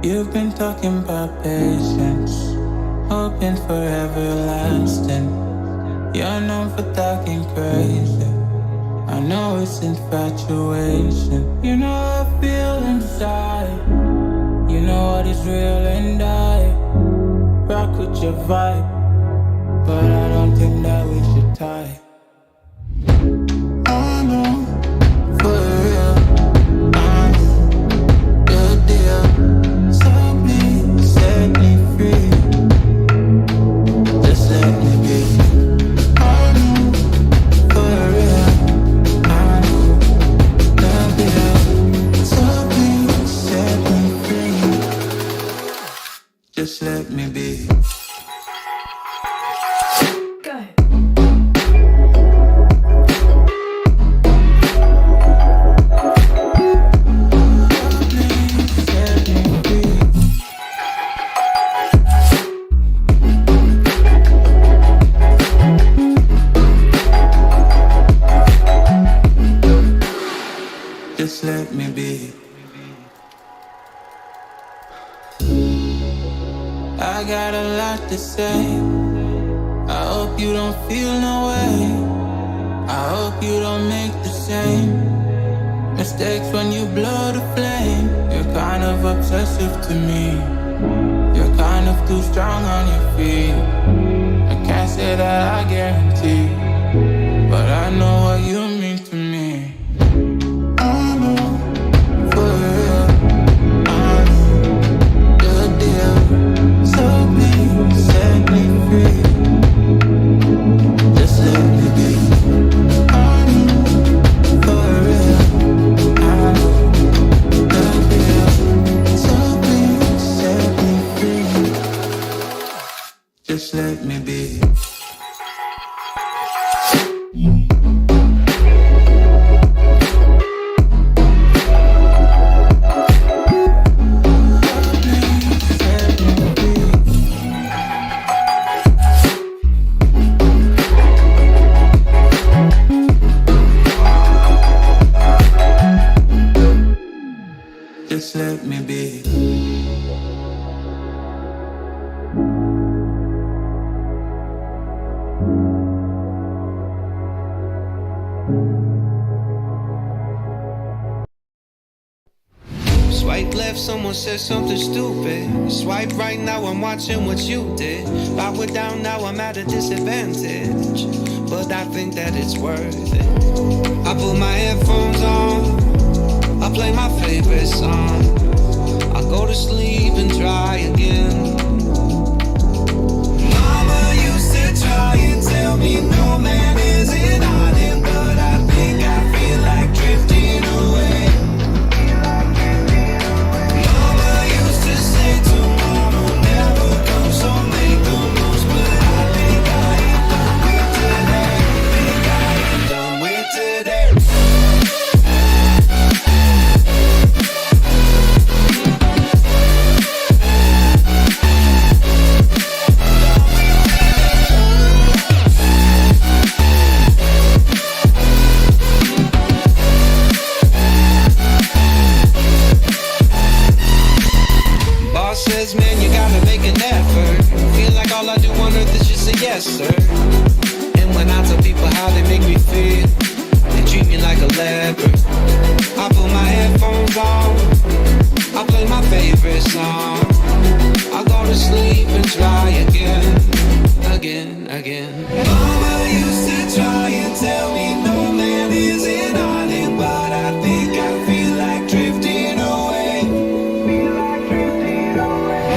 You've been talking about patience, hoping for everlasting. You're known for talking crazy. I know it's infatuation. You know I feel inside. You know what is real and I rock with your vibe, but I don't think that we should tie. I know, for real, I know, real deal. So please set me free. Just let me be. I know, for real, I know, real deal. So please set me free. Just let me be. Just let me be. I got a lot to say. I hope you don't feel no way. I hope you don't make the same mistakes when you blow the flame. You're kind of obsessive to me. You're kind of too strong on your feet. I can't say that I guarantee, but I know what you mean to me. I know, for real, I know, the deal. So please set me free. Just let me be. I know, for real, I know, the deal. So please set me free. Just let me be. Just let me be. Swipe left, someone said something stupid. Swipe right, now I'm watching what you did. Power down, now I'm at a disadvantage, but I think that it's worth it. I put my headphones on, I play my favorite song. I go to sleep and try again. Mama used to try and tell me no man is an island, but I think I feel like drifting away. Mama used to say tomorrow never comes, so make the most, but I think I am done with today. Think I am done with today. Boss says, man, you gotta make an effort. Feel like all I do on earth is just say yes, sir. And when I tell people how they make me feel, they treat me like a leper. I put my headphones on, I play my favorite song. I go to sleep and try again, again. Mama used to try and tell me no man is an island, but I think I feel like drifting away.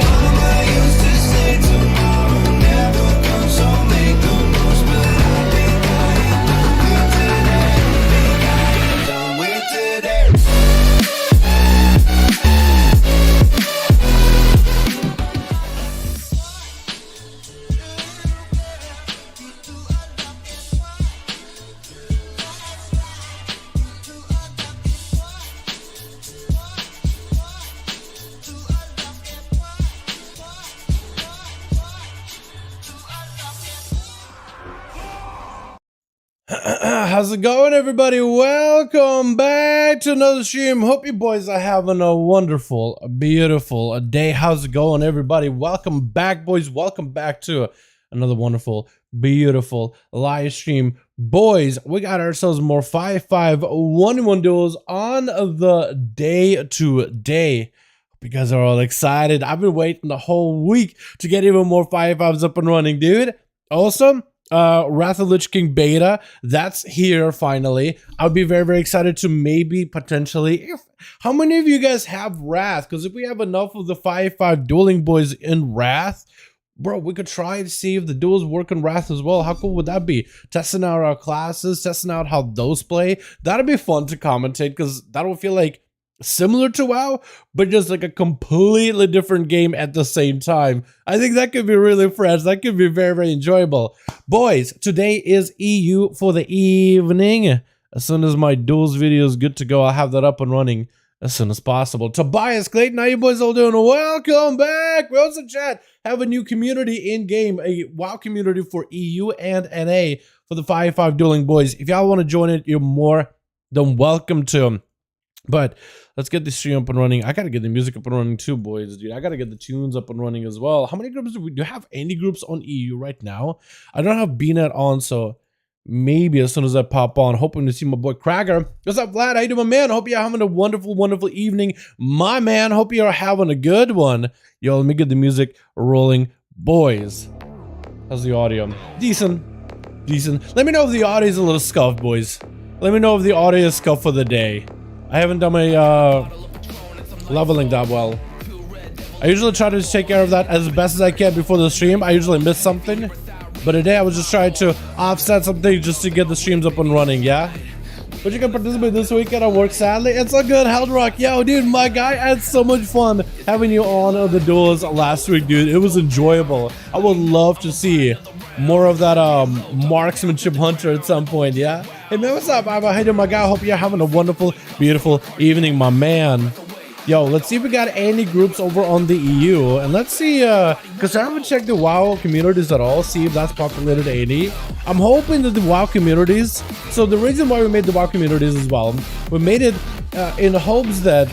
Mama used to say tomorrow never comes, so make the most, but I think I am done with today. How's it going, everybody? Welcome back to another stream. Hope you boys are having a wonderful, beautiful day. How's it going, everybody? Welcome back, boys. Welcome back to another wonderful, beautiful live stream. Boys, we got ourselves more 5v5 1v1 duels on the day today. Hope you guys are all excited. I've been waiting the whole week to get even more 5v5s up and running, dude. Also, Wrath of Lich King beta, that's here finally. I'll be very, very excited to maybe potentially, how many of you guys have Wrath? Because if we have enough of the 5v5 dueling boys in Wrath, bro, we could try to see if the duels work in Wrath as well. How cool would that be? Testing out our classes, testing out how those play. That'd be fun to commentate because that would feel like similar to WoW, but just like a completely different game at the same time. I think that could be really fresh. That could be very, very enjoyable. Boys, today is EU for the evening. As soon as my duels video is good to go, I'll have that up and running as soon as possible. Tobias Clayton, how you boys all doing? Welcome back. We also chat, have a new community in game, a WoW community for EU and NA for the 5v5 dueling boys. If y'all want to join it, you're more than welcome to. But let's get the stream up and running. I gotta get the music up and running too, boys, dude. I gotta get the tunes up and running as well. How many groups do you have? Any groups on EU right now? I don't have BNet on, so maybe as soon as I pop on, hoping to see my boy Cragger. What's up, Vlad? How you doing, my man? Hope you're having a wonderful, wonderful evening, my man. Hope you're having a good one. Yo, let me get the music rolling, boys. How's the audio? Decent. Let me know if the audio is a little scuffed, boys. Let me know if the audio is scuffed for the day. I haven't done my leveling that well. I usually try to take care of that as best as I can before the stream. I usually miss something, but today I was just trying to offset something just to get the streams up and running, yeah? But you can participate this weekend at work, sadly. It's a good Held Rock. Yo, dude, my guy, I had so much fun having you on the duels last week, dude. It was enjoyable. I would love to see more of that marksmanship hunter at some point, yeah? Hey man, what's up? I'm behind you, my guy. I hope you're having a wonderful, beautiful evening, my man. Yo, let's see if we got any groups over on the EU. And let's see, because I haven't checked the WoW communities at all, see if that's populated any. I'm hoping that the WoW communities, so the reason why we made the WoW communities as well, we made it in hopes that,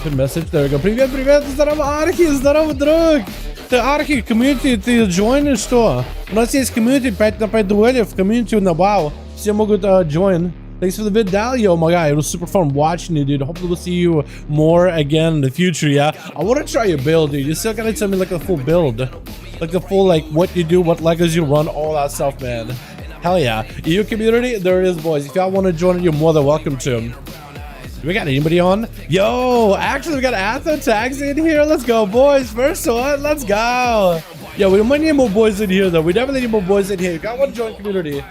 good message, there we go. Привет, здорово, Архи, здорово, друг. Ты, Архи, комьюнити, ты join что? У нас есть комьюнити 5 на 5 дуэлей в комьюнити на WoW. Все могут join. Thanks for the vid, Dalio, my guy. It was super fun watching you, dude. Hopefully we'll see you more again in the future, yeah? I want to try your build, dude. You still gotta tell me like a full build. Like the full, like, what you do, what Legos you run, all that stuff, man. Hell yeah. EU community, there it is, boys. If y'all want to join it, you're more than welcome to. Do we got anybody on? Yo, actually, we got Atho tags in here. Let's go, boys. First one, let's go. Yo, we might need more boys in here, though. We definitely need more boys in here. You got one join community.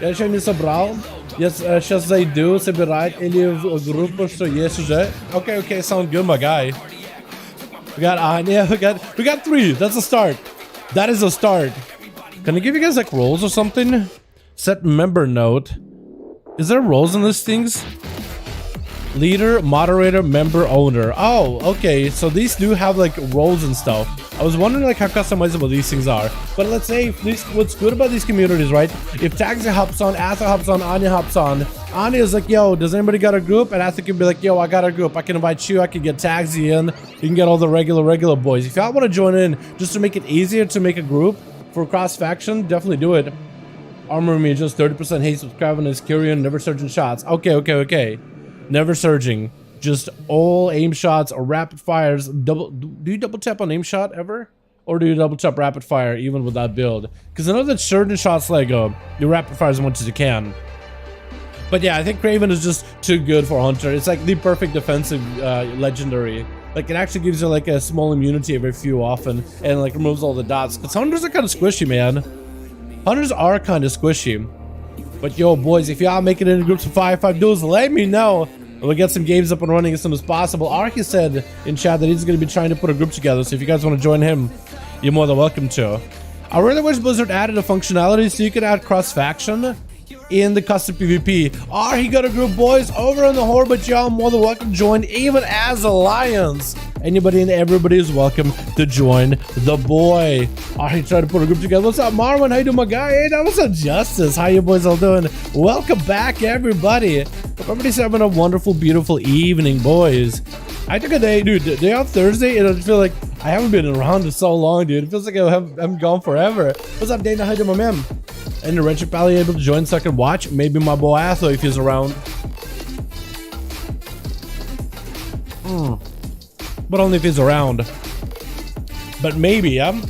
Я еще не собрал. Сейчас зайду, собирать или в группу, что есть уже. Okay, sound good, my guy. We got Anya. We got 3. That's a start. That is a start. Can I give you guys like roles or something? Set member note. Is there roles in these things? Leader, moderator, member, owner. Oh, okay. So these do have like roles and stuff. I was wondering like how customizable these things are. But let's say what's good about these communities, right? If Taxi hops on, Atha hops on, Anya hops on. Anya is like, yo, does anybody got a group? And Atha can be like, yo, I got a group. I can invite you. I can get Taxi in. You can get all the regular boys. If y'all want to join in just to make it easier to make a group for cross faction, definitely do it. Armor me just 30% haste with Cravenous, Kyrian, never surging shots. Okay. Never surging, just all aim shots or rapid fires. Do you double tap on aim shot ever? Or do you double tap rapid fire even with that build? Because I know that surging shots like you rapid fire as much as you can. But yeah, I think Craven is just too good for Hunter. It's like the perfect defensive legendary. Like it actually gives you like a small immunity every few often and like removes all the dots. Because Hunters are kind of squishy, man. Hunters are kind of squishy. But yo, boys, if y'all make it into groups of 5v5 duels, let me know. We'll get some games up and running as soon as possible. Arky said in chat that he's going to be trying to put a group together. So if you guys want to join him, you're more than welcome to. I really wish Blizzard added a functionality so you could add cross-faction. in the custom PvP. He got a group, boys, over on the Horde, but y'all more than welcome to join, even as Alliance. Anybody and everybody is welcome to join the boy. He tried to put a group together. What's up, Marvin? How you doing, my guy? Hey, that was a Justice. How you boys all doing? Welcome back, everybody. Hope everybody's having a wonderful, beautiful evening, boys. I took a day, dude, day off Thursday, and I just feel like I haven't been around in so long, dude. It feels like I'm gone forever. What's up, Dana? How you doing, my man? And the Wretched Pally able to join so I can watch? Maybe my boy Atho if he's around. But only if he's around. But maybe, yeah?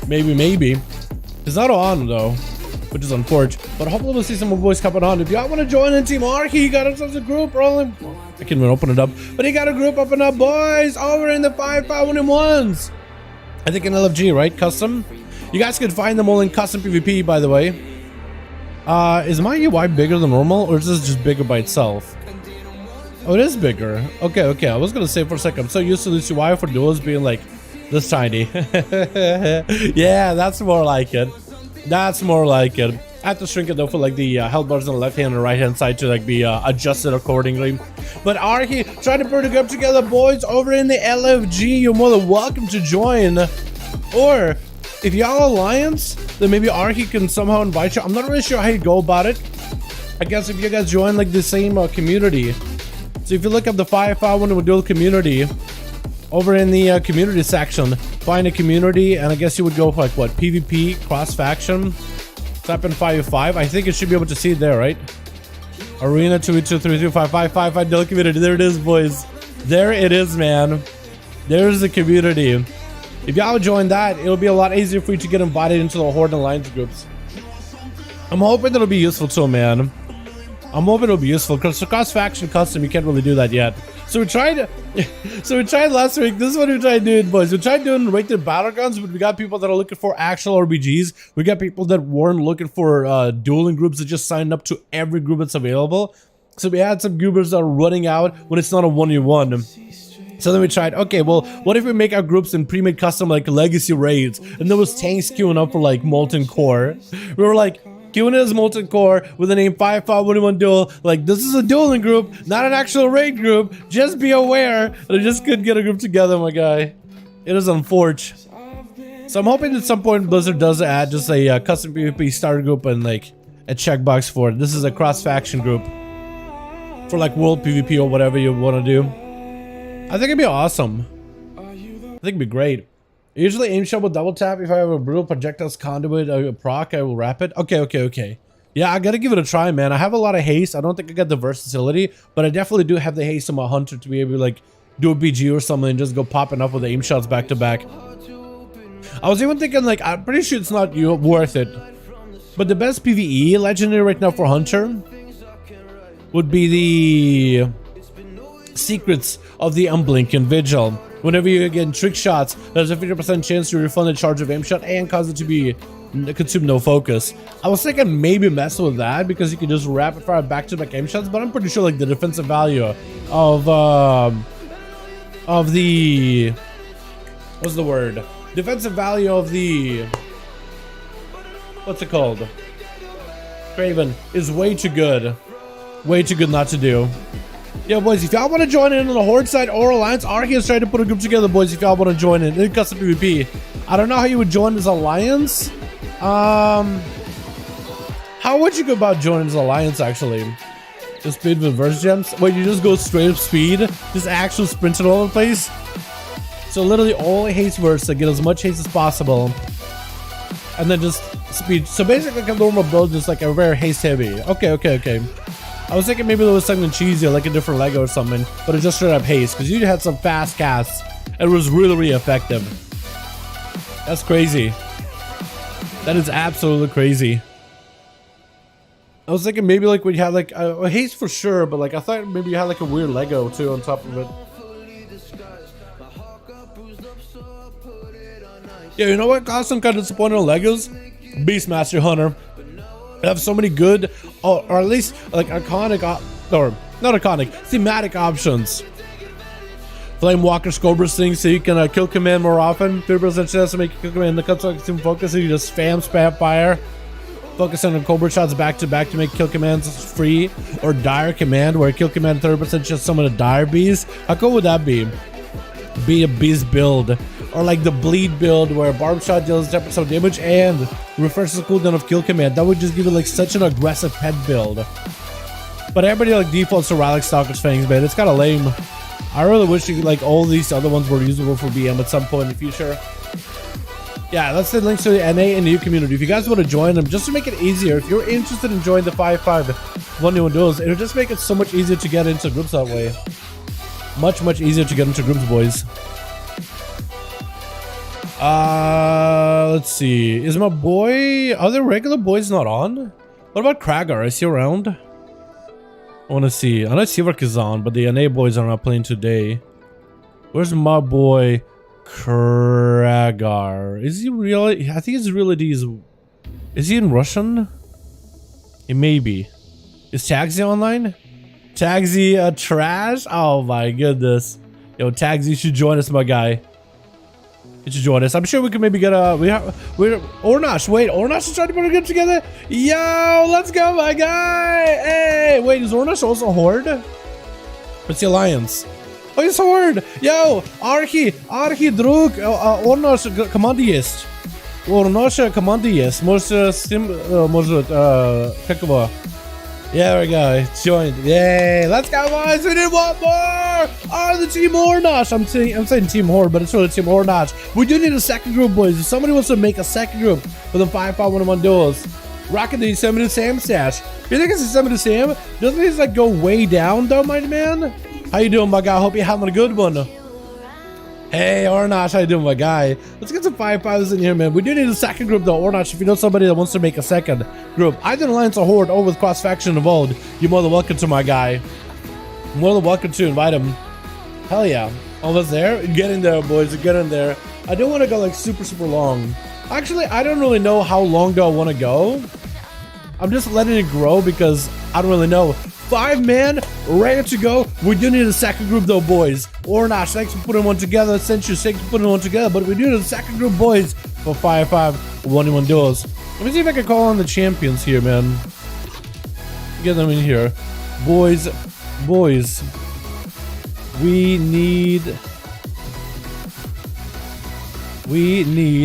Maybe. He's not on, though, which is unfortunate. But hopefully we'll see some more boys coming on. If y'all want to join in Team Arky, you got ourselves a group. I can't even open it up. But he got a group open up, boys, over in the 5V5 1v1s. I think in LFG, right? Custom. You guys can find them all in custom PvP, by the way. Is my UI bigger than normal, or is this just bigger by itself? Oh, it is bigger. Okay. I was gonna say for a second, I'm so used to this UI for duels being like this tiny. Yeah, that's more like it. That's more like it. I have to shrink it though for like the health bars on the left hand and right hand side to like be adjusted accordingly. But Arky, trying to put a group together, boys, over in the LFG. You're more than welcome to join. Or if y'all Alliance, then maybe Arky can somehow invite you. I'm not really sure how you go about it. I guess if you guys join like the same community. So if you look up the 5V5 1v1 Duel community, over in the community section, find a community, and I guess you would go for like what, PvP, cross faction, type in 5v5. I think you should be able to see it there, right? Arena 2v2325555 Duel community. There it is, boys. There it is, man. There's the community. If y'all join that, it'll be a lot easier for you to get invited into the Horde and Alliance groups. I'm hoping it'll be useful too, man. I'm hoping it'll be useful because for cross faction custom, you can't really do that yet. So we tried last week. This is what we tried doing, boys. We tried doing rated battlegrounds, but we got people that are looking for actual RBGs. We got people that weren't looking for dueling groups that just signed up to every group that's available. So we had some groupers that are running out when it's not a 1v1. So then we tried, okay, well, what if we make our groups in pre-made custom like legacy raids? And there was tanks queuing up for like Molten Core. We were like, queuing as Molten Core with the name 5V5 1v1 Duel. Like, this is a dueling group, not an actual raid group. Just be aware. I just couldn't get a group together, my guy. It is unfortunate. So I'm hoping at some point Blizzard does add just a custom PvP starter group and like a checkbox for it. This is a cross-faction group for like world PvP or whatever you want to do. I think it'd be awesome. I think it'd be great. Usually aim shot with double tap. If I have a brutal projectiles conduit proc, I will wrap it. Okay. Yeah, I gotta give it a try, man. I have a lot of haste. I don't think I got the versatility, but I definitely do have the haste on my hunter to be able to like do a BG or something and just go popping up with the aim shots back to back. I was even thinking like, I'm pretty sure it's not worth it, but the best PvE legendary right now for hunter would be the Secrets of the Unblinking Vigil. Whenever you get trick shots, there's a 50% chance to refund the charge of aim shot and cause it to be consume no focus. I was thinking maybe mess with that because you can just rapid fire back-to-back aim shots, but I'm pretty sure like the defensive value of the what's the word? Defensive value of the what's it called? Craven is way too good. Way too good not to do. Yeah, boys, if y'all want to join in on the Horde side or Alliance, Arky is trying to put a group together, boys, if y'all want to join in custom PvP. I don't know how you would join as Alliance. How would you go about joining as Alliance, actually? Just speed with verse gems? Wait, you just go straight up speed? Just actual sprinting all over the place? So literally all haste verse to get as much haste as possible. And then just speed. So basically like a normal build, just like a very haste heavy. Okay. I was thinking maybe there was something cheesy, like a different Lego or something, but it just straight up haste, because you had some fast casts, and it was really effective. That's crazy. That is absolutely crazy. I was thinking maybe like when you had like a haste for sure, but like I thought maybe you had like a weird Lego too on top of it. Yeah, you know what got some kind of disappointed on Legos? Beastmaster Hunter. They have so many good, or at least like iconic, or not iconic, thematic options. Flamewalker Cobra thing so you can kill command more often. 30% chance to make kill command in the console consume focus so you just spam fire. focusing on Cobra shots back to back to make kill commands free, or dire command where kill command 30% just summon a dire beast. How cool would that be? Be a beast build, or like the bleed build where barb shot deals 10% damage and refreshes the cooldown of kill command. That would just give it like such an aggressive pet build. But everybody like defaults to Relic Stalker's Fangs, man. It's kind of lame. I really wish like all these other ones were usable for BM at some point in the future. Yeah, that's the links to the NA and EU community. If you guys want to join them, just to make it easier, if you're interested in joining the 5v5 1v1 duels, it'll just make it so much easier to get into groups that way. Much easier to get into groups, boys. Let's see. Is my boy... Are the regular boys not on? What about Kragar? Is he around? I want to see. I know Sivak is on, but the NA boys are not playing today. Where's my boy Kragar? Is he really... I think his reality is... Is he in Russian? He may be. Is Tagsy online? Tagsy trash? Oh my goodness. Yo, Tagsy, you should join us, my guy. You should join us. I'm sure we could maybe get a... We're Ornash. Wait, Ornash is trying to put a group together? Yo, let's go, my guy. Hey, wait, is Ornash also Horde? What's the alliance? Oh, he's Horde. Yo, Arhi drug. Ornash команды есть. Ornash команды есть. Может, с ним... Может, как его... Yeah, there we go. Joined. Yay! Let's go, boys! We need one more! Oh, the Team Ornash! I'm saying Team Horde, but it's really Team Ornash. We do need a second group, boys. If somebody wants to make a second group for the 5v5 1v1 duels, rocking the Yosemite Sam stash. You think it's Yosemite Sam? Doesn't he just like go way down, though, my man? How you doing, my guy? Hope you're having a good one. Hey, Ornash, how you doing, my guy? Let's get some 5v5s in here, man. We do need a second group, though. Ornash, if you know somebody that wants to make a second group, either Alliance or Horde, or with cross-faction involved, you're more than welcome to, my guy. More than welcome to invite him. Hell yeah. Almost there? Get in there, boys. Get in there. I don't want to go, like, super long. Actually, I don't really know how long do I want to go. I'm just letting it grow because I don't really know. 5 man, ready to go. We do need a second group though, boys. Ornash, thanks for putting one together. Sensu, thanks for putting one together. But we do need a second group, boys, for 5v5 1v1 duels. Let me see if I can call on the champions here, man. Get them in here. Boys. We need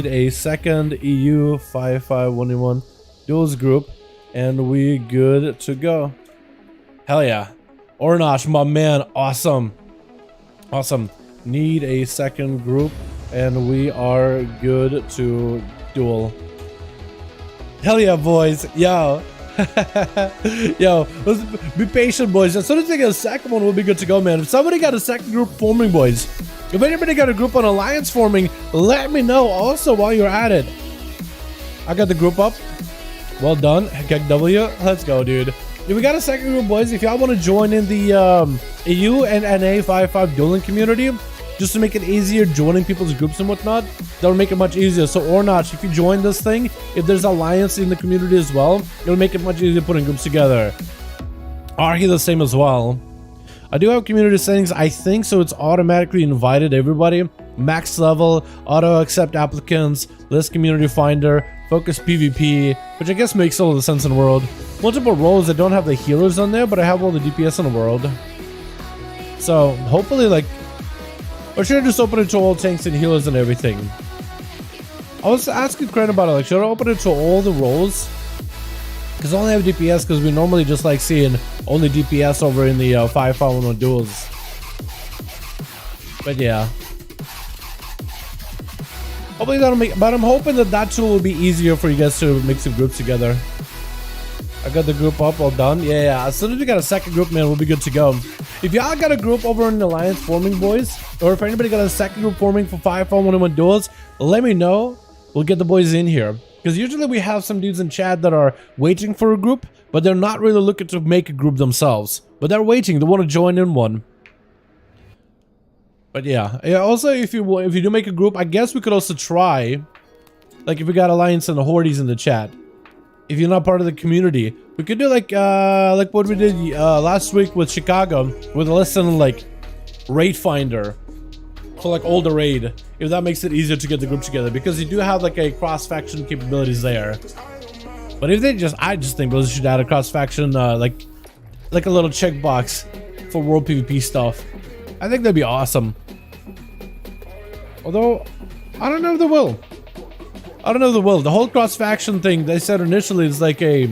a second EU 5v5 1v1 duels group. And we good to go. Hell yeah. Ornash, my man. Awesome. Need a second group. And we are good to duel. Hell yeah, boys. Yo. Yo, let's be patient, boys. As soon as they get a second one, we'll be good to go, man. If somebody got a second group forming, boys. If anybody got a group on Alliance forming, let me know also while you're at it. I got the group up. Well done. Heck W. Let's go, dude. If we got a second group, boys, if y'all want to join in the EU and NA 5v5 dueling community, just to make it easier joining people's groups and whatnot, that'll make it much easier. So Ornash, if you join this thing, if there's alliance in the community as well, it'll make it much easier putting groups together. Arhi the same as well. I do have community settings, I think, so it's automatically invited everybody. Max level, auto accept applicants, list community finder, focus PvP, which I guess makes all the sense in the world. Multiple roles that don't have the healers on there, but I have all the DPS in the world. So hopefully, like, or should I just open it to all tanks and healers and everything? I was asking Crane about it, like, should I open it to all the roles? Because I only have DPS, because we normally just like seeing only DPS over in the 5v5 1v1 duels. But yeah. Hopefully that'll make, but I'm hoping that tool will be easier for you guys to make some groups together. I got the group up, all done. Yeah. As soon as we got a second group, man, we'll be good to go. If y'all got a group over in the Alliance forming, boys, or if anybody got a second group forming for 5v5 1v1 duels, let me know. We'll get the boys in here. Because usually we have some dudes in chat that are waiting for a group, but they're not really looking to make a group themselves. But they're waiting. They want to join in one. But yeah. Also, if you do make a group, I guess we could also try, like, if we got Alliance and the Hordes in the chat. If you're not part of the community, we could do like what we did last week with Chicago, with a lesson like raid finder for like older raid, if that makes it easier to get the group together, because you do have like a cross faction capabilities there. But if they just, I just think they should add a cross-faction, like a little checkbox for world PvP stuff. I think that'd be awesome. Although, I don't know if they will. I don't know if they will. The whole cross-faction thing, they said initially is like a...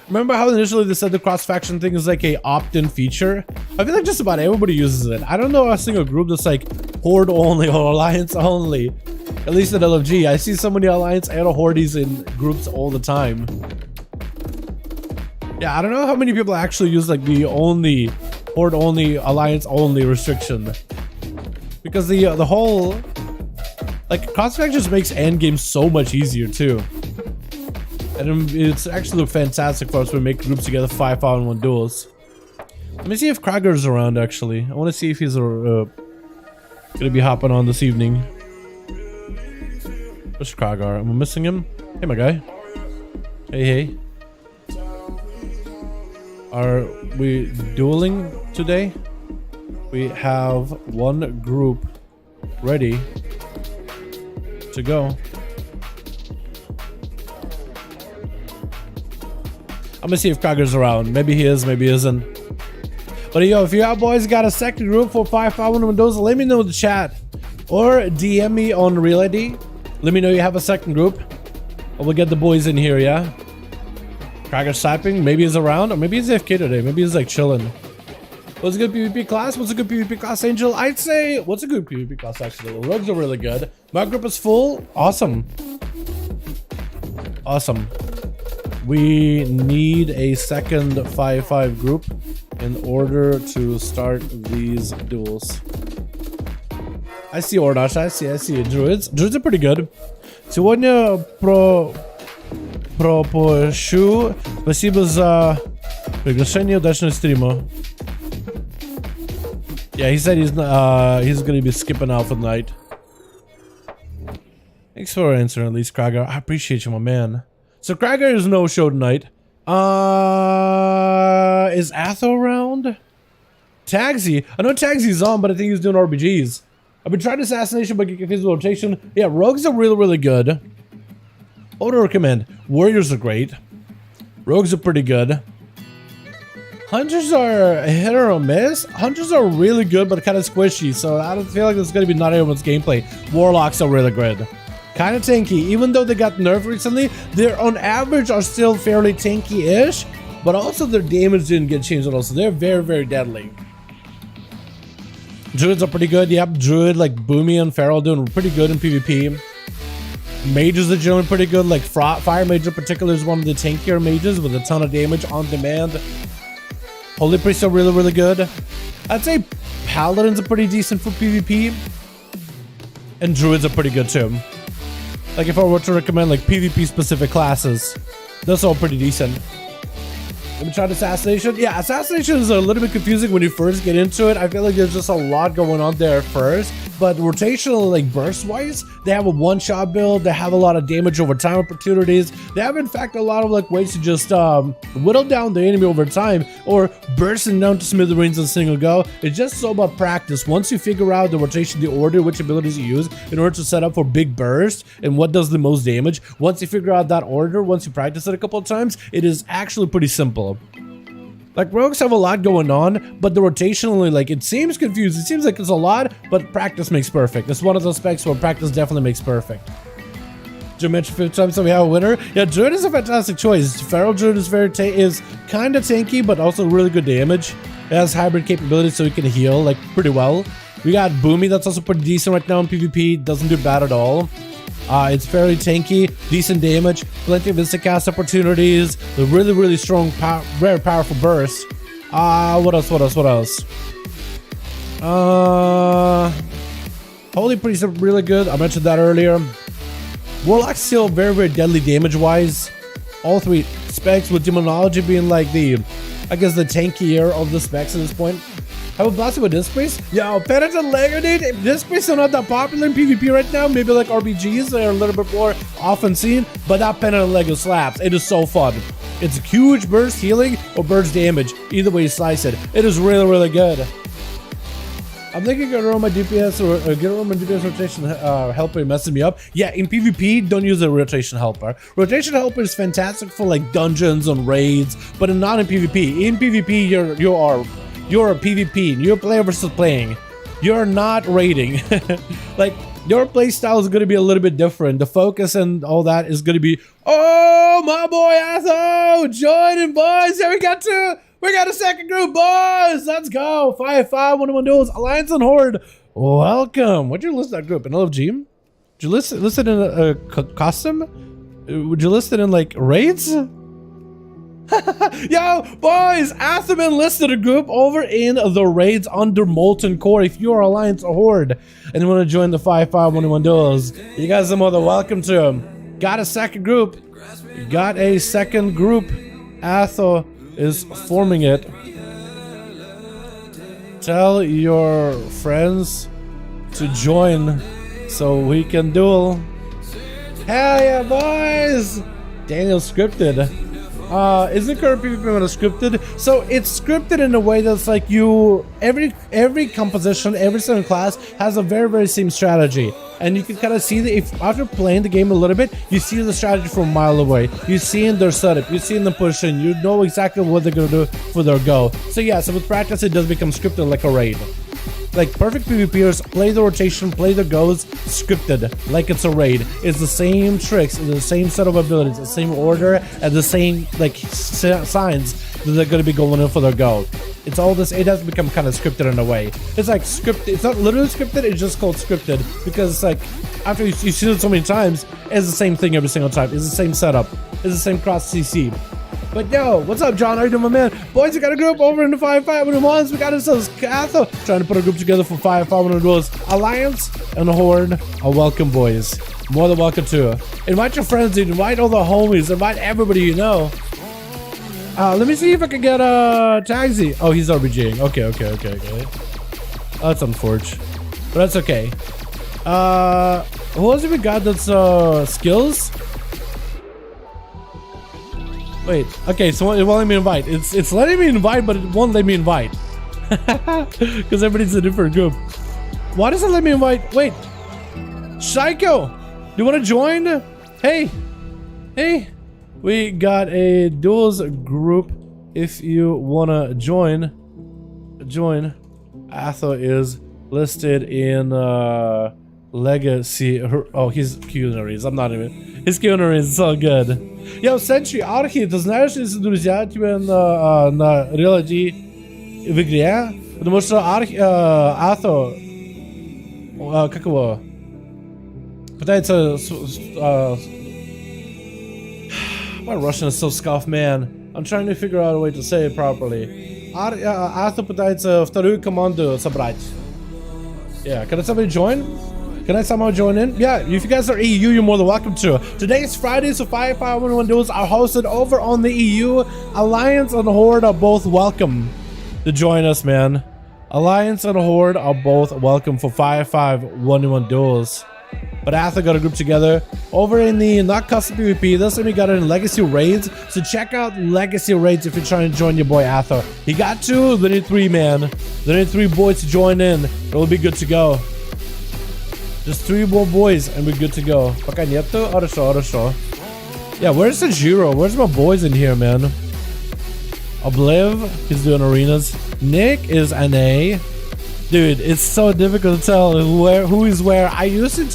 Remember how initially they said the cross-faction thing is like a opt-in feature? I feel like just about everybody uses it. I don't know a single group that's like Horde only or Alliance only. At least at LFG. I see so many Alliance and Hordes in groups all the time. Yeah, I don't know how many people actually use like the only Horde only, Alliance only restriction. Because the whole... Like, cross-faction just makes endgame so much easier too. And it's actually fantastic for us to make groups together 5v1 duels. Let me see if Krager's around actually. I want to see if he's gonna be hopping on this evening. Where's Krager? Am I missing him? Hey my guy. Hey hey. Are we dueling today? We have one group ready to go. I'm gonna see if Krager's around. Maybe he is, maybe he isn't. But yo, if you out boys got a second group for 5v1 Windows, let me know in the chat. Or DM me on Real ID. Let me know you have a second group. And we'll get the boys in here, yeah? Krager's typing. Maybe he's around, or maybe he's AFK today. Maybe he's like chilling. What's a good PvP class? What's a good PvP class, Angel? I'd say, what's a good PvP class actually? The rogues are really good. My group is full. Awesome. Awesome. We need a second 5v5 group in order to start these duels. I see Ordash, I see Druids. Druids are pretty good. Сегодня пропущу. Спасибо за приглашение. Удачного стрима. Yeah, he said he's gonna be skipping out for the night. Thanks for answering at least, Krager. I appreciate you, my man. So Krager is no show tonight. Is Atho around? Tagsy. I know Tagsy's on, but I think he's doing RBGs. I've been trying assassination, but get confused with rotation. Yeah, rogues are really good. What would I recommend? Warriors are great. Rogues are pretty good. Hunters are hit or miss. Hunters are really good, but kind of squishy, so I don't feel like this is going to be not everyone's gameplay. Warlocks are really good. Kind of tanky. Even though they got nerfed recently, they're on average are still fairly tanky-ish, but also their damage didn't get changed at all, so they're very deadly. Druids are pretty good. Yep, Druid like Boomy and Feral doing pretty good in PvP. Mages are generally pretty good. Like Fire Mage in particular is one of the tankier mages with a ton of damage on demand. Holy Priests are really good. I'd say Paladins are pretty decent for PvP. And Druids are pretty good too. Like if I were to recommend like PvP specific classes, that's all pretty decent. Let me try Assassination. Yeah, Assassination is a little bit confusing when you first get into it. I feel like there's just a lot going on there first. But rotational, like burst-wise, they have a one-shot build. They have a lot of damage over time opportunities. They have, in fact, a lot of like ways to just whittle down the enemy over time or bursting down to smithereens in a single go. It's just so about practice. Once you figure out the rotation, the order, which abilities you use in order to set up for big burst and what does the most damage, once you figure out that order, once you practice it a couple of times, it is actually pretty simple. Like, rogues have a lot going on, but the rotationally, like, it seems confused. It seems like it's a lot, but practice makes perfect. It's one of those specs where practice definitely makes perfect. Druid mentioned 5 times, so we have a winner. Yeah, Druid is a fantastic choice. Feral Druid is is kind of tanky, but also really good damage. It has hybrid capabilities, so it can heal, like, pretty well. We got Boomy, that's also pretty decent right now in PvP. Doesn't do bad at all. It's fairly tanky, decent damage, plenty of instacast opportunities, the really strong, very powerful burst. What else? Holy Priests are really good. I mentioned that earlier. Warlock's still very deadly damage-wise. All three specs with Demonology being like I guess the tankier of the specs at this point. Have a blast with Disc Space? Yo, Penitent Lego, dude. Disc Space are not that popular in PvP right now. Maybe like RPGs, they're a little bit more often seen, but that Penitent Lego slaps. It is so fun. It's huge burst healing or burst damage. Either way you slice it. It is really good. I'm thinking get around my DPS or get around my DPS rotation helper messing me up. Yeah, in PvP, don't use a rotation helper. Rotation helper is fantastic for like dungeons and raids, but not in PvP. In PvP, you're a PvP. You're player versus playing. You're not raiding. Like your playstyle is going to be a little bit different. The focus and all that is going to be. Oh, my boy Atho, joining, boys. Yeah, we got a second group, boys. Let's go. 5v5 1v1 Duels, Alliance and Horde. Welcome. What'd you list that group? In LFG? Did you list it in a custom? Would you list it in like raids? Yo, boys, Atham enlisted a group over in the raids under Molten Core. If you're Alliance or Horde and you want to join the 5v5 1v1 Duels, you guys are more than welcome to them. Got a second group. Atho is forming it. Tell your friends to join so we can duel. Hell yeah, boys! Daniel scripted. Isn't current PvP scripted? So it's scripted in a way that's like every composition, every single class has a very same strategy, and you can kind of see that if after playing the game a little bit, you see the strategy from a mile away. You see in their setup, you see in the push in, you know exactly what they're gonna do for their go. So yeah, so with practice it does become scripted like a raid. Like perfect PvPers play the rotation, play the goes, scripted like it's a raid. It's the same tricks, the same set of abilities, the same order, and the same like signs that they're gonna be going in for their go. It's all this. It has become kind of scripted in a way. It's like scripted. It's not literally scripted. It's just called scripted because it's like after you've seen it so many times, it's the same thing every single time. It's the same setup. It's the same cross CC. But yo, what's up, John? How you doing, my man? Boys, we got a group over in the 5v5 1v1s. We got ourselves Atho trying to put a group together for 5v5 1v1 Duels. Alliance and Horde are welcome, boys. More than welcome to. Invite your friends, dude. Invite all the homies. Invite everybody you know. Let me see if I can get Tagsy. Oh, he's RBGing. Okay. That's unfortunate, but that's okay. Who else have we got that's skills? Wait, okay, so it won't let me invite. It's letting me invite, but it won't let me invite. Because everybody's in a different group. Why does it let me invite? Wait. Psycho! Do you want to join? Hey! We got a duels group. If you want to join. Atho is listed in Legacy. Oh, his cunaries. I'm not even. His cunaries, it's all good. Yo, Sentry, Архи, ты знаешь, если друзья тебе на релоди в игре? Потому что Атho, как его, пытается... My Russian is so scuffed, man. I'm trying to figure out a way to say it properly. Atho пытается вторую команду собрать. Yeah, can somebody join? Can I somehow join in? Yeah, if you guys are EU, you're more than welcome to. Today's Friday, so 5v5 1v1 Duels are hosted over on the EU. Alliance and Horde are both welcome to join us, man. Alliance and Horde are both welcome for 5v5 1v1 Duels. But Atho got a group together over in the not custom PvP. This time we got it in Legacy Raids. So check out Legacy Raids if you're trying to join your boy Atho. He got 2, they need 3, man. They need 3 boys to join in. It'll be good to go. Just 3 more boys and we're good to go. Пока нету, хорошо. Yeah, where's the Jiro? Where's my boys in here, man? Obliv, he's doing arenas. Nick is NA. Dude, it's so difficult to tell who is where. I used to be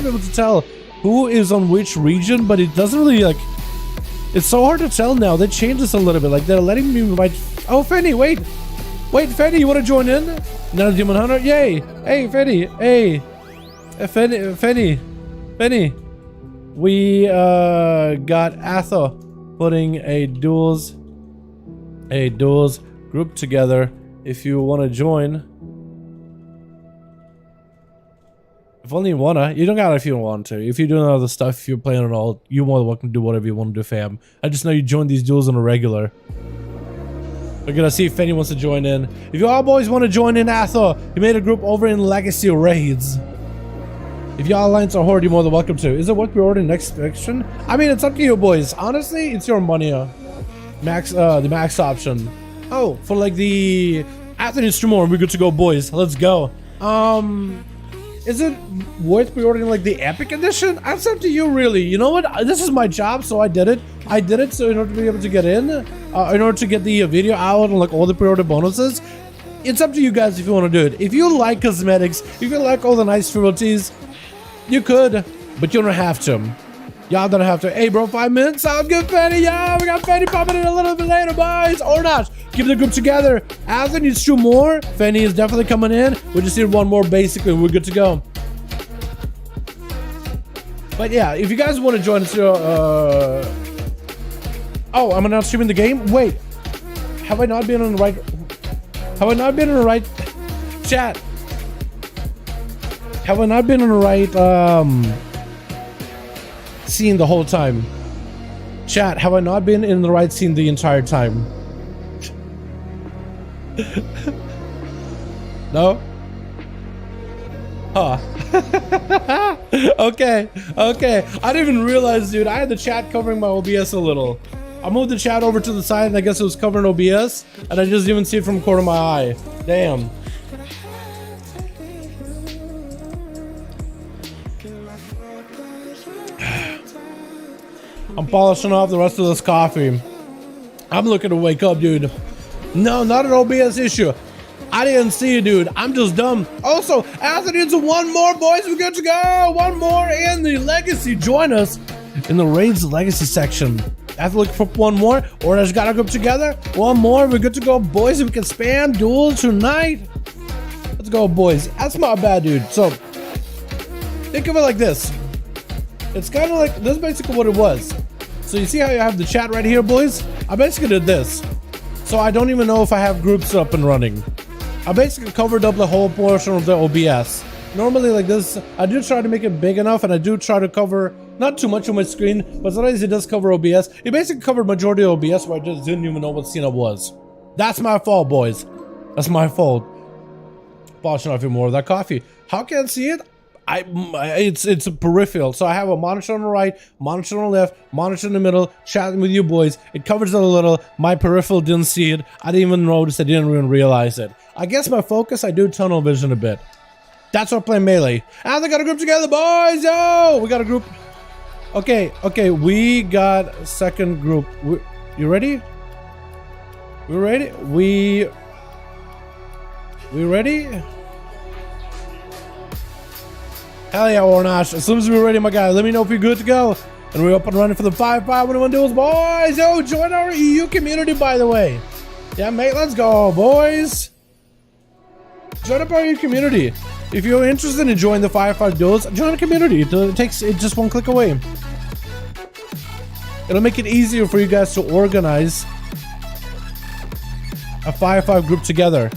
able to tell who is on which region, but it doesn't really like. It's so hard to tell now. They changed this a little bit. Like they're letting me invite. Oh, Fenny, wait, Fenny, you want to join in? Now Demon Hunter, yay! Hey, Fenny, hey, Fenny. We got Atho putting a duels group together. If you want to join. If only you wanna. You don't gotta if you don't want to. If you're doing other stuff, if you're playing it all, you're more than welcome to do whatever you want to do, fam. I just know you join these duels on a regular. We're gonna see if anyone wants to join in. If you all boys want to join in, Atho, he made a group over in Legacy Raids. If y'all Alliance or Horde, you're more than welcome to. Is it what we order next section? I mean, it's up to you, boys. Honestly, it's your money. The max option. Oh, for like the... Anthony, it's tomorrow. We're good to go, boys. Let's go. Is it worth pre-ordering like the Epic Edition? That's up to you, really. You know what? This is my job, so I did it. I did it so in order to be able to get in order to get the video out and like all the pre-order bonuses. It's up to you guys if you want to do it. If you like cosmetics, if you like all the nice frivolities, you could, but you don't have to. Y'all don't have to. Hey, bro, 5 minutes. Sounds good, Fanny. Yeah, we got Fanny popping in a little bit later, boys. Or not. Keep the group together. Anthony needs 2 more. Fanny is definitely coming in. We just need 1 more, basically. We're good to go. But yeah, if you guys want to join us, oh, I'm not streaming the game. Wait, have I not been on the right? Have I not been on the right chat? Have I not been on the right scene the whole time? Chat, have I not been in the right scene the entire time? No? Huh. Okay. I didn't even realize, dude. I had the chat covering my OBS a little. I moved the chat over to the side and I guess it was covering OBS and I just didn't see it from the corner of my eye. Damn. I'm polishing off the rest of this coffee. I'm looking to wake up, dude. No, not an OBS issue. I didn't see it, dude. I'm just dumb. Also, Anthony, it's 1 more, boys. We're good to go. 1 more in the Legacy. Join us in the Raids Legacy section. I have to look for 1 more, or I just gotta group together. 1 more. We're good to go, boys. We can spam duels tonight. Let's go, boys. That's not bad, dude. So, think of it like this. It's kind of like, this is basically what it was. So you see how you have the chat right here, boys? I basically did this. So I don't even know if I have groups up and running. I basically covered up the whole portion of the OBS. Normally like this, I do try to make it big enough and I do try to cover not too much on my screen, but sometimes it does cover OBS. It basically covered majority of OBS where I just didn't even know what scene it was. That's my fault, boys. That's my fault. Polishing off more of that coffee. How can I see it? It's a peripheral, so I have a monitor on the right, monitor on the left, monitor in the middle, chatting with you boys. It covers it a little. My peripheral didn't see it. I didn't even notice. I didn't even realize it. I guess my focus, I do tunnel vision a bit. That's why I play melee. And they got a group together, boys. Yo, we got a group. Okay, we got a second group. You ready? We ready? We ready? Hell yeah, Ornash. As soon as we're ready, my guy, let me know if you're good to go. And we're up and running for the 5V5 1V1 Duels, boys. Yo, join our EU community, by the way. Yeah, mate, let's go, boys. Join up our EU community. If you're interested in joining the 5V5 Duels, join the community. It takes just 1 click away. It'll make it easier for you guys to organize a 5V5 group together.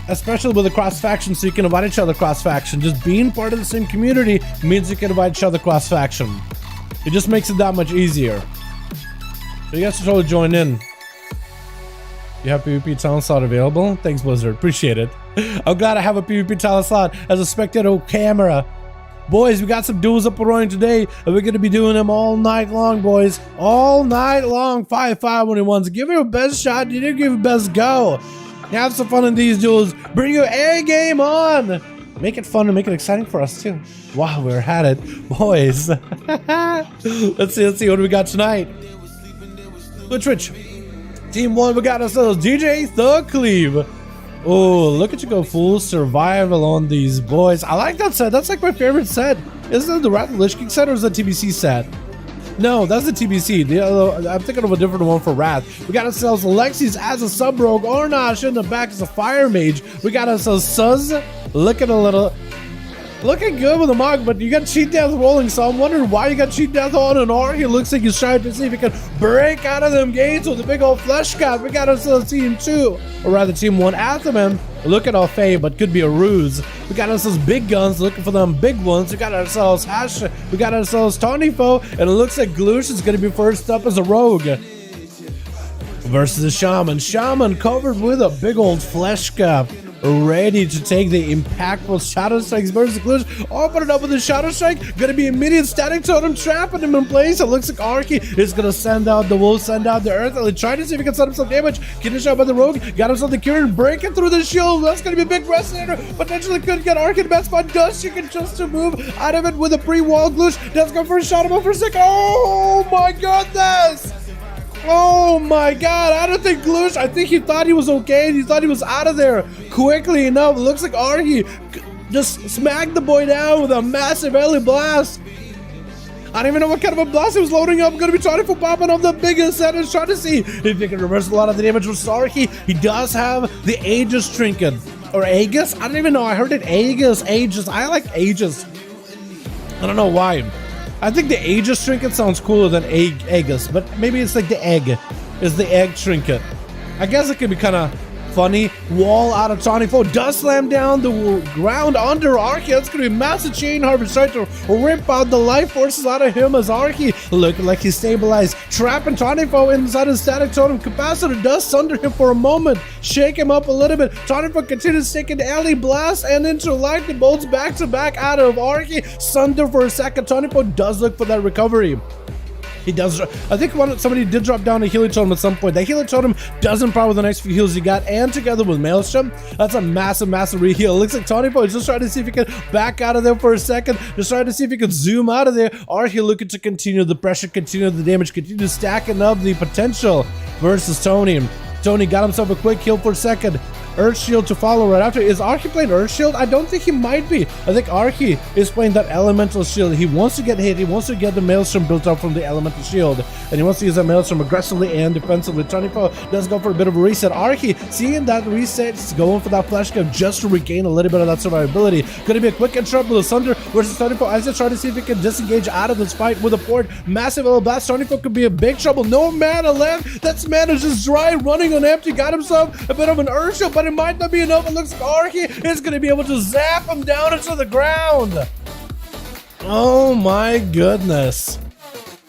Especially with the cross-faction, so you can invite each other cross-faction. Just being part of the same community means you can invite each other cross-faction. It just makes it that much easier. So you guys should totally join in. You have PvP talent slot available? Thanks, Blizzard. Appreciate it. I'm glad I have a PvP talent slot as a spectator camera. Boys, we got some duels up and running today, and we're going to be doing them all night long, boys. All night long. 5V5 1v1s. Give it your best shot. You didn't give it your best go. Have some fun in these duels. Bring your A game on. Make it fun and make it exciting for us too. Wow, we're at it, boys. Let's see what we got tonight. Twitch. Team 1, we got ourselves DJ The Cleave. Oh, look at you go full survival on these boys. I like that set. That's like my favorite set. Isn't it the Wrath of Lich King set or is that TBC set? No, that's the TBC. I'm thinking of a different one for Wrath. We got ourselves Alexis as a sub-rogue. Ornash in the back as a fire mage. We got ourselves Suz looking good with a mug, but you got Cheat Death rolling, so I'm wondering why you got Cheat Death on an R. He looks like he's trying to see if he can break out of them gates with a big old flesh cap. We got ourselves Team 2, or rather Team 1 Athaman. Looking all fey, but could be a ruse. We got ourselves big guns, looking for them big ones. We got ourselves Hash. We got ourselves Tonifo, and it looks like Gloosh is going to be first up as a rogue. Versus a shaman. Shaman covered with a big old flesh cap. ready to take the impactful Shadow Strike's burst inclusion. Open it up with the Shadow Strike. Gonna be immediate static totem, trapping him in place. It looks like Arky is gonna send out the wolf, send out the earth, and try to see if he can set up some damage. Getting shot by the rogue, got himself the cure, breaking through the shield. That's gonna be a big resonator. Potentially could get Arky in the best spot. Does, you can just to move out of it with a pre-wall glitch. Does go for a shot him for a second. Oh my goodness! Oh my god, I don't think Gloosh, I think he thought he was okay. He thought he was out of there quickly enough. It looks like Arky just smacked the boy down with a massive early blast. I don't even know what kind of a blast he was loading up. I'm going to be trying to popping up the biggest settings, trying to see if he can reverse a lot of the damage with Arky. He does have the Aegis trinket. Or Aegis? I don't even know. I heard it Aegis. Aegis. I like Aegis. I don't know why. I think the Aegis trinket sounds cooler than Aegis, but maybe it's like the egg. Is the egg trinket. I guess it could be kind of funny. Wall out of Tawny Foe does slam down the ground under Arky. That's going to be massive chain harvest, trying to rip out the life forces out of him as Arky looking like he's stabilized. Trapping Tawny Foe inside his static totem. Capacitor does sunder him for a moment, shake him up a little bit. Tawny Foe continues taking alley blast and into lightning bolts back to back out of Arky. Sunder for a second. Tawny Foe does look for that recovery. He does. I think somebody did drop down a healing totem at some point. That healing totem doesn't power the next few heals he got, and together with Maelstrom, that's a massive, massive reheal. Looks like Tawny Foe is just trying to see if he can back out of there for a second. Just trying to see if he can zoom out of there. Arky looking to continue the pressure, continue the damage, continue stacking up the potential versus Tony. Tony got himself a quick heal for a second. Earth Shield to follow right after. Is Arky playing Earth Shield? I don't think he might be. I think Arky is playing that Elemental Shield. He wants to get hit. He wants to get the Maelstrom built up from the Elemental Shield. And he wants to use that Maelstrom aggressively and defensively. Tawny Foe does go for a bit of a reset. Arky, seeing that reset, is going for that flash gun just to regain a little bit of that survivability. Going to be a quick interrupt with a Sunder versus Tawny Foe. As he's trying to see if he can disengage out of this fight with a port. Massive little blast. Tawny Foe could be in big trouble. No mana left. That mana is just dry, running on empty. Got himself a bit of an Earth Shield, but it might not be enough. It looks like Arky is going to be able to zap him down into the ground. Oh my goodness.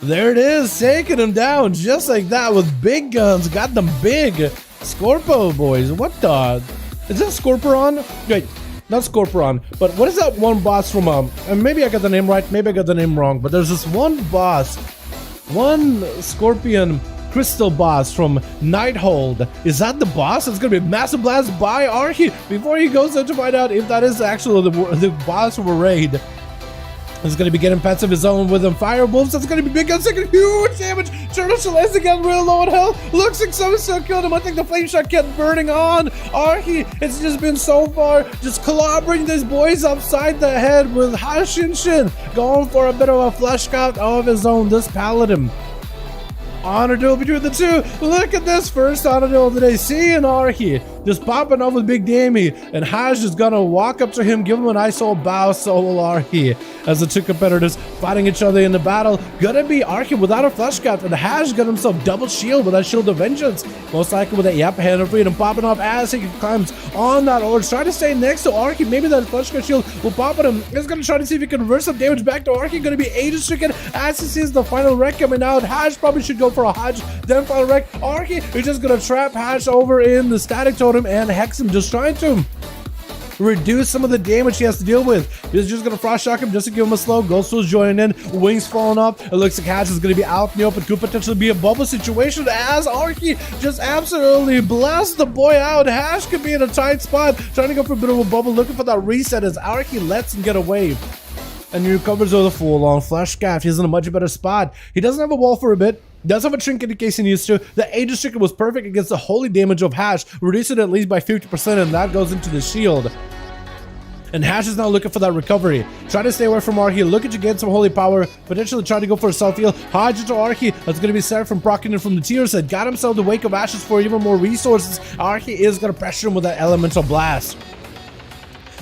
There it is, taking him down just like that with big guns. Got them big. Scorpo boys. What the? Is that Scorpion? Wait, not Scorpion, but what is that one boss from, and maybe I got the name right, maybe I got the name wrong, but there's this one boss, one Scorpion Crystal boss from Nighthold. Is that the boss? It's gonna be a massive blast by Arky before he goes in to find out if that is actually the boss from a raid. He's gonna be getting pets of his own with him. Fire wolves. That's gonna be big guns taking huge damage. Turtle Celeste again, real low on health. Looks like someone still killed him. I think the flame shot kept burning on. Arky, it's just been so far just clobbering these boys upside the head with Hashinshin going for a bit of a flesh cut of his own. This paladin. Honor duel between the two. Look at this first honor duel of the day. Seeing Arky just popping off with Big Damie, and Hash is gonna walk up to him, give him an ice old bow, solo Arky as the two competitors fighting each other in the battle. Gonna be Arky without a flesh cut, and Hash got himself double shield with that shield of vengeance. Most likely with that hand of freedom popping off as he climbs on that orb. Trying to stay next to Arky. Maybe that flesh cut shield will pop at him. He's gonna try to see if he can reverse some damage back to Arky. Gonna be Aegis stricken as he sees the final wreck coming out. Hash probably should go for a Hodge, then final wreck. Arky is just gonna trap Hash over in the static totem and hex him, just trying to reduce some of the damage he has to deal with. He's just gonna frost shock him just to give him a slow. Ghostful's joining in, wings falling up. It looks like Hash is gonna be out in the open. Could potentially be a bubble situation as Arky just absolutely blasts the boy out. Hash could be in a tight spot, trying to go for a bit of a bubble, looking for that reset as Arky lets him get away. And he recovers with a full-on flesh scaff. He's in a much better spot. He doesn't have a wall for a bit. Does have a trinket in case he needs to. The Aegis trinket was perfect against the holy damage of Hash, reducing it at least by 50%, and that goes into the shield. And Hash is now looking for that recovery. Try to stay away from Arky, looking to get some holy power, potentially try to go for a self-heal. Hodge into Arky, that's going to be set from proccing from the tier set. Got himself the Wake of Ashes for even more resources. Arky is going to pressure him with that elemental blast.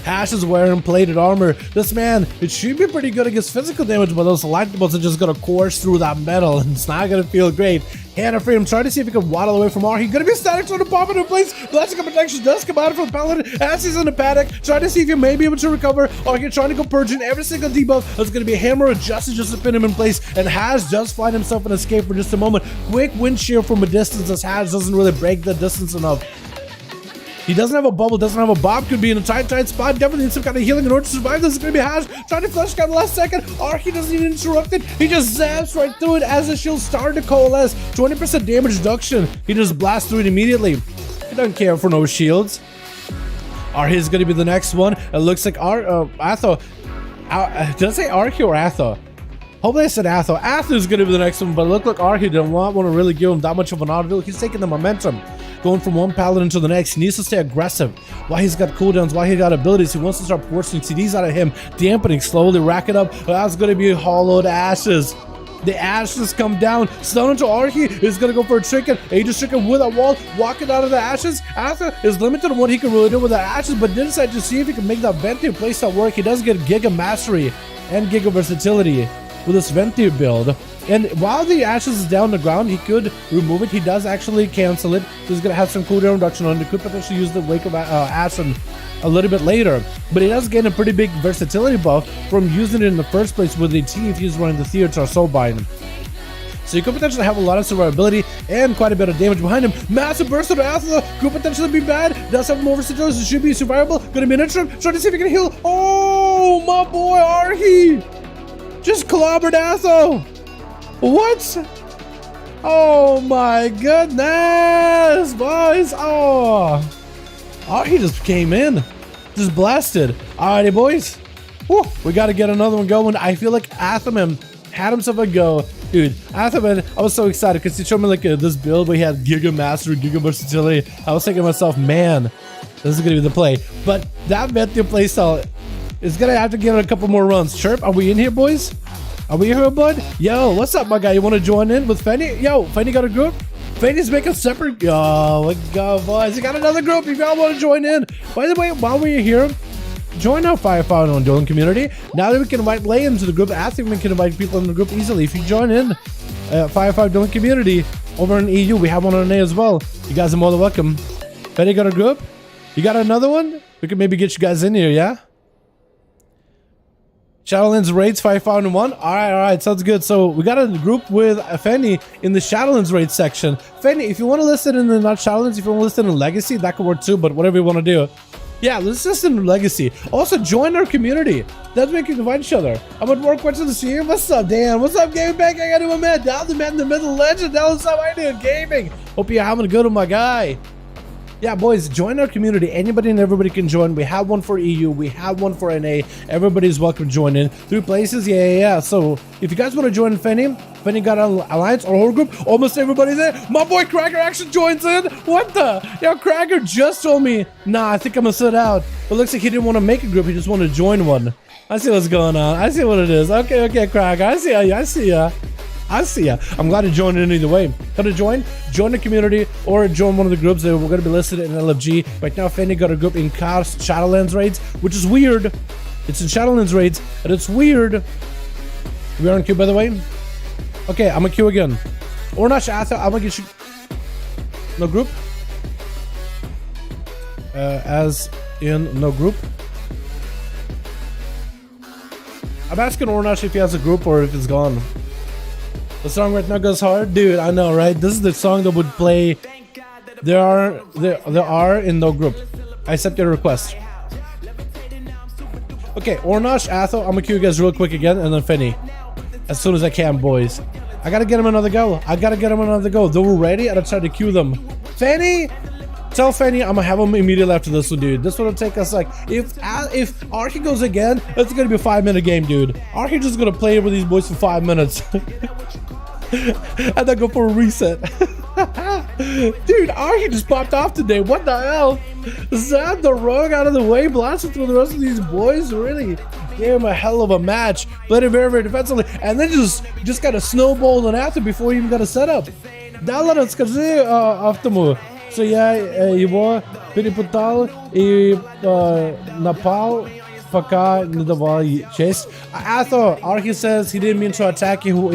Hash is wearing plated armor. This man, it should be pretty good against physical damage, but those lightning bolts are just gonna course through that metal, and it's not gonna feel great. Hand of Freedom, trying to see if he can waddle away from Arky. Gonna be static, trying to pop into place. Blessing of Protection does come out from the Paladin as he's in a panic. Trying to see if he may be able to recover. Arky trying to go purging every single debuff. There's gonna be a Hammer of Justice just to pin him in place, and Hash does find himself an escape for just a moment. Quick wind shear from a distance as Hash doesn't really break the distance enough. He doesn't have a bubble, doesn't have a bomb, could be in a tight spot, definitely needs some kind of healing in order to survive. This is gonna be Hash, trying to flash out the last second. Archie doesn't even interrupt it, he just zaps right through it as the shield started to coalesce. 20% damage reduction, he just blasts through it immediately. He doesn't care for no shields. Archie is gonna be the next one. It looks like Atho. Did I say Archie or Atho? Hopefully I said Atho. Atho is gonna be the next one, but it looked like Archie didn't want to really give him that much of an auto. He's taking the momentum, going from one paladin to the next. He needs to stay aggressive. While he's got cooldowns, while he got abilities, he wants to start forcing CDs out of him, dampening, slowly rack it up. That's gonna be hollowed ashes. The ashes come down. Stun into Archie is gonna go for a trinket. Aegis trinket with a wall, walking out of the ashes. Atho is limited on what he can really do with the ashes, but did decide to see if he can make that Ventu playstyle work. He does get Giga Mastery and Giga Versatility with this Ventu build. And while the ashes is down the ground, he could remove it. He does actually cancel it. So he's gonna have some cooldown reduction on it. He could potentially use the Wake of Ash a little bit later, but he does gain a pretty big versatility buff from using it in the first place with the T if he's running the Theater or Soulbind. So you could potentially have a lot of survivability and quite a bit of damage behind him. Massive burst of Atho could potentially be bad. Does have more versatility, so should be survivable. Gonna be an interim. Trying to see if he can heal. Oh, my boy Archie just clobbered Atho. What? Oh my goodness, boys. Oh, he just came in, just blasted. Alrighty, boys. Woo, we got to get another one going. I feel like Athoman had himself a go. Dude, Athoman, I was so excited because he showed me like this build where he had Giga Mastery, Giga Versatility. I was thinking to myself, man, this is going to be the play. But that Ventu playstyle is going to have to give it a couple more runs. Chirp, are we in here, boys? Are we here, bud? Yo, what's up, my guy? You want to join in with Fenny? Yo, Fenny got a group? Fenny's making separate. Yo, my God, boys. You got another group if y'all want to join in. By the way, while we're here, join our 5V5 1V1 dueling community. Now that we can invite Lay into the group, I think we can invite people in the group easily. If you join in 5V5 dueling community over in EU, we have one on NA as well. You guys are more than welcome. Fenny got a group? You got another one? We could maybe get you guys in here, yeah? Shadowlands raids 5V5 1. All right, sounds good. So we got a group with Fenny in the Shadowlands raid section. Fenny, if you want to listen in the not Shadowlands, if you want to listen in Legacy, that could work too. But whatever you want to do, yeah, let's listen in Legacy. Also, join our community. That's make you invite each other. I'm at more questions to see you. What's up, Dan? What's up, Gaming Bank? I got to a man down the man, the middle legend. That was how I do gaming. Hope you're having a good one, my guy. Yeah, boys, join our community. Anybody and everybody can join. We have one for EU. We have one for NA. Everybody's welcome to join in. 3 places? Yeah. So, if you guys want to join Fenny got an alliance or whole group. Almost everybody's there. My boy Cracker actually joins in. What the? Yo, Cracker just told me, nah, I think I'm going to sit out. But it looks like he didn't want to make a group. He just wanted to join one. I see what's going on. I see what it is. Okay, Cracker. I see ya. I'm glad to join in either way. How to join the community or join one of the groups that we're going to be listed in LFG. Right now, Fenny got a group in Shadowlands raids, which is weird. It's in Shadowlands raids, and it's weird. We are in queue, by the way. Okay, I'm in queue again. Or not, Atho, I'm going to get you. No group? As in no group. I'm asking Ornash if he has a group or if it's gone. The song right now goes hard, dude. I know, right? This is the song that would play. There are in no group. I accept your request. Okay, Ornash, Atho, I'm gonna queue you guys real quick again, and then Fenny. As soon as I can, boys. I gotta get him another go. They're ready, and I try to queue them. Fenny, tell Fenny I'm gonna have him immediately after this one, dude. This one will take us like if Archie goes again, it's gonna be a 5-minute game, dude. Archie just gonna play with these boys for 5 minutes. And then go for a reset. Dude, Archie just popped off today. What the hell? Zap the rug out of the way, blasted through the rest of these boys. Really gave him a hell of a match. Played it very, very defensively, and then just got a snowball and after before he even got a setup. Dalaran, скажи автому, что я его перепутал и напал, пока не давал честь. Atho, Archie says he didn't mean to attack you.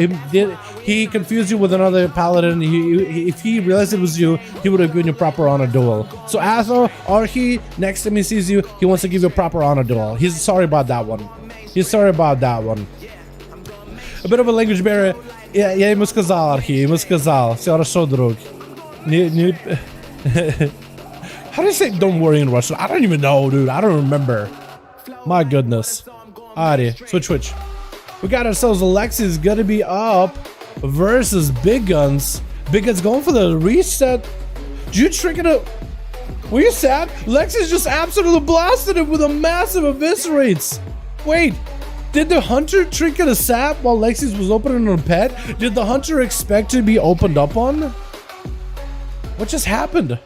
He confused you with another paladin. If he realized it was you, he would have given you proper honor duel. So Atho, Archie, next time he sees you, he wants to give you a proper honor duel. He's sorry about that one. A bit of a language barrier. Я ему сказал, Архи, ему сказал. Все хорошо, друг. How do I say don't worry in Russian? I don't even know, dude. I don't remember. My goodness. Alrighty, switch. We got ourselves Alexis gonna be up versus Big Guns. Big Guns going for the reset. Did you trick it up? Were you sad? Lexus just absolutely blasted it with a massive eviscerates. Wait, did the hunter trinket a sap while Lexus was opening her pet? Did the hunter expect to be opened up on? What just happened?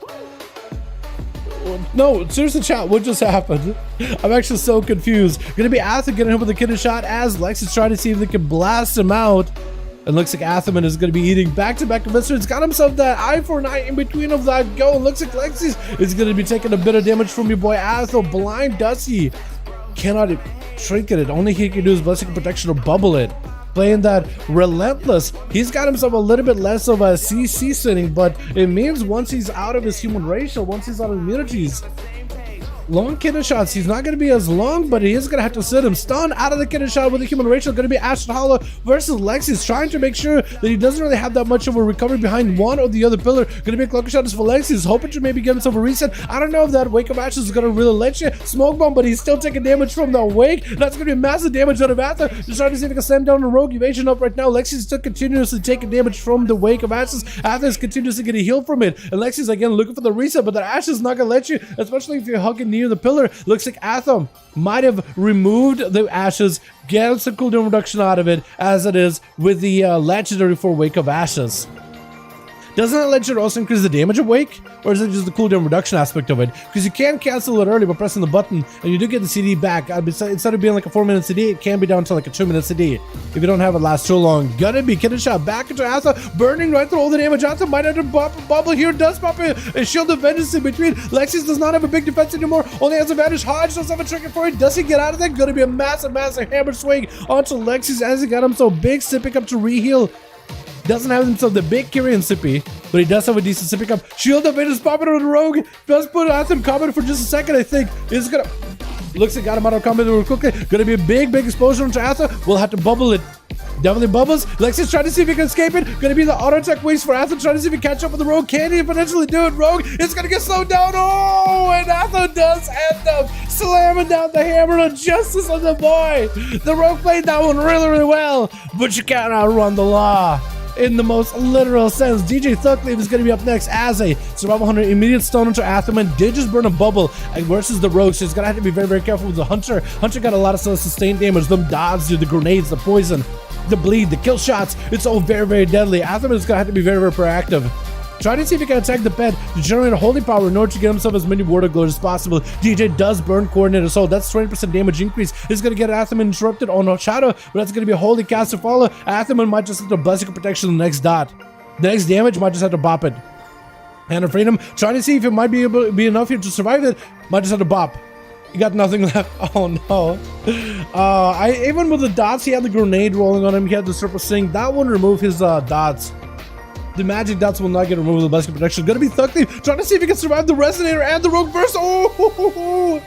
No, seriously, chat, what just happened? I'm actually so confused. Gonna be Athen getting him with a kidney shot as Lexus trying to see if they can blast him out. It looks like Atherman is going to be eating back-to-back eviscerates. Got himself that eye for an eye in between of that go. Looks like Lexus is going to be taking a bit of damage from your boy Athel. Blind Dusty cannot trinket it. Only he can do is Blessing Protection or bubble it. Playing that Relentless. He's got himself a little bit less of a CC sitting, but it means once he's out of his human racial, once he's out of immunities, long kidney shots, he's not going to be as long, but he is going to have to sit him. Stun out of the kidney shot with the human racial. Going to be Ashton Hollow versus Lexus, trying to make sure that he doesn't really have that much of a recovery behind one or the other pillar. Going to be a cloaker shot for Lexus, hoping to maybe get himself a reset. I don't know if that Wake of Ashes is going to really let you. Smoke bomb, but he's still taking damage from the Wake. That's going to be massive damage out of Ather. Just trying to see if he can slam down the Rogue evasion up right now. Lexus is still continuously taking damage from the Wake of Ashes. Ather is continuously getting healed from it. And Lexus again looking for the reset, but the Ashes is not going to let you, especially if you're hugging near the pillar. Looks like Atham might have removed the Ashes, get some cooldown reduction out of it, as it is with the legendary for Wake of Ashes. Doesn't that legendary also increase the damage of Wake? Or is it just the cooldown reduction aspect of it? Because you can cancel it early by pressing the button, and you do get the CD back. Instead of being like a 4-minute CD, it can be down to like a 2-minute CD if you don't have it last too long. Gonna be kidney shot back into Atha, burning right through all the damage. Atha might have to bubble here, does pop a shield of vengeance in between. Lexus does not have a big defense anymore, only has advantage. Hodge does have a trigger for it. Does he get out of that? Gonna be a massive hammer swing onto Lexus as he got him so big, sipping up to reheal. Doesn't have himself the big Kyrian Sippy, but he does have a decent Sippy Cup. Shield of Vengeance popping on the Rogue. Does put Anthem combat for just a second, I think. Is gonna. Looks like got him out of combat real quickly. Gonna be a big explosion onto Anthem. We'll have to bubble it. Definitely bubbles. Lexus trying to see if he can escape it. Gonna be the auto attack waste for Anthem. Trying to see if he can catch up with the Rogue. Can he potentially do it? Rogue is gonna get slowed down. Oh, and Anthem does end up slamming down the hammer of justice on the boy. The Rogue played that one really well, but you can't outrun the law. In the most literal sense, DJ Thuckleaf is going to be up next as a survival hunter. Immediate stone into Atherman. Did just burn a bubble versus the Rogue, so he's going to have to be very careful with the Hunter. Hunter got a lot of sustained damage. Them dodges, the grenades, the poison, the bleed, the kill shots. It's all very deadly. Atherman is going to have to be very proactive. Try to see if he can attack the pet to generate a holy power in order to get himself as many water glows as possible. DJ does burn Coordinator Soul. That's 20% damage increase. He's going to get Atherman interrupted on no shadow, but that's going to be a holy cast to follow. Atherman might just have to Blessing Protection on the next dot. The next damage might just have to bop it. Hand of Freedom, trying to see if it might be able to be enough here to survive it. Might just have to bop. He got nothing left. Oh no. Even with the dots, he had the grenade rolling on him. He had the Surplus Sing. That wouldn't remove his dots. The magic dots will not get removed with the Blessing Protection. Gonna be Thuckleaf trying to see if he can survive the Resonator and the Rogue Burst. Oh,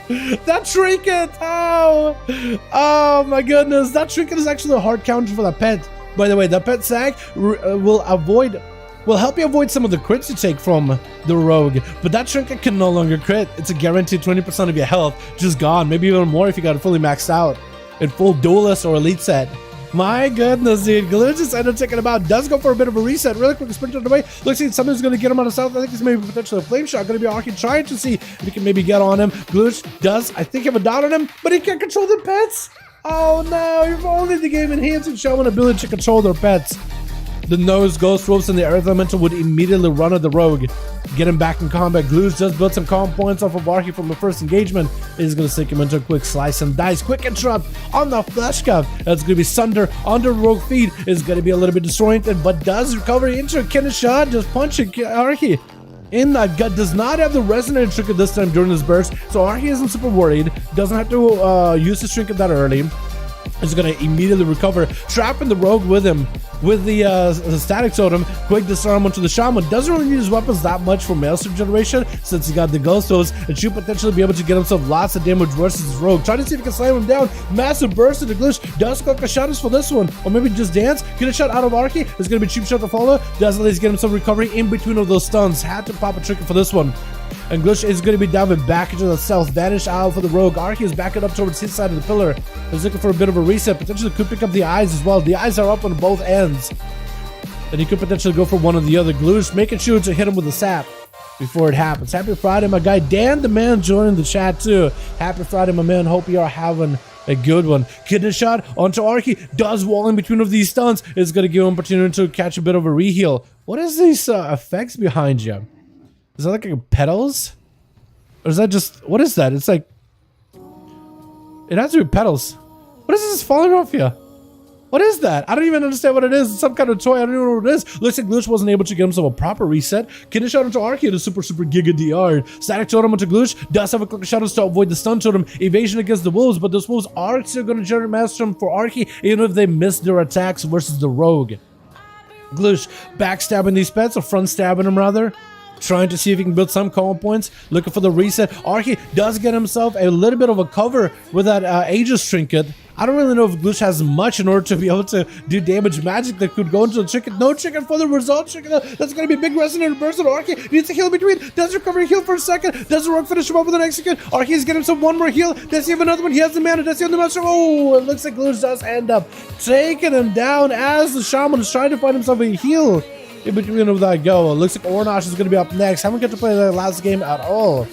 that trinket! Oh my goodness! That trinket is actually a hard counter for that pet. By the way, that pet sack will help you avoid some of the crits you take from the Rogue, but that trinket can no longer crit. It's a guaranteed 20% of your health just gone, maybe even more if you got it fully maxed out in full Duelist or Elite set. My goodness, dude. Glitch just ended up taking him out. Does go for a bit of a reset. Really quick sprint on the way. Looks like somebody's going to get him out of south. I think it's maybe potentially a flame shot. Going to be Arky trying to see if he can maybe get on him. Glitch does, I think, have a dot on him, but he can't control the pets. Oh no, if only the game enhanced and show an ability to control their pets. The nose, Ghost Ropes, and the Earth Elemental would immediately run at the Rogue. Get him back in combat. Glooch just built some calm points off of Arky from the first engagement. He's going to stick him into a quick slice and dice. Quick interrupt on the flesh cuff. That's going to be Sunder under Rogue feet. Is going to be a little bit disoriented, but does recover into a kidney shot. Just punching Arky in the gut. Does not have the Resonator trinket this time during his burst, so Arky isn't super worried. Doesn't have to use his trinket that early. Is going to immediately recover, trapping the Rogue with him with the static totem. Quick disarm onto the Shaman. Doesn't really need his weapons that much for Maelstrom generation since he got the Ghost Toes, and should potentially be able to get himself lots of damage versus his Rogue. Trying to see if he can slam him down. Massive burst into Glitch. Does click a shot for this one, or maybe just dance. Get a shot out of Arky. It's going to be cheap shot to follow. Does at least get himself recovery in between of those stuns. Had to pop a trigger for this one. and Glitch is going to be diving back into the south. Vanish out for the Rogue. Arky is backing up towards his side of the pillar. He's looking for a bit of a reset. Potentially could pick up the eyes as well. The eyes are up on both ends. And he could potentially go for one or the other. Glitch making sure to hit him with a sap before it happens. Happy Friday, my guy. Dan the man joining the chat too. Happy Friday, my man. Hope you are having a good one. Kidney shot onto Arky. Does wall in between of these stuns. It's going to give him an opportunity to catch a bit of a reheal. What is these effects behind you? Is that like pedals? Or is that just... What is that? It's like... It has to be pedals. What is this falling off here? What is that? I don't even understand what it is. It's some kind of toy. I don't even know what it is. Looks like Glitch wasn't able to get himself a proper reset. Kidney shot onto Arky to super giga DR. Static totem onto Glitch. Does have a click of shadows to avoid the stun totem. Evasion against the wolves, but those wolves are still going to generate maelstrom for Arky, even if they miss their attacks versus the Rogue. Glitch backstabbing these pets, or front stabbing them rather. Trying to see if he can build some combo points. Looking for the reset. Arky does get himself a little bit of a cover with that Aegis trinket. I don't really know if Glitch has much in order to be able to do damage magic that could go into the trinket. No trinket for the result trinket. That's going to be a big resonant burst on Arky. Needs to heal in between. Does recover a heal for a second. Does the Rogue finish him up with an execute. Arky is getting himself one more heal. Does he have another one? He has the mana. Does he have the master? Oh, it looks like Glitch does end up taking him down as the Shaman is trying to find himself a heal in between of that go. It looks like Ornash is going to be up next. Haven't get to play the last game at all.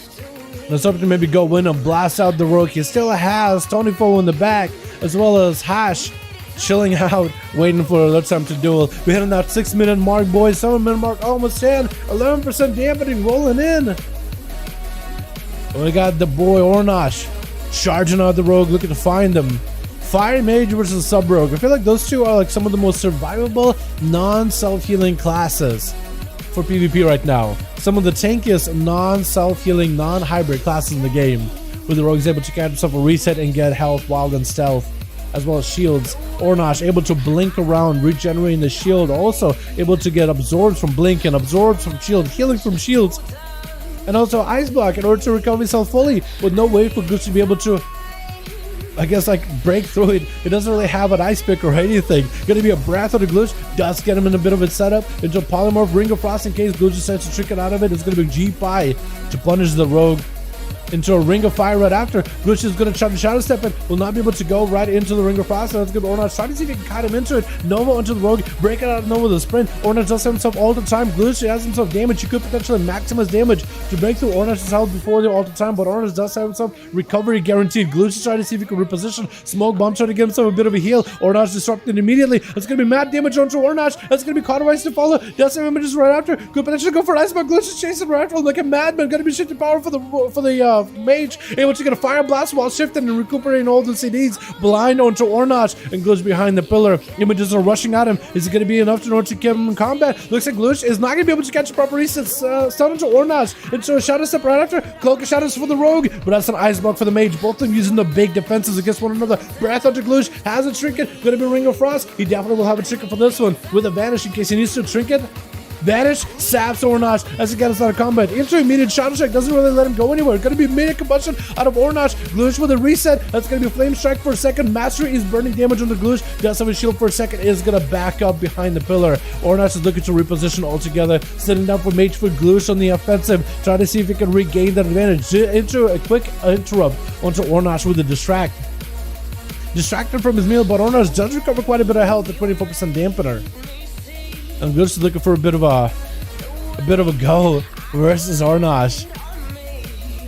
Let's hope to maybe go in and blast out the Rogue. He still has Tony Fo in the back, as well as Hash chilling out, waiting for their time to duel. We're hitting that 6-minute mark, boys. 7-minute mark almost 10. 11% dampening rolling in. We got the boy Ornash charging out the Rogue, looking to find them. Fire Mage versus Sub Rogue. I feel like those two are like some of the most survivable non-self-healing classes for PvP right now. Some of the tankiest non-self-healing, non-hybrid classes in the game, where the Rogue is able to catch himself a reset and get health, wild, and stealth, as well as shields. Ornash able to blink around, regenerating the shield, also able to get absorbed from blink and absorbed from shield, healing from shields, and also ice block in order to recover himself fully, with no way for Goose to be able to, I guess, like break through it. It doesn't really have an ice pick or anything. Gonna be a breath of the Glitch. Does get him in a bit of a setup into a polymorph Ring of Frost in case Glitch decides to trick it out of it. It's gonna be G-Pi to punish the Rogue into a Ring of Fire right after. Glitch is going to try to Shadow Step it. Will not be able to go right into the Ring of Frost. That's good. Ornash trying to see if he can kite him into it. Nova onto the Rogue. Break it out of Nova with a sprint. Ornash does have himself all the time. Glitch has himself damage. He could potentially maximize damage to break through Ornash's health before the all the time, but Ornash does have himself recovery guaranteed. Glitch is trying to see if he can reposition. Smoke Bomb trying to get himself a bit of a heal. Ornash disrupted immediately. It's going to be mad damage onto Ornash. That's going to be cauterized to follow. Does have images right after. Could potentially go for Ice, but Glitch is chasing right after him like a madman. Going to be shifting power for the mage. Able to get a fire blast while shifting and recuperating all the CDs. Blind onto Ornash and Glitch behind the pillar. Images are rushing at him. Is it going to be enough in order to keep him in combat? Looks like Glitch is not going to be able to catch a proper reset. Stun into Ornash. Into a Shadow Step right after. Cloak of Shadows for the Rogue, but that's an Ice Block for the Mage. Both of them using the big defenses against one another. Breath onto Glitch. Has a trinket. Going to be Ring of Frost. He definitely will have a trinket for this one with a Vanish in case he needs to trinket. Vanish, saps Ornash as he gets out of combat. Into immediate Shadow Strike, doesn't really let him go anywhere. Going to be immediate combustion out of Ornash. Glitch with a reset. That's going to be Flame Strike for a second. Mastery is burning damage on the Glitch. Does have a shield for a second. Is going to back up behind the pillar. Ornash is looking to reposition altogether. Sitting down for Mage for Glitch on the offensive. Trying to see if he can regain that advantage. Into a quick interrupt onto Ornash with a distract. Distracted from his meal, but Ornash does recover quite a bit of health at 24% dampener. And Glitch is looking for a bit of a go versus Ornash.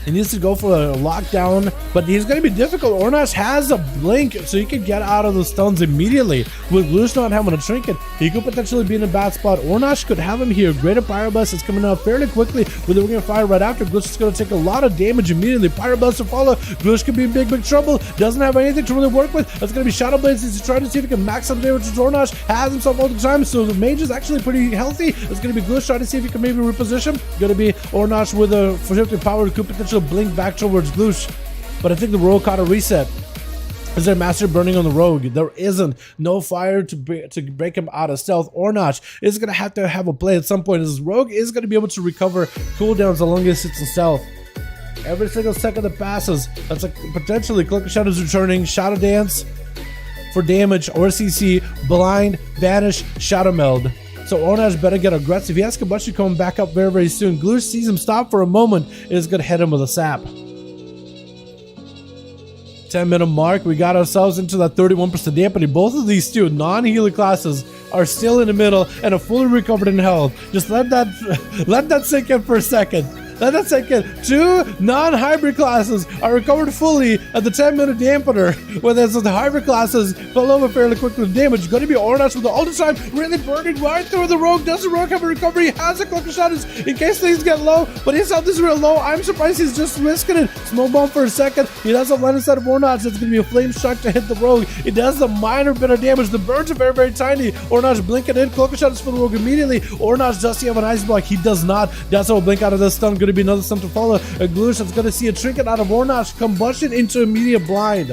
He needs to go for a lockdown, but he's going to be difficult. Ornash has a blink, so he can get out of the stuns immediately. With Glitch not having a trinket, he could potentially be in a bad spot. Ornash could have him here. Greater Pyroblast is coming out fairly quickly with the Ring of Fire right after. Glitch is going to take a lot of damage immediately. Pyroblast to follow. Glitch could be in big trouble. Doesn't have anything to really work with. That's going to be Shadow Blades. He's trying to see if he can max up damage to Ornash. Has himself all the time, so the Mage is actually pretty healthy. It's going to be Glitch trying to see if he can maybe reposition. Going to be Ornash with a shifting power. Could potentially blink back towards Glitch, but I think the Rogue caught a reset. Is there Master burning on the Rogue? There isn't. No fire to break him out of stealth. Ornash is going to have a play at some point. This Rogue is going to be able to recover cooldowns as long as it's in stealth. Every single second that passes, that's like potentially Cloak of Shadows returning, Shadow Dance for damage or CC, Blind, Vanish, Shadow Meld. So Ornash better get aggressive. He has Combustion coming back up very, very soon. Gloosh sees him stop for a moment. It is going to hit him with a sap. 10-minute mark. We got ourselves into that 31% dampening. Both of these two non-healer classes are still in the middle and are fully recovered in health. Just let that sink in for a second. Let that sink in. Two non-hybrid classes are recovered fully at the 10-minute dampener, whereas the hybrid classes fell over fairly quickly with damage. Going to be Ornash with the ultra time, really burning right through the rogue. Does the rogue have a recovery? He has a cloak of shadows in case things get low, but his health is real low. I'm surprised he's just risking it. Smoke bomb for a second. He does have line inside of Ornash. It's going to be a flame strike to hit the rogue. It does a minor bit of damage. The burns are very, very tiny. Ornash blinking in. Cloak of shadows for the rogue immediately. Ornash does he have an ice block? He does not. That's how blink out of this stun. Going to be another stun to follow. A Gloosh that's going to see a trinket out of Ornash. Combustion into immediate blind.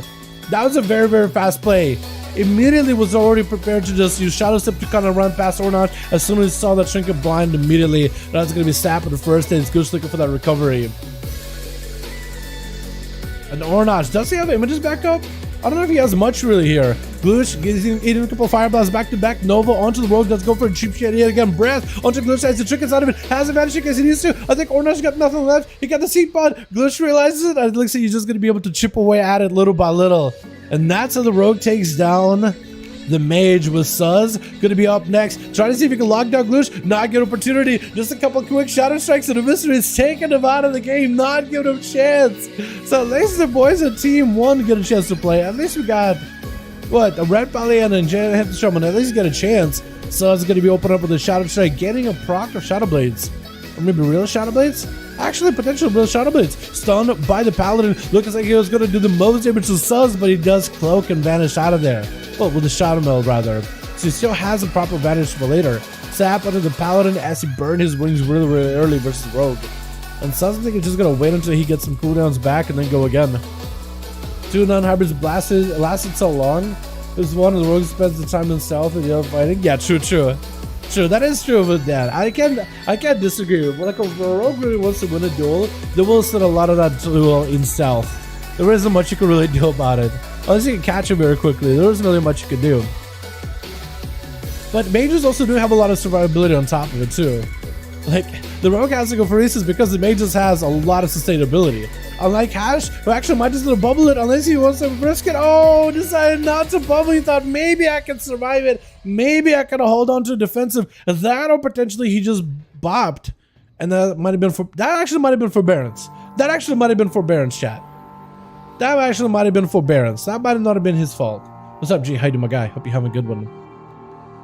That was a very, very fast play. Immediately was already prepared to just use Shadow Step to kind of run past Ornash. As soon as he saw that trinket blind immediately, that's going to be Sap at the first and Gloosh looking for that recovery. And Ornash, does he have images back up? I don't know if he has much really here. Gloosh eating a couple fire blasts back to back. Nova onto the rogue. Let's go for a cheap shot yet again. Breath onto Gloosh. Has the trinkets out of it. Has a vanish in case he needs to. I think Ornash got nothing left. He got the seat pod. Gloosh realizes it. It looks like he's just going to be able to chip away at it little by little. And that's how the rogue takes down the mage with Suz. Gonna be up next. Trying to see if he can lock down Gloosh. Not good opportunity. Just a couple quick shadow strikes and a mystery is taking him out of the game. Not giving him a chance. So at least the boys at team 1 get a chance to play. At least we got, what, a Red Valiant and Janet hit the Shaman. At least get a chance. Suz gonna be open up with a shadow strike. Getting a proc of Shadow Blades. Or maybe real Shadow Blades? Actually, potential real Shadow Blades. Stunned by the Paladin. Looks like he was going to do the most damage to Suz, but he does cloak and vanish out of there. Well, with the Shadow Meld, rather. So he still has a proper vanish for later. Sap under the Paladin as he burned his wings really, really early versus Rogue. And Suz, I think, is just going to wait until he gets some cooldowns back and then go again. Two non-hybrids lasted so long. This one of the Rogues spends the time in stealth and the other fighting. Yeah, true. True, that is true with that. I can't disagree. Like a rogue really wants to win a duel, they will spend a lot of that duel in stealth. There isn't much you can really do about it. Unless you can catch him very quickly, there isn't really much you can do. But mages also do have a lot of survivability on top of it too. Like, the rogue has to go for aces because the mages has a lot of sustainability. Unlike Hash, who actually might just bubble it unless he wants to risk it. Oh, decided not to bubble. He thought maybe I can survive it. Maybe I can hold on to a defensive. That or potentially he just bopped. And that might have been for, that actually might have been forbearance. That actually might have been forbearance, chat. That actually might have been forbearance. That might not have been his fault. What's up, G? How you doing, my guy? Hope you have a good one.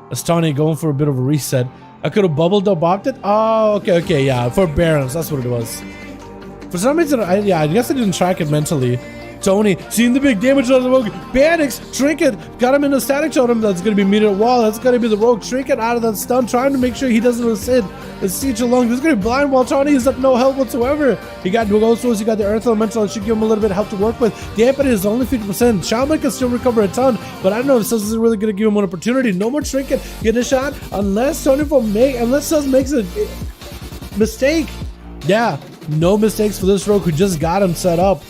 Astani going for a bit of a reset. I could have bubbled or bopped it. Oh, okay, yeah. Forbearance, that's what it was. For some reason, I guess I didn't track it mentally. Tony, seeing the big damage on the rogue. Banix, Trinket, got him in a static totem. That's going to be immediate wall. That's going to be the rogue. Trinket out of that stun, trying to make sure he doesn't resist the siege along. This is going to be blind while Tony is up no health whatsoever. He got Ghost Wars, he got the Earth Elemental. It should give him a little bit of help to work with. Dampen is only 50%. Shaman can still recover a ton, but I don't know if Sus is really going to give him an opportunity. No more Trinket getting a shot unless Sus makes a mistake. Yeah, no mistakes for this rogue who just got him set up.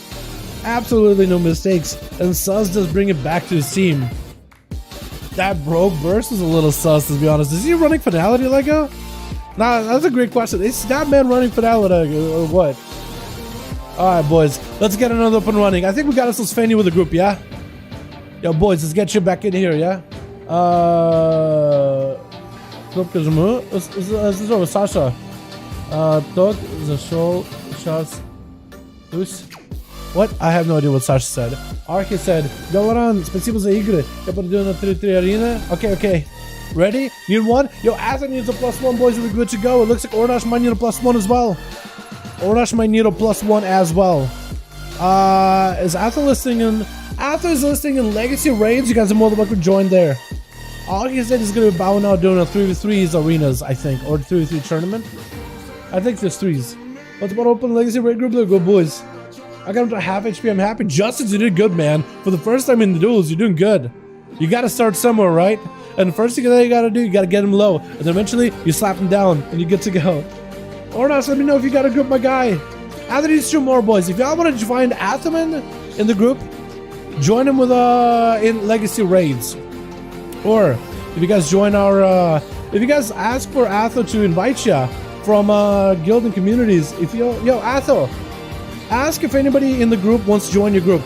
Absolutely no mistakes, and Sus does bring it back to his team. That rogue burst is a little sus, to be honest. Is he running Finality Lego? Nah, that's a great question. Is that man running Finality or what? Alright, boys, let's get another up and running. I think we got ourselves Fanny with the group, yeah? Yo, boys, let's get you back in here, yeah? Sasha. Tog, Zashol, Shas, What? I have no idea what Sasha said. Arke said, Dalaran, спасибо за игры. Я пойду на 3-3 arena. Okay. Ready? Need one? Yo, Atha needs a +1, boys. We're good to go. It looks like Ornash might need a +1 as well. Ornash might need a +1 as well. Is Atha listing in... Atha is listing in Legacy Raids. You guys are more than welcome to join there. All he said is going to be bowing out doing a 3v3s arenas, I think. Or 3v3 tournament. I think there's 3s. Let's about open Legacy Raid group. There go, boys. I got him to half HP. I'm happy. Justice, you did good, man. For the first time in the duels, you're doing good. You got to start somewhere, right? And the first thing that you got to do, you got to get him low. And then eventually, you slap him down, and you're good to go. Ornash, let me know if you got a group, my guy. Atha needs 2 more, boys. If y'all want to find Athaman in the group, join him with in Legacy Raids. Or if you guys join our If you guys ask for Atho to invite ya from guild and communities, if you yo Atho, ask if anybody in the group wants to join your group.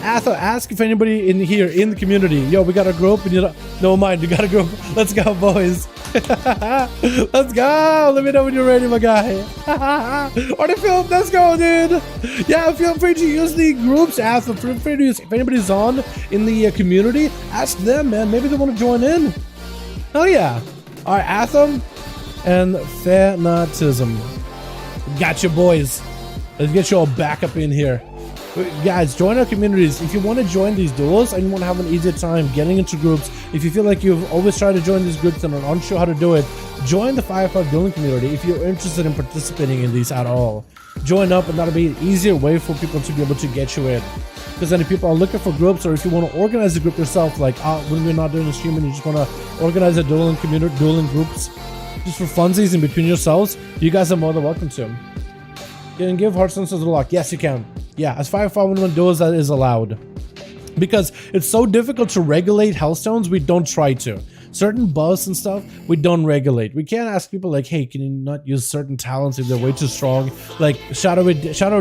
Atho, ask if anybody in here in the community. Yo, we got a group, and you know, no mind, you got a group. Let's go, boys. Let's go. Let me know when you're ready, my guy. Already filmed. Let's go, dude. Yeah, feel free to use the groups, Atho. Feel free to use, if anybody's on in the community, ask them, man. Maybe they want to join in. Hell yeah. All right, Atho and Fanatism. Gotcha, boys. Let's get you all back up in here. Guys, join our communities. If you want to join these duels and you want to have an easier time getting into groups, if you feel like you've always tried to join these groups and are unsure how to do it, join the 5V5 dueling community if you're interested in participating in these at all. Join up, and that'll be an easier way for people to be able to get you in. Because then if people are looking for groups, or if you want to organize a group yourself, like when we're not doing a stream and you just want to organize a dueling community, dueling groups, just for funsies in between yourselves, you guys are more than welcome to. You can give Hearthstone to the lock. Yes, you can. Yeah, as 5V5 1v1 duels, that is allowed. Because it's so difficult to regulate Hellstones, we don't try to. Certain buffs and stuff, we don't regulate. We can't ask people like, hey, can you not use certain talents if they're way too strong? Like Shadow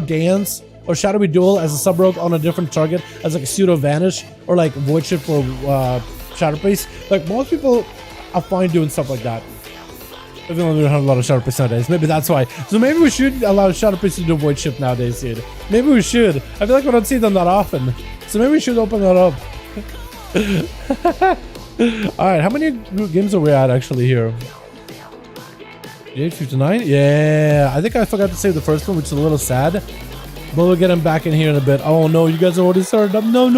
Dance or Shadowy Duel as a sub-rogue on a different target as like a pseudo vanish, or like Void Shift for Shadow Priest. Like most people are fine doing stuff like that. Even though we don't have a lot of Shadow Priest nowadays. Maybe that's why. So maybe we should allow Shadow Priest to do Void Shift nowadays, dude. Maybe we should. I feel like we don't see them that often. So maybe we should open that up. Alright, how many games are we at actually here? 8:59? Yeah, I think I forgot to save the first one, which is a little sad. But we'll get him back in here in a bit. Oh no, you guys already started up. No. Wait,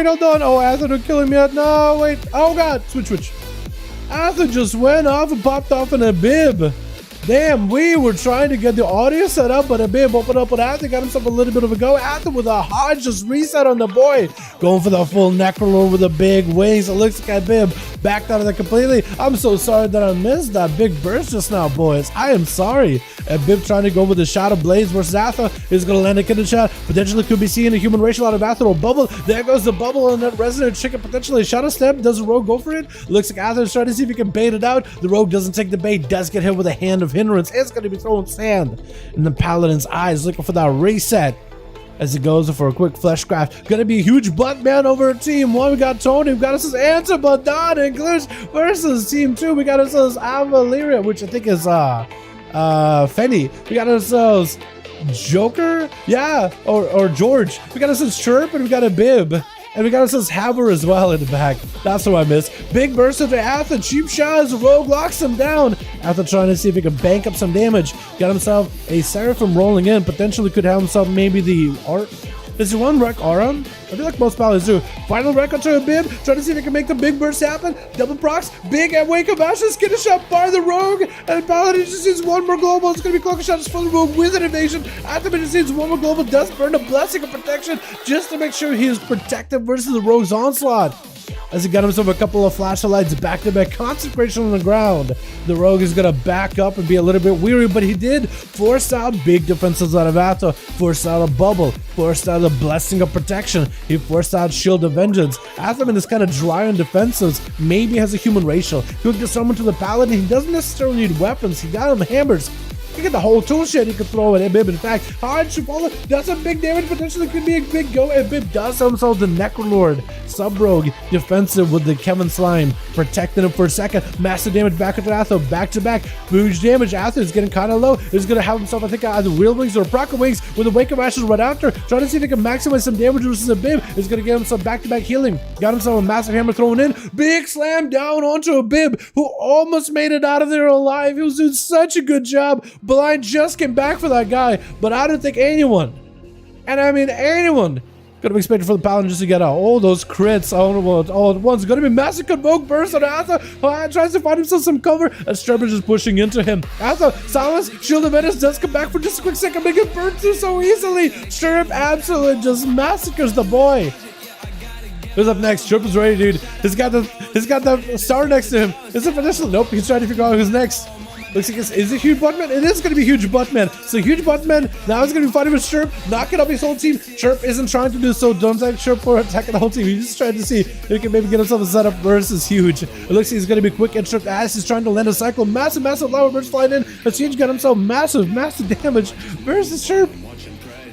hold on. Oh, Atho, don't kill him yet. No, wait. Oh god, switch. Atho just went off and popped off in a bib. Damn, we were trying to get the audio set up, but a bib opened up with Atho, got himself a little bit of a go. Atho with a hard just reset on the boy. Going for the full Necrolord with the big wings. It looks like a bib backed out of that completely. I'm so sorry that I missed that big burst just now, boys. I am sorry. A bib trying to go with the Shadow Blaze versus Atho is going to land a kid in chat. Potentially could be seeing a human racial out of Atho or bubble. There goes the bubble and that resonant chicken. Potentially Shadow Step. Does the rogue go for it? Looks like Atho is trying to see if he can bait it out. The rogue doesn't take the bait. Does get hit with a hand of hindrance. It's going to be throwing sand in the Paladin's eyes, looking for that reset as he goes for a quick flesh craft. Gonna be a huge butt man over at team 1. We got Tony, we got ourselves Antibodon and Glitch versus team 2. We got ourselves Avaleria, which I think is Fenny. We got ourselves Joker, yeah, or George. We got ourselves Chirp, and we got a Bib. And we got ourselves Haver as well in the back. That's what I missed. Big burst into Atho. Cheap shot as Rogue locks him down. Atho trying to see if he can bank up some damage. Got himself a Seraphim rolling in. Potentially could have himself maybe the art. Does he one wreck Aura? I feel like most Paladins do. Final wreck onto a Bib. Trying to see if he can make the big burst happen. Double procs. Big at Wake of Ashes. Get a shot by the Rogue. And Paladin just needs one more global. It's going to be Cloak Shot for the Rogue with an evasion. Atho just needs one more global. Does burn a blessing of protection just to make sure he is protected versus the Rogue's onslaught. As he got himself a couple of flashlights back-to-back, concentration on the ground. The Rogue is going to back up and be a little bit weary, but he did force out big defenses out of Atho, forced out a bubble, forced out a blessing of protection, he forced out Shield of Vengeance. Atho is kind of dry on defenses, maybe has a human racial. He could summon to the Paladin, he doesn't necessarily need weapons, he got him hammers. He got the whole tool shed he could throw at Bib. In fact, hard Chipola does some big damage, potentially could be a big go, and Bib does himself the Necrolord. Sub-Rogue defensive with the Kevin Slime, protecting him for a second. Massive damage back into Atho, back-to-back. Huge damage. Atho is getting kind of low. He's going to have himself, I think, either Real Wings or Proc Wings with a Wake of Ashes right after. Trying to see if he can maximize some damage versus a Bib. He's going to get himself back-to-back healing. Got himself a massive hammer thrown in. Big slam down onto a Bib who almost made it out of there alive. He was doing such a good job. Blind just came back for that guy, but I don't think anyone, and I mean anyone, could have expected for the Paladin just to get out. Oh, those crits all at once. Gonna be massacred. Rogue burst on Atho. Tries to find himself some cover as Strebber is pushing into him. Atho, Silence, Shield of Vengeance does come back for just a quick second, make it burn through so easily. Stirrup absolutely just massacres the boy. Who's up next? Chirp is ready, dude. He's got the star next to him. Is it initial? Nope, he's trying to figure out who's next. Looks like is it huge buttman? It is going to be huge buttman. So huge buttman now is going to be fighting with Chirp, knocking up his whole team. Chirp isn't trying to do so. Don't attack Chirp for attacking the whole team. He's just trying to see if he can maybe get himself a setup versus huge. It looks like he's going to be quick and Chirp as he's trying to land a cycle. Massive lava burst flying in. But huge got himself massive damage versus Chirp.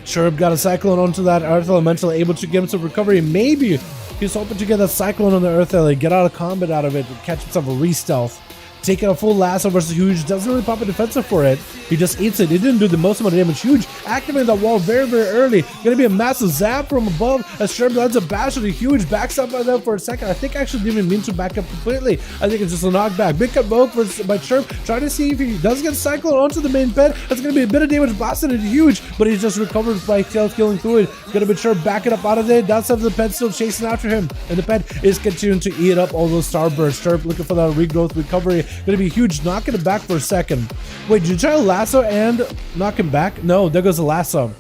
Chirp got a cyclone onto that Earth Elemental, able to get himself recovery. Maybe he's hoping to get that cyclone on the Earth Elemental, get out of combat out of it, and catch himself a re-stealth. Taking a full lasso versus huge, doesn't really pop a defensive for it. He just eats it. It didn't do the most amount of damage. Huge activating that wall very early. Gonna be a massive zap from above as Chirp lands a bash with a huge backs up by them for a second. I think I actually didn't even mean to back up completely. I think it's just a knockback. Big cut both by Chirp, trying to see if he does get cycled onto the main pet. That's gonna be a bit of damage blasted into huge, but he's just recovered by tail killing through it. Gonna be Chirp backing up out of there. That's the pet still chasing after him, and the pet is continuing to eat up all those starbursts. Chirp looking for that regrowth recovery. Gonna be huge, knocking it back for a second. Wait, did you try to lasso and knock him back? No, there goes the lasso.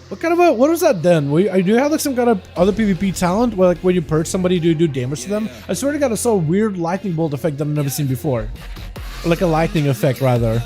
What kind of what was that then? Do you have like some kind of other PvP talent where like when you purge somebody, do you do damage to them? I swear to God, I saw a weird lightning bolt effect that I've never seen before. Or like a lightning effect rather.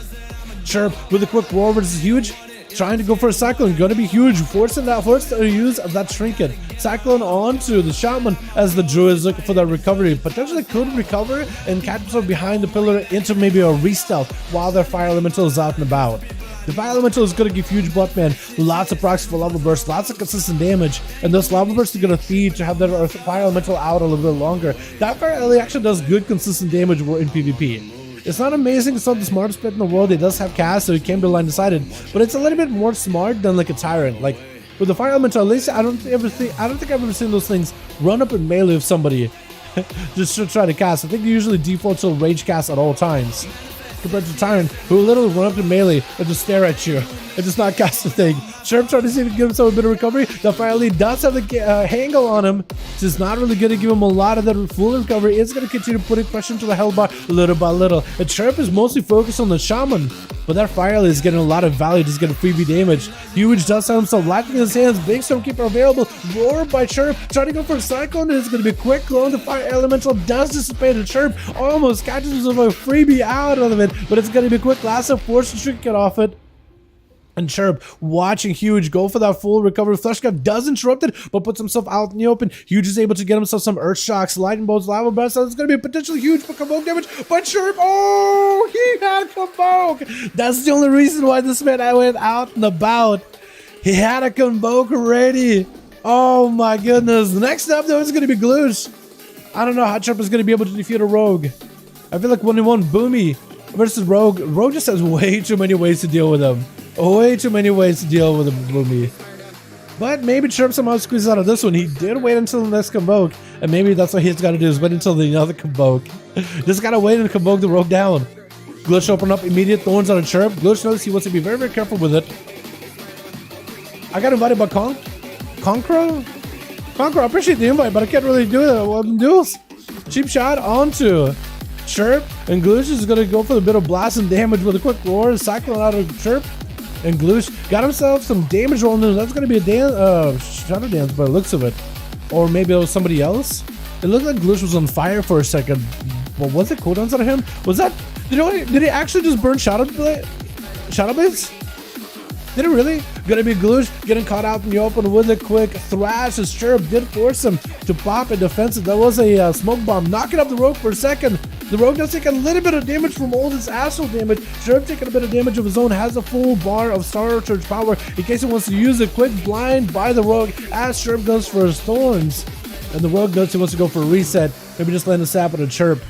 Chirp with a quick war versus huge. Trying to go for a cyclone, gonna be huge, forcing the use of that trinket. Cyclone onto the shaman as the druid is looking for that recovery. Potentially could recover and catch himself behind the pillar into maybe a re-stealth while their fire elemental is out and about. The fire elemental is gonna give huge buttman lots of procs for lava bursts, lots of consistent damage, and those lava bursts are gonna feed to have their fire elemental out a little bit longer. That fire elemental actually does good consistent damage in PvP. It's not amazing, it's not the smartest pet in the world. It does have cast, so it can be line decided, but it's a little bit more smart than like a tyrant. Like with the fire elemental, at least I don't think I've ever seen those things run up in melee of somebody just to try to cast. I think they usually default to rage cast at all times, compared to tyrant who literally run up in melee and just stare at you and just not cast a thing. Chirp trying to see if he can give himself a bit of recovery. The fire lead does have the angle on him. It's not really going to give him a lot of that full recovery. It's going to continue putting pressure into the hell bar little by little. And Chirp is mostly focused on the shaman, but that fire lead is getting a lot of value, just getting freebie damage. Huge does have himself lightning in his hands. Big Stormkeeper available. Roar by Chirp, trying to go for a cyclone. It's going to be quick. Glowing the fire elemental does dissipate, and Chirp almost catches himself a freebie out of it, but it's going to be quick. Lasso force the trinket off it. And Chirp watching Huge go for that full recovery. Fleshcraft does interrupt it, but puts himself out in the open. Huge is able to get himself some Earth Shocks, Lightning Bolts, Lava Breath. So it's going to be potentially huge for Convoke damage. But Chirp, oh, he had Convoke. That's the only reason why this man went out and about. He had a Convoke ready. Oh my goodness. Next up, though, is going to be Gloosh. I don't know how Chirp is going to be able to defeat a Rogue. I feel like 1v1 Boomy versus Rogue. Rogue just has way too many ways to deal with him. Way too many ways to deal with a Boomy. But maybe Chirp somehow squeezes out of this one. He did wait until the next Convoke, and maybe that's what he's got to do, is wait until the other Convoke. Just gotta wait and Convoke the Rogue down. Glitch open up immediate thorns on a Chirp. Glitch knows he wants to be very, very careful with it. I got invited by Concro? Concro, I appreciate the invite, but I can't really do it on duels. Cheap shot onto Chirp, and Gloosh is gonna go for the bit of blast and damage with a quick roar, cycling out of Chirp. And Gloosh got himself some damage rolling in. That's going to be a Shadow Dance by the looks of it. Or maybe it was somebody else. It looked like Gloosh was on fire for a second. But was it cooldowns on him? Was that... Did he actually just burn Shadow Blades? Did it really? Gonna be Gloosh getting caught out in the open with a quick thrash. As Chirp did force him to pop a defensive. That was a smoke bomb, knocking up the Rogue for a second. The Rogue does take a little bit of damage from all this astral damage. Chirp taking a bit of damage of his own, has a full bar of Star Charge power in case he wants to use a quick blind by the Rogue as Chirp goes for his thorns. And the Rogue does, he wants to go for a reset. Maybe just land a sap on a Chirp.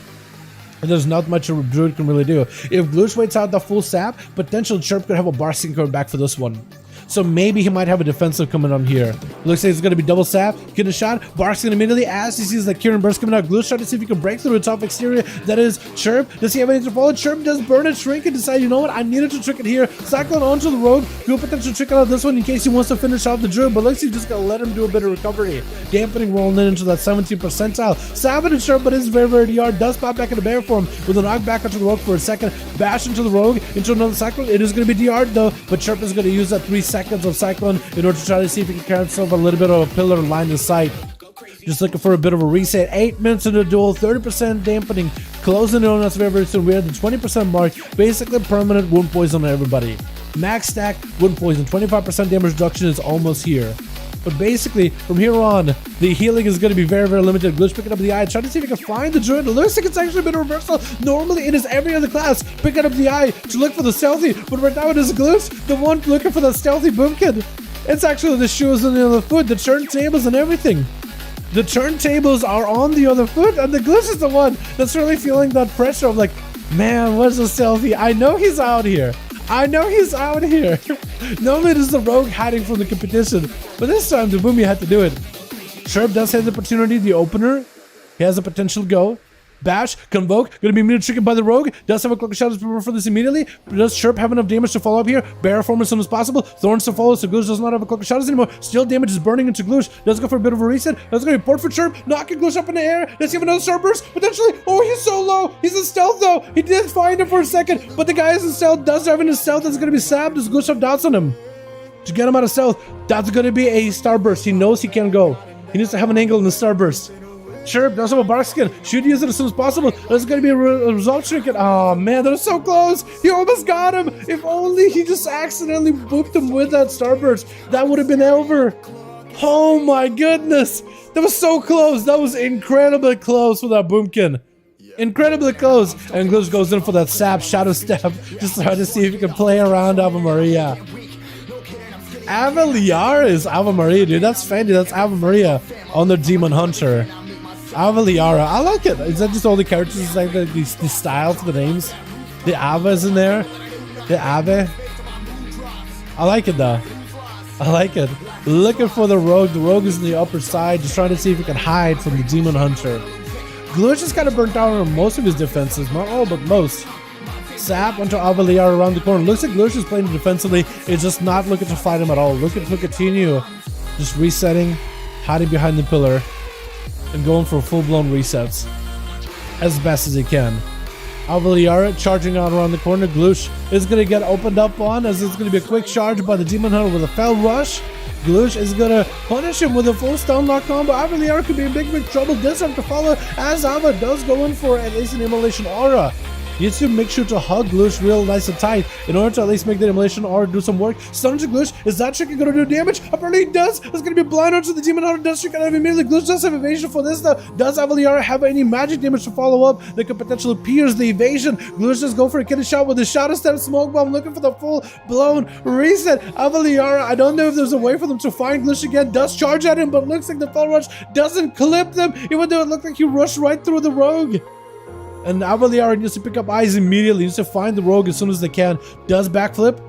And there's not much a Druid can really do. If Gloosh waits out the full sap, potential Chirp could have a bar sync coming back for this one. So maybe he might have a defensive coming on here. Looks like it's going to be double sap. Get a shot. Barks going immediately as he sees that Kieran burst coming out. Gloosh trying to see if he can break through the top exterior. That is Chirp. Does he have anything to follow? Chirp does burn a trinket. Decide, you know what? I needed to trick it here. Cyclone onto the Rogue. Good potential trick out of this one in case he wants to finish off the Druid. But looks like he's just going to let him do a bit of recovery. Dampening rolling into that 17th percentile. Savage and Chirp, but it's very, very DR. Does pop back into bear form with a knockback onto the Rogue for a second. Bash into the Rogue into another Cyclone. It is going to be DR'd though. But Chirp is going to use that 3 seconds of Cyclone in order to try to see if he can carry himself a little bit of a pillar line of sight. Just looking for a bit of a reset. 8 minutes in the duel, 30% dampening, closing in on us very soon. We're at the 20% mark. Basically permanent wound poison on everybody. Max stack wound poison, 25% damage reduction is almost here. But basically, from here on, the healing is going to be very, very limited. Glitch picking up the eye, trying to see if he can find the druid. It looks like it's actually been a reversal. Normally, it is every other class picking up the eye to look for the stealthy, but right now it is Glitch, the one looking for the stealthy boomkin. It's actually the shoes on the other foot, the turntables and everything. The turntables are on the other foot, and the Glitch is the one that's really feeling that pressure of like, man, where's the stealthy? I know he's out here. I know he's out here. Normally it is the rogue hiding from the competition, but this time the Boomy had to do it. Sherp does have the opportunity, the opener. He has a potential go. Bash, Convoke, gonna be immediately triggered by the rogue. Does have a Cloak of Shadows prepare for this immediately. Does Sherp have enough damage to follow up here? Bear form as soon as possible. Thorns to follow, so Gloosh does not have a Cloak of Shadows anymore. Still damage is burning into Gloosh. Does go for a bit of a reset. That's gonna be port for Sherp. Knocking Gloosh up in the air. Does he have another Sherp burst? Potentially. Oh, he's so low. He's in stealth though. He did find him for a second, but the guy is in stealth. Does have in his stealth. That's gonna be sapped. Does Gloosh have doubts on him? To get him out of stealth, that's gonna be a starburst. He knows he can't go. He needs to have an angle in the starburst. Sure, does have a bark skin. Should use it as soon as possible. There's gonna be a result trinket. Oh man, they're so close. He almost got him. If only he just accidentally booped him with that starburst, that would have been over. Oh my goodness, that was so close. That was incredibly close for that boomkin. Incredibly close. And Glitch goes in for that sap shadow step. Just trying to see if he can play around Ave Maria. Ave Liara is Ave Maria, dude. That's Fendi. That's Ave Maria on the Demon Hunter. Ave Liara. I like it. Is that just all the characters? It's like the style to the names? The Ava is in there. The Ave. I like it though. I like it. Looking for the rogue. The rogue is on the upper side. Just trying to see if he can hide from the Demon Hunter. Glitch is kind of burnt out on most of his defenses. Not all, but most. Sap onto Ave Liara around the corner. Looks like Glitch is playing defensively. It's just not looking to fight him at all. Looking to continue. Just resetting. Hiding behind the pillar. And going for full-blown resets as best as he can. Ave Liara charging out around the corner. Gloosh is going to get opened up on as it's going to be a quick charge by the Demon Hunter with a fell rush. Gloosh is going to punish him with a full stun lock combo. Ave Liara could be in big trouble. Does have to follow as Ava does go in for at least an immolation aura. Needs to make sure to hug Gloosh real nice and tight in order to at least make the immolation aura do some work. Stun to Gloosh. Is that trick going to do damage? Apparently it does. It's going to be blind onto the Demon Hunter. Does trick out of immediately. Gloosh does have evasion for this though. Does Ave Liara have any magic damage to follow up that could potentially pierce the evasion? Gloosh does go for a kidney shot with a shadow step smoke bomb, looking for the full blown reset. Ave Liara, I don't know if there's a way for them to find Gloosh again. Does charge at him, but looks like the fell rush doesn't clip them, even though it looked like he rushed right through the rogue. And Ave Liara needs to pick up eyes immediately. Needs to find the rogue as soon as they can. Does backflip.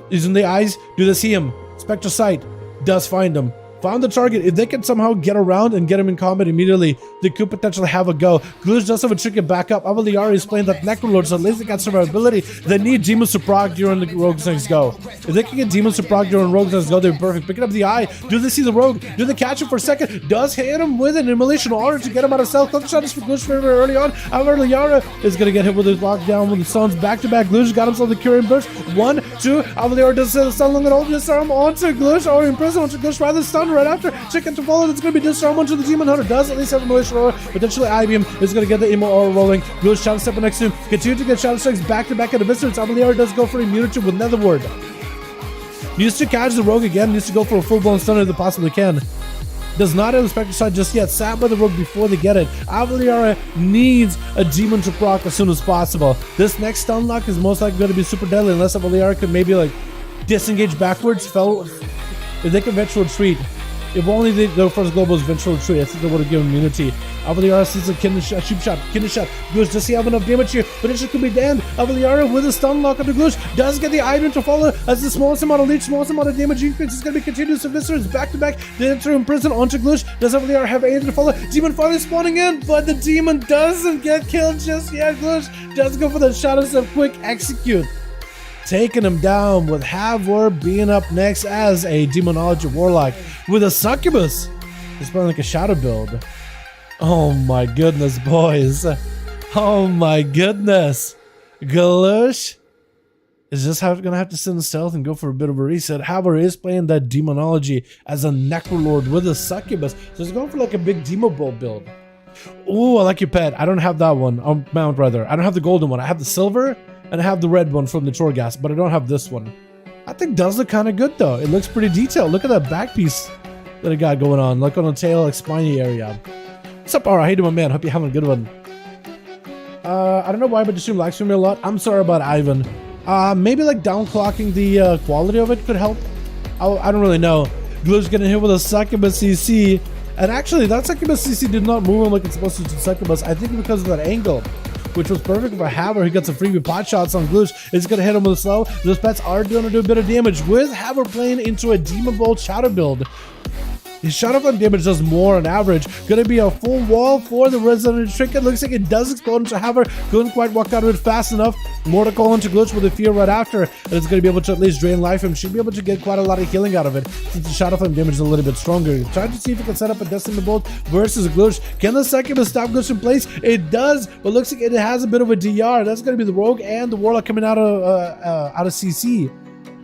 Using the eyes. Do they see him? Spectre sight. Does find him. Found the target. If they can somehow get around and get him in combat immediately, they could potentially have a go. Glitch does have a tricky backup. Ave Liara is playing that Necrolord, so at least they got survivability. They need demons to proc during the rogue's next go. If they can get demons to proc during rogue's next go, they're perfect. Picking up the eye. Do they see the rogue? Do they catch him for a second? Does hit him with an immolation aura to get him out of stealth. Cloak shot is for Glitch very, very early on. Ave Liara is going to get hit with his lockdown with the stuns back to back. Glitch got himself the curing burst. 1, 2. Ave Liara does the stun long and all disarm onto Glitch or in prison onto Glitch rather stun right after. Chicken to follow. That's going to be disarm onto the Demon Hunter. Does at least have a immolation aura. Potentially IBM is going to get the immo aura rolling. Glitch shadow step next to him. Continue to get shadow strikes back to back at the visitors. Ave Liara does go for immunity with Nether Ward. Needs to catch the rogue again. Needs to go for a full blown stun if they possibly can. Does not have the Spectre side just yet. Sat by the rogue before they get it. Ave Liara needs a demon to proc as soon as possible. This next stun lock is most likely going to be super deadly unless Ave Liara could maybe like disengage backwards. If they can eventually retreat. If only their first global is eventual retreat, I think they would have given immunity. Ave Liara sees a kidney shot, sheep shot, kidney shot. Glitch, does he have enough damage here? Potentially could be damned. Ave Liara with a stun lock on the Glitch does get the item to follow as the smallest amount of leech, smallest amount of damage increase is going to be continuous eviscerates back to back. They enter in prison onto Glitch. Does Ave Liara have anything to follow? Demon finally spawning in, but the demon doesn't get killed just yet. Glitch does go for the shadow step quick execute. Taking him down with Havor being up next as a Demonology Warlock with a Succubus. He's playing like a shadow build. Oh my goodness, boys. Oh my goodness. Glitch is just gonna have to sit in stealth and go for a bit of a reset. However, he is playing that demonology as a necrolord with a succubus, so he's going for like a big demo build. Ooh, I like your pet. I don't have that one. Mount rather. I don't have the golden one. I have the silver and I have the red one from the Chorgas, but I don't have this one. I think does look kind of good though. It looks pretty detailed. Look at that back piece that I got going on, like on the tail, like spiny area. What's up, Aura? How you doing, man? Hope you're having a good one. I don't know why, but the stream live streaming a lot. I'm sorry about Ivan. Maybe like downclocking the quality of it could help. I don't really know. Glue's getting hit with a succubus CC, and actually that succubus CC did not move him like it's supposed to succubus. I think because of that angle, which was perfect for Haver. He got some freebie pot shots on Glush. It's gonna hit him with a slow. Those pets are gonna do a bit of damage with Haver playing into a Demon Bolt Shadow build. His Shadow Flame damage does more on average. Gonna be a full wall for the Resident Trinket. Looks like it does explode into Haver. Couldn't quite walk out of it fast enough. More to call into Glitch with a fear right after. And it's gonna be able to at least drain life. And should be able to get quite a lot of healing out of it since the Shadow Flame damage is a little bit stronger. Trying to see if it can set up a Destiny Bolt versus Glitch. Can the Succubus stop Glitch in place? It does, but looks like it has a bit of a DR. That's gonna be the Rogue and the Warlock coming out of CC.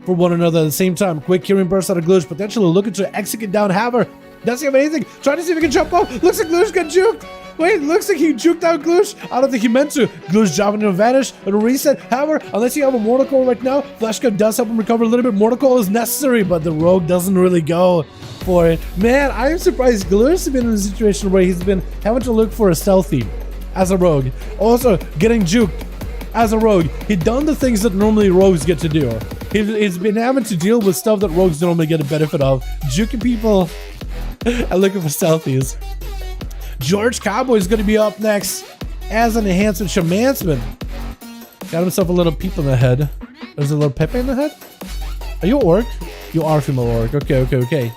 For one another at the same time. Quick Curing Burst out of Glitch, potentially looking to execute down Haver. Doesn't have anything. Trying to see if he can jump off. Looks like Glitch got juked. Wait, looks like he juked out Glitch. I don't think he meant to. Glitch dropping to vanish and a reset. However, unless you have a Mortal Coil right now, Flash Gun does help him recover a little bit. Mortal Coil is necessary, but the Rogue doesn't really go for it. Man, I am surprised Glitch has been in a situation where he's been having to look for a stealthy as a Rogue. Also, getting juked as a Rogue. He'd done the things that normally Rogues get to do. He's been having to deal with stuff that Rogues normally get a benefit of. Juking people and looking for stealthies. George Cowboy is going to be up next as an enhancement shamansman. Got himself a little peep in the head. There's a little Pepe in the head. Are you orc? You are female orc. Okay.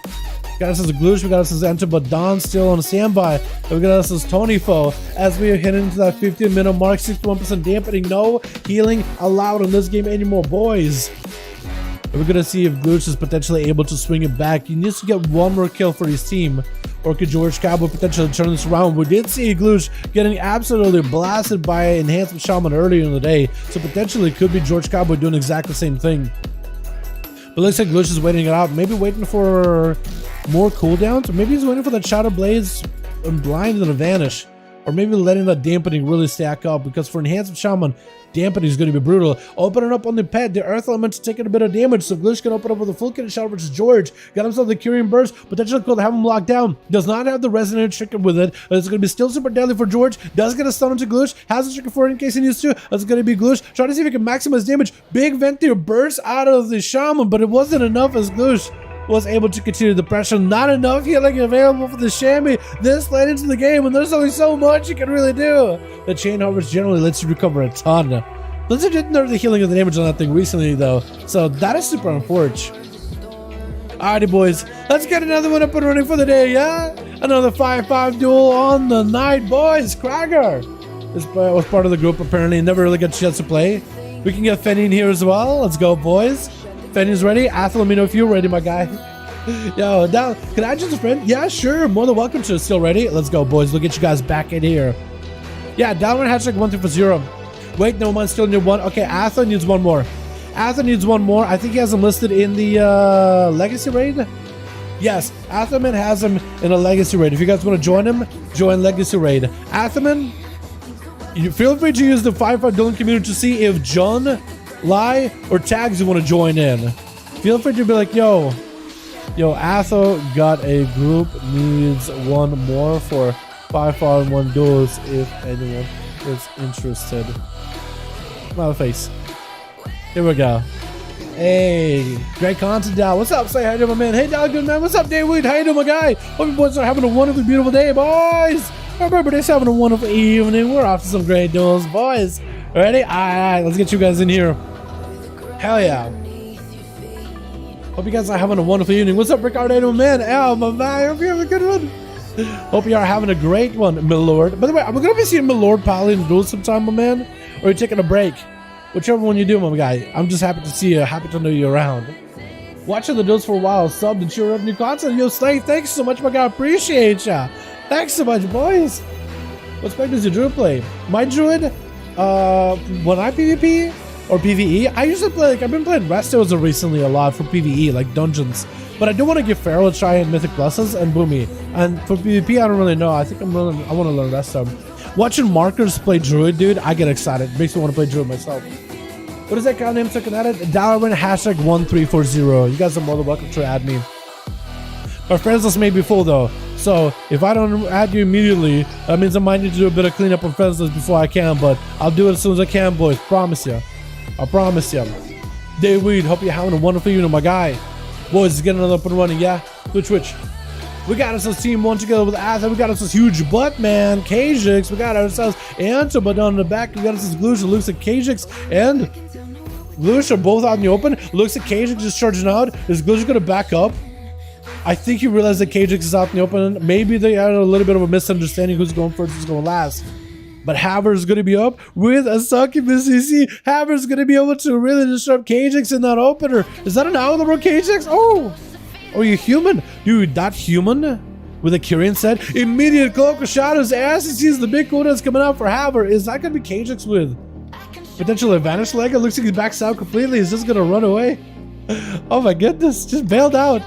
Got us as a Gloosh, we got us as Enter, but Don still on standby. And we got us as Tony Foe as we are heading into that 15-minute mark. 61% dampening. No healing allowed in this game anymore, boys. And we're gonna see if Gloosh is potentially able to swing it back. He needs to get one more kill for his team. Or could George Cowboy potentially turn this around? We did see Gloosh getting absolutely blasted by Enhancement Shaman earlier in the day. So potentially could be George Cowboy doing exactly the same thing. But looks like Glitch is waiting it out. Maybe waiting for more cooldowns. Or maybe he's waiting for that Shadow Blaze and Blind and a Vanish. Or maybe letting that dampening really stack up. Because for Enhanced Shaman, dampening is going to be brutal. Opening up on the pet. The Earth Element's taking a bit of damage. So Glitch can open up with a full kit shot versus George. Got himself the Curing Burst. Potentially could have him locked down. Does not have the Resonant Trinket with it. It's going to be still super deadly for George. Does get a stun into Glitch. Has a Trinket for it in case he needs to. That's going to be Glitch. Trying to see if he can maximize damage. Big Ventir burst out of the Shaman. But it wasn't enough as Glitch was able to continue the pressure. Not enough healing available for the Shammy this late into the game, and there's only so much you can really do. The Chain Harvest generally lets you recover a ton. Blizzard did nerf the healing of the damage on that thing recently though, so that is super unfortunate. Alrighty boys, let's get another one up and running for the day, yeah? Another 5-5 duel on the night, boys. Krager was part of the group apparently, never really got a chance to play. We can get Fenny in here as well. Let's go, boys. Fenny's ready. Athel, let me know if you're ready, my guy. Yo, now, can I just a friend? Yeah, sure. More than welcome to. Still ready? Let's go, boys. We'll get you guys back in here. Yeah, Dalaran hashtag 1340. Wait, no, mine's still need one. Okay, Athel needs one more. Athel needs one more. I think he has him listed in the Legacy Raid. Yes, Athelman has him in a Legacy Raid. If you guys want to join him, join Legacy Raid. Athelman, you feel free to use the 5-5 dueling community to see if John, Lai, or Tags you want to join in. Feel free to be like, yo, Athel got a group, needs one more for 5-5 1 duels if anyone is interested. My face. Here we go. Hey, great content, Dal. What's up? Say hi to my man. Hey, Dal, good man. What's up, David? How you doing, my guy? Hope you boys are having a wonderful, beautiful day, boys. Everybody's having a wonderful evening. We're off to some great duels, boys. Ready? All right, let's get you guys in here. Hell yeah. Hope you guys are having a wonderful evening. What's up, Ricardo, man? Oh, my man. Hope you have a good one. Hope you are having a great one, my lord. By the way, I'm going to be seeing my lord probably in the duels sometime, my man. Or you're taking a break. Whichever one you do, my guy. I'm just happy to see you. Happy to know you around. Watching the duels for a while. Subbed and cheer up new content. Yo, Slay, thanks so much, my guy. Appreciate ya. Thanks so much, boys. What spec does your druid play? My druid, when I PvP, or PvE. I usually play, like, I've been playing Restos recently a lot for PvE, like dungeons. But I do want to give Feral a try in Mythic Pluses and Boomy. And for PvP, I don't really know. I think I want to learn Resto. Watching Markers play Druid, dude, I get excited. It makes me want to play Druid myself. What is that account name? Looking at it? Dalaran #1340. You guys are more than welcome to add me. My friends list may be full though. So if I don't add you immediately, that means I might need to do a bit of cleanup on friends list before I can, but I'll do it as soon as I can, boys. Promise you. I promise you. Dave Weed, hope you're having a wonderful evening, my guy. Boys, getting another up and running, yeah? Twitch. We got ourselves Team 1 together with Ath, we got ourselves Huge Butt Man, Kajix, we got ourselves Anto, down in the back, we got ourselves Glusha, looks like Kajix, and Glusha are both out in the open. Looks like Kajix is charging out. Is Glusha gonna back up? I think he realized that Kajix is out in the open. Maybe they had a little bit of a misunderstanding who's going first, who's going last. But Haver is going to be up with a succubus CC. Haver is going to be able to really disrupt Kajix in that opener. Is that an out of the road Kajix? Oh, you human? Dude, that human with a Kyrian set. Immediate Cloak of Shadows as he sees the big cooldowns coming out for Haver. Is that going to be Kajix with potential advantage leg? It looks like he backs out completely. He's just going to run away. Oh my goodness, just bailed out.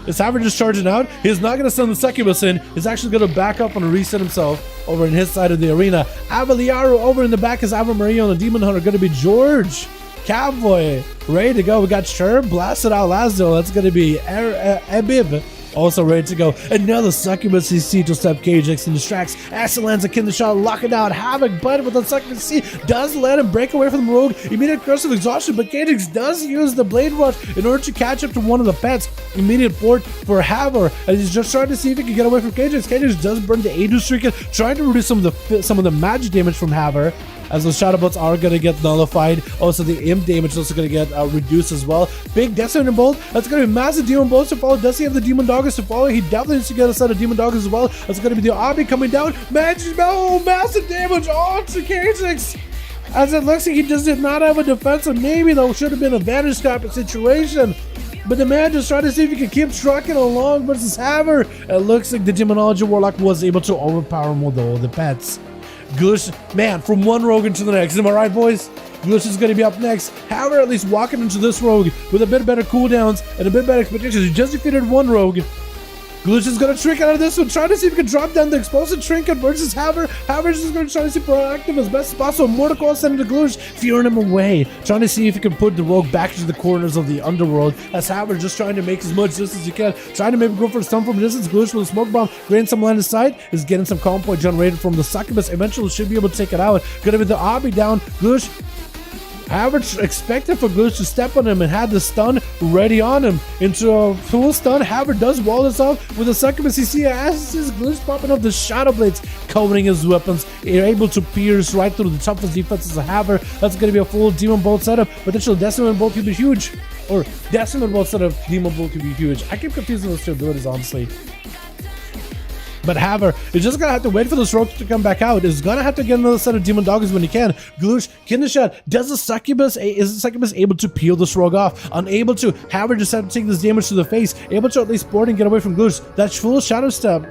Is Haver just charging out? He's not going to send the succubus in. He's actually going to back up and reset himself over in his side of the arena. Avaliaro over in the back is Ava Maria on the Demon Hunter. Going to be George. Cowboy. Ready to go. We got Sherb. Blasted out Lazo. That's going to be Ebib. Also ready to go. Another succubus CC to step Kajix and distracts. Acid lands a kin the shot, lock it down. Havoc, but with the succubus CC does let him break away from the rogue. Immediate curse of exhaustion, but Kajix does use the blade rush in order to catch up to one of the pets. Immediate port for Haver, and he's just trying to see if he can get away from Kajix. Kajix does burn the ASUS trinket, trying to reduce some of the magic damage from Haver, as those shadow bolts are going to get nullified. Also, the imp damage is also going to get reduced as well. Big Decimator Bolt. That's going to be massive Demon Bolts to follow. Does he have the Demon Doggers to follow? He definitely needs to get a set of Demon Doggers as well. That's going to be the Obby coming down. Magic Bell, massive damage onto Kajix. As it looks like he just did not have a defense, and maybe though should have been a vantage type of situation. But the man just tried to see if he could keep trucking along versus Haver. It looks like the Demonology Warlock was able to overpower more though the pets. Glush, man, from one rogue into the next. Am I right, boys? Glush is going to be up next. Haver at least walking into this rogue with a bit better cooldowns and a bit better expectations. He just defeated one rogue. Glush is going to trick out of this one, trying to see if he can drop down the explosive trinket versus Haver. Haver is just going to try to see proactive as best as possible. Mortal Coil sending to Glush, fearing him away, trying to see if he can put the rogue back into the corners of the underworld. As Haver just trying to make as much distance as he can, trying to maybe go for a stun from distance. Glush with a smoke bomb, getting some line of sight, is getting some calm point generated from the succubus. Eventually should be able to take it out. Gonna be the Obby down. Glush. Haver expected for Glush to step on him and had the stun ready on him into a full stun. Haver does wall this off with a succubus. You see ASUS Glush popping up the shadow blades, covering his weapons. You're able to pierce right through the toughest defenses of Haver. That's going to be a full Demon Bolt setup. Potential Decimator Bolt could be huge. Or Decimator Bolt setup, Demon Bolt could be huge. I keep confusing those two abilities, honestly. But Haver is just gonna have to wait for this rogue to come back out. Is gonna have to get another set of Demon Doggers when he can. Glush, Kindershot, is the succubus able to peel this rogue off? Unable to. Haver just had to take this damage to the face. Able to at least board and get away from Glush. That full shadow step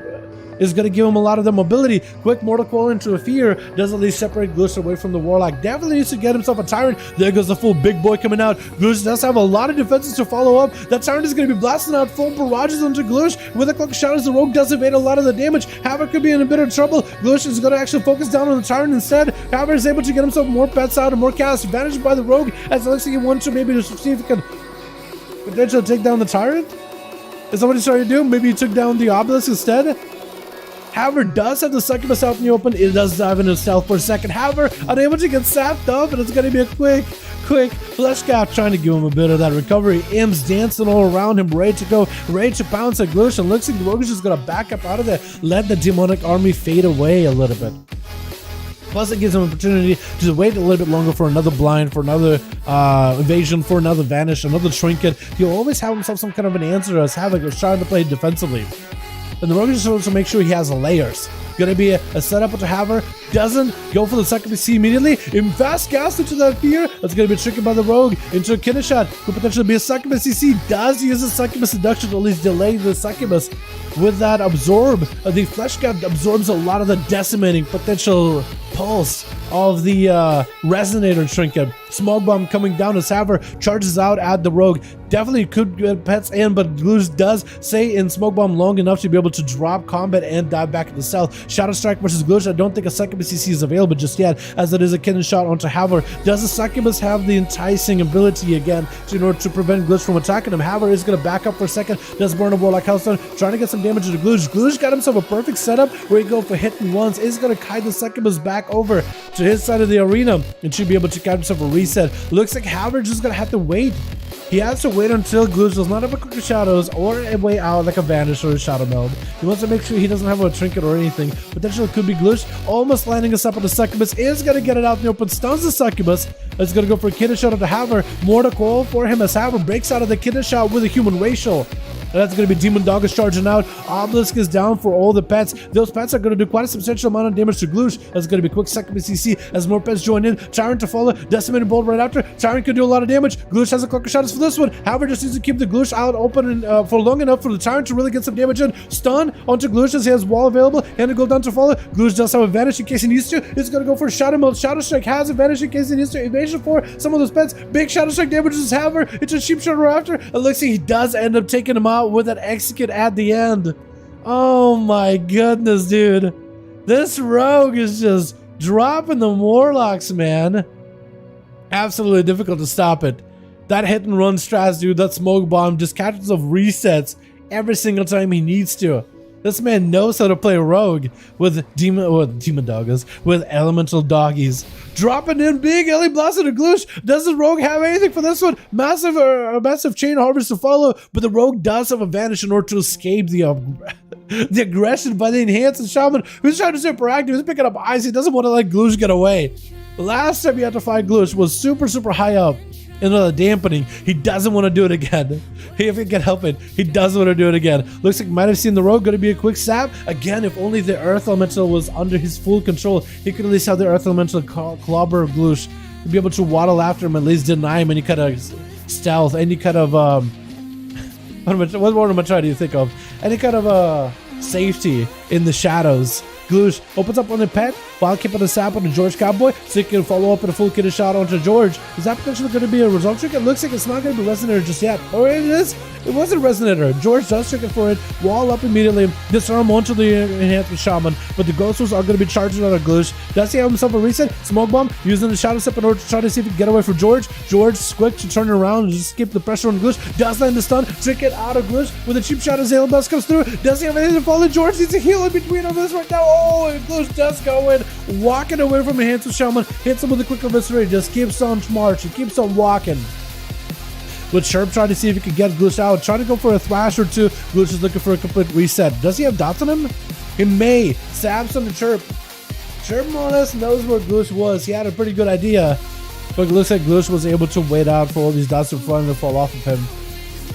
is going to give him a lot of the mobility. Quick Mortal Coil into a fear does at least separate Glush away from the Warlock. Definitely needs to get himself a Tyrant. There goes the full big boy coming out. Glush does have a lot of defenses to follow up. That Tyrant is going to be blasting out full barrages onto Glush. With a Cloak of Shadows, the Rogue does evade a lot of the damage. Haver could be in a bit of trouble. Glush is going to actually focus down on the Tyrant instead. Haver is able to get himself more pets out and more cast advantage by the Rogue, as it looks like he wants to maybe just see if he can potentially take down the Tyrant. Is that what he's trying to do? Maybe he took down the Obelisk instead. Haver does have the succubus out in the open. It does dive into stealth for a second. Haver unable to get sapped up, and it's going to be a quick flesh cap trying to give him a bit of that recovery. Imps dancing all around him, ready to go, ready to pounce at Glush, and looks like the Rogue is just going to back up out of there, let the demonic army fade away a little bit. Plus, it gives him an opportunity to wait a little bit longer for another blind, for another evasion, for another vanish, another trinket. He'll always have himself some kind of an answer as Havoc is trying to play defensively. And the Rogue just wants to make sure he has the layers. Gonna be a setup to Haver. Doesn't go for the succubus immediately. In fast cast into that fear. That's gonna be triggered by the Rogue into a Kindershot. Could potentially be a succubus CC. Does use a succubus seduction to at least delay the succubus. With that absorb, the flesh cap absorbs a lot of the decimating potential pulse of the resonator trinket. Smoke bomb coming down as Haver charges out at the rogue. Definitely could get pets in, but Gloosh does stay in smoke bomb long enough to be able to drop combat and dive back into south. Shadow Strike versus Gloosh. I don't think a succubus CC is available just yet, as it is a cannon shot onto Haver. Does the succubus have the enticing ability again in order to prevent Gloosh from attacking him? Haver is going to back up for a second. Does burn a Warlock Hellstone, trying to get some damage to Gloosh. Gloosh got himself a perfect setup where he go for hit and ones. Is going to kite the succubus back over to his side of the arena and should be able to get himself a reset. Looks like Haver just going to have to wait. He has to wait until Gloosh does not have a quick shadows or a way out like a vanish or a shadow meld. He wants to make sure he doesn't have a trinket or anything. Potentially could be Gloosh almost lining us up on the succubus. Is going to get it out in the open, stuns the succubus. It's going to go for a kidney shot to Haver. More to call for him as Haver breaks out of the kidney shot with a human racial. That's going to be Demon Dog is charging out. Obelisk is down for all the pets. Those pets are going to do quite a substantial amount of damage to Gloosh. That's going to be quick succubus CC as more pets join in. Tyrant to follow. Decimating Bolt right after. Tyrant could do a lot of damage. Gloosh has a clock of shadows for this one. Haver just needs to keep the Gloosh out open and, for long enough for the Tyrant to really get some damage in. Stun onto Gloosh as he has wall available. And to go down to follow. Gloosh does have advantage in case he needs to. He's going to go for a Shadow Mode. Shadow Strike has advantage in case he needs to. Evasion for some of those pets. Big Shadow Strike damages Haver. It's a cheap shot right after. It looks like he does end up taking him out with that execute at the end. Oh my goodness, dude. This rogue is just dropping the Warlocks, man. Absolutely difficult to stop it. That hit and run strats, dude, that smoke bomb just catches himself resets every single time he needs to. This man knows how to play rogue with demon doggers, with elemental doggies. Dropping in big, Ellie blasted a Gloosh. Does the rogue have anything for this one? Massive chain harvest to follow, but the rogue does have a vanish in order to escape the aggression by the enhanced shaman, who's trying to stay proactive. He's picking up eyes. He doesn't want to let Gloosh get away. Last time he had to fight Gloosh was super high up. Another dampening. He doesn't want to do it again. If he can help it, he doesn't want to do it again. Looks like might have seen the rogue. Going to be a quick stab. Again, if only the Earth Elemental was under his full control, he could at least have the Earth Elemental clobber Gloosh to be able to waddle after him, at least deny him any kind of stealth, any kind of what more am I trying to think of? Any kind of safety in the shadows. Gloosh opens up on the pet while keeping the sap on the George Cowboy, so he can follow up in a full kidney shot onto George. Is that potentially going to be a result trick? It looks like it's not going to be Resonator just yet. Or it is. It wasn't Resonator. George does trick it for it. Wall up immediately. Disarm onto the enhancement shaman, but the Ghosters are going to be charging on a Gloosh. Does he have himself a reset? Smoke bomb using the shadow step in order to try to see if he can get away from George. George is quick to turn around and just keep the pressure on Gloosh. Does land the stun. Trick it out of Gloosh with a cheap shot as Zale Bus comes through. Does he have anything to follow? George needs a heal in between of this right now. Oh, and Gloosh does go in, walking away from the enhancement shaman. Hits him with a quick eviscerate. Just keeps on march. He keeps on walking. With Chirp trying to see if he can get Gloosh out, trying to go for a thrash or two. Gloosh is looking for a complete reset. Does he have dots on him? He may. Stabs on the Chirp. Chirp more or less knows where Gloosh was. He had a pretty good idea, but it looks like Gloosh was able to wait out for all these dots in front to fall off of him.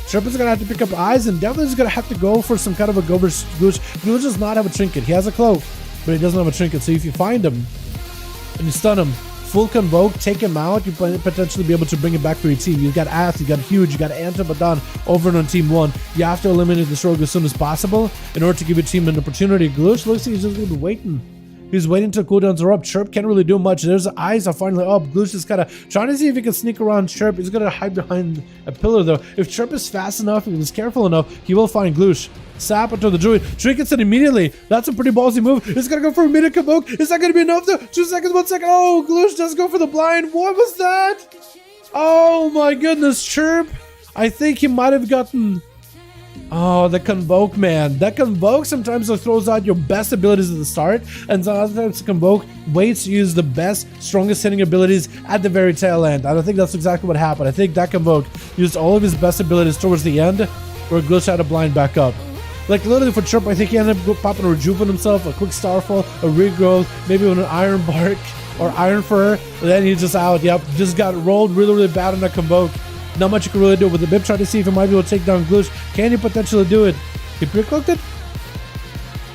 Chirp is going to have to pick up eyes, and definitely is going to have to go for some kind of a go for Gloosh. Gloosh does not have a trinket. He has a cloak, but he doesn't have a trinket. So if you find him and you stun him, full convoke, take him out, you potentially be able to bring him back for your team. You got Ass, you got Huge, you got Antibadan over on team 1. You have to eliminate this rogue as soon as possible in order to give your team an opportunity. Gloosh looks like he's just going to be waiting. He's waiting till cooldowns are up. Chirp can't really do much. There's eyes are finally up. Gloosh is kind of trying to see if he can sneak around Chirp. He's going to hide behind a pillar though. If Chirp is fast enough, if he's careful enough, he will find Gloosh. Sap onto the druid. Trinkets it immediately. That's a pretty ballsy move. It's gonna go for a immediate convoke. Is that gonna be enough though? 2 seconds, 1 second. Oh, Gloosh does go for the blind. What was that? Oh my goodness, Chirp. I think he might have gotten... Oh, the convoke, man. That convoke sometimes throws out your best abilities at the start, and sometimes the convoke waits to use the best, strongest hitting abilities at the very tail end. I don't think that's exactly what happened. I think that convoke used all of his best abilities towards the end, where Gloosh had to blind back up. Like literally for Chirp, I think he ended up popping a Rejuven himself, a quick Starfall, a Regrowth, maybe with an Iron Bark or Iron Fur, and then he's just out. Yep, just got rolled really bad on that convoke. Not much you can really do with the Bib. Trying to see if he might be able to take down Gloosh. Can he potentially do it? He pre-cloaked it?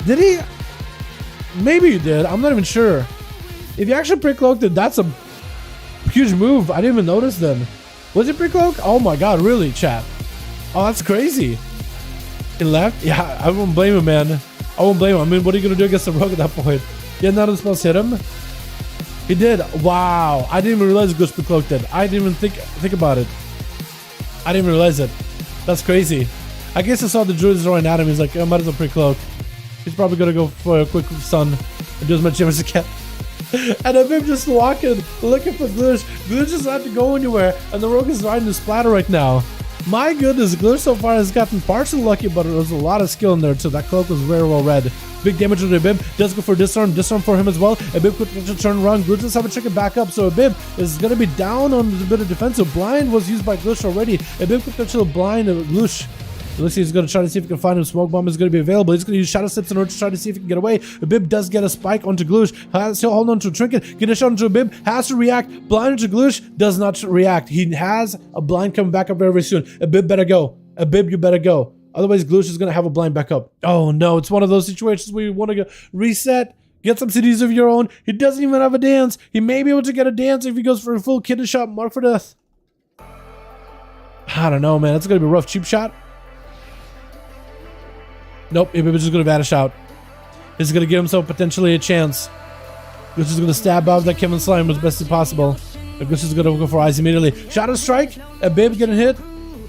Did he? Maybe he did. I'm not even sure. If he actually pre-cloaked it, that's a huge move. I didn't even notice then. Was it pre-cloak? Oh my god, really, chat? Oh, that's crazy. He left? Yeah, I won't blame him, man. I won't blame him. I mean, what are you going to do against the rogue at that point? Yeah, none of the spells hit him. He did. Wow. I didn't even realize Glitch cloaked it. I didn't even think about it. I didn't even realize it. That's crazy. I guess I saw the druid throwing at him. He's like, I might as well pre-cloak. He's probably gonna go for a quick stun and do as much damage as he can. And I've been just walking, looking for Glitch. Glitch doesn't have to go anywhere, and the rogue is riding the splatter right now. My goodness, Glitch so far has gotten partially lucky, but there was a lot of skill in there too. That cloak was very well read. Big damage on Abib. Does go for disarm for him as well. Abib could turn around. Glitch does have a chicken back up, so Abib is going to be down on a bit of defensive. Blind was used by Glitch already. Abib could potentially blind Glitch. Looks like he's going to try to see if he can find him. Smoke bomb is going to be available. He's going to use shadow steps in order to try to see if he can get away. Abib does get a spike onto Gloosh. Has to hold on to a trinket. Get a shot onto Abib. Has to react. Blind into Gloosh. Does not react. He has a blind coming back up very, very soon. Abib better go. Abib, you better go. Otherwise, Gloosh is going to have a blind back up. Oh no, it's one of those situations where you want to go reset. Get some cities of your own. He doesn't even have a dance. He may be able to get a dance if he goes for a full kidney shot. Mark for death. I don't know, man. It's going to be a rough. Cheap shot. Nope, Abib is just going to vanish out. He's going to give himself potentially a chance. Glitch is going to stab out that Kevin Slime as best as possible. Glitch is going to go for eyes immediately. Shadow strike. Abib getting hit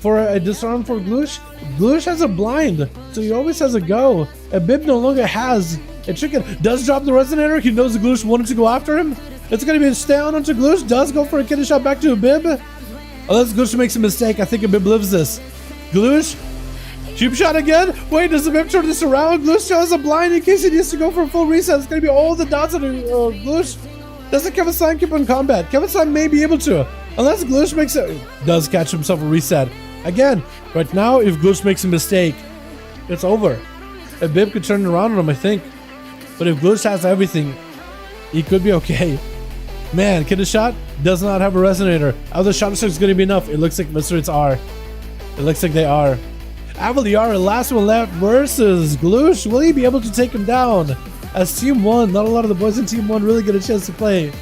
for a disarm for Glitch. Glitch has a blind, so he always has a go. Abib no longer has a chicken. Does drop the resonator. He knows the Glitch wanted to go after him. It's going to be a stay on onto Glitch. Does go for a kidney shot back to Abib. Unless Glitch makes a mistake. I think Abib lives this. Glitch. Cheap shot again. Wait, does the Abib turn this around? Glitch has a blind in case he needs to go for a full reset. It's going to be all the dots on Glitch. Doesn't Kevin Slime keep on combat? Kevin Slime may be able to. Unless Glitch makes it. Does catch himself a reset. Again, right now, if Glitch makes a mistake, it's over. Abib could turn it around on him, I think. But if Glitch has everything, he could be okay. Man, kidney shot does not have a resonator. Other shot is going to be enough. It looks like Mysteries are. It looks like they are. Avaliara, last one left versus Glitch. Will he be able to take him down? As Team 1, not a lot of the boys in Team 1 really get a chance to play.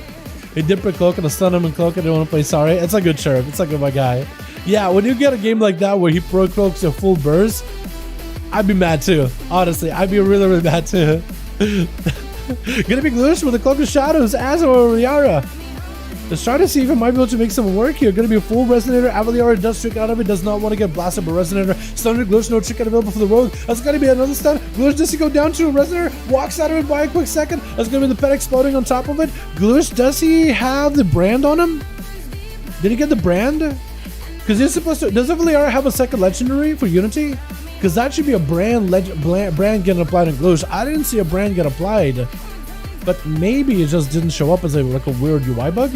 He did put Cloak and a stun him and Cloak. I don't want to play sorry. It's a good chirp. It's like my guy. Yeah, when you get a game like that where he pro cloaks a full burst, I'd be mad too. Honestly, I'd be really, really mad too. Gonna be Glitch with the Cloak of Shadows as Avaliara. Let's try to see if it might be able to make some work here. Gonna be a full resonator. Avaliara does trick out of it. Does not want to get blasted by resonator. Stunner Glitch, no trick out available for the rogue. That's gonna be another stun. Glitch does he go down to a resonator. Walks out of it by a quick second. That's gonna be the pet exploding on top of it. Glitch, does he have the brand on him? Did he get the brand? Because he's supposed to. Does Avaliara have a second legendary for Unity? Because that should be a brand getting applied on Glitch. I didn't see a brand get applied. But maybe it just didn't show up as a weird UI bug.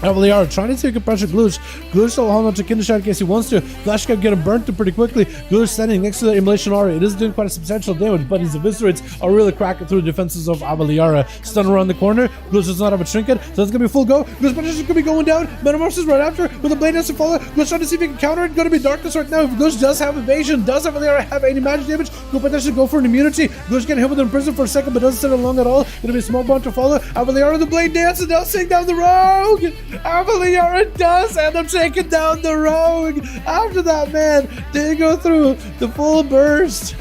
Avaliara trying to take a pressure Glitch. Glitch will hold on to Kidney Shot in case he wants to. Flash kept getting burnt through pretty quickly. Glitch standing next to the immolation aura. It is doing quite a substantial damage, but his eviscerates are really cracking through the defenses of Avaliara. Stun around the corner. Glitch does not have a trinket, so it's gonna be full go. Glitch potentially could be going down. Metamorphosis right after with a blade has to follow. Glitch trying to see if he can counter it. Gonna be darkness right now. If Glitch does have evasion, does Avaliara have any magic damage? Could potentially go for an immunity. Glitch getting hit with an prison for a second, but doesn't stay long at all. Gonna be a small bomb to follow. Avaliara the blade dance and now sing down the rogue. Avaliara does end up taking down the rogue. After that, man, did go through the full burst.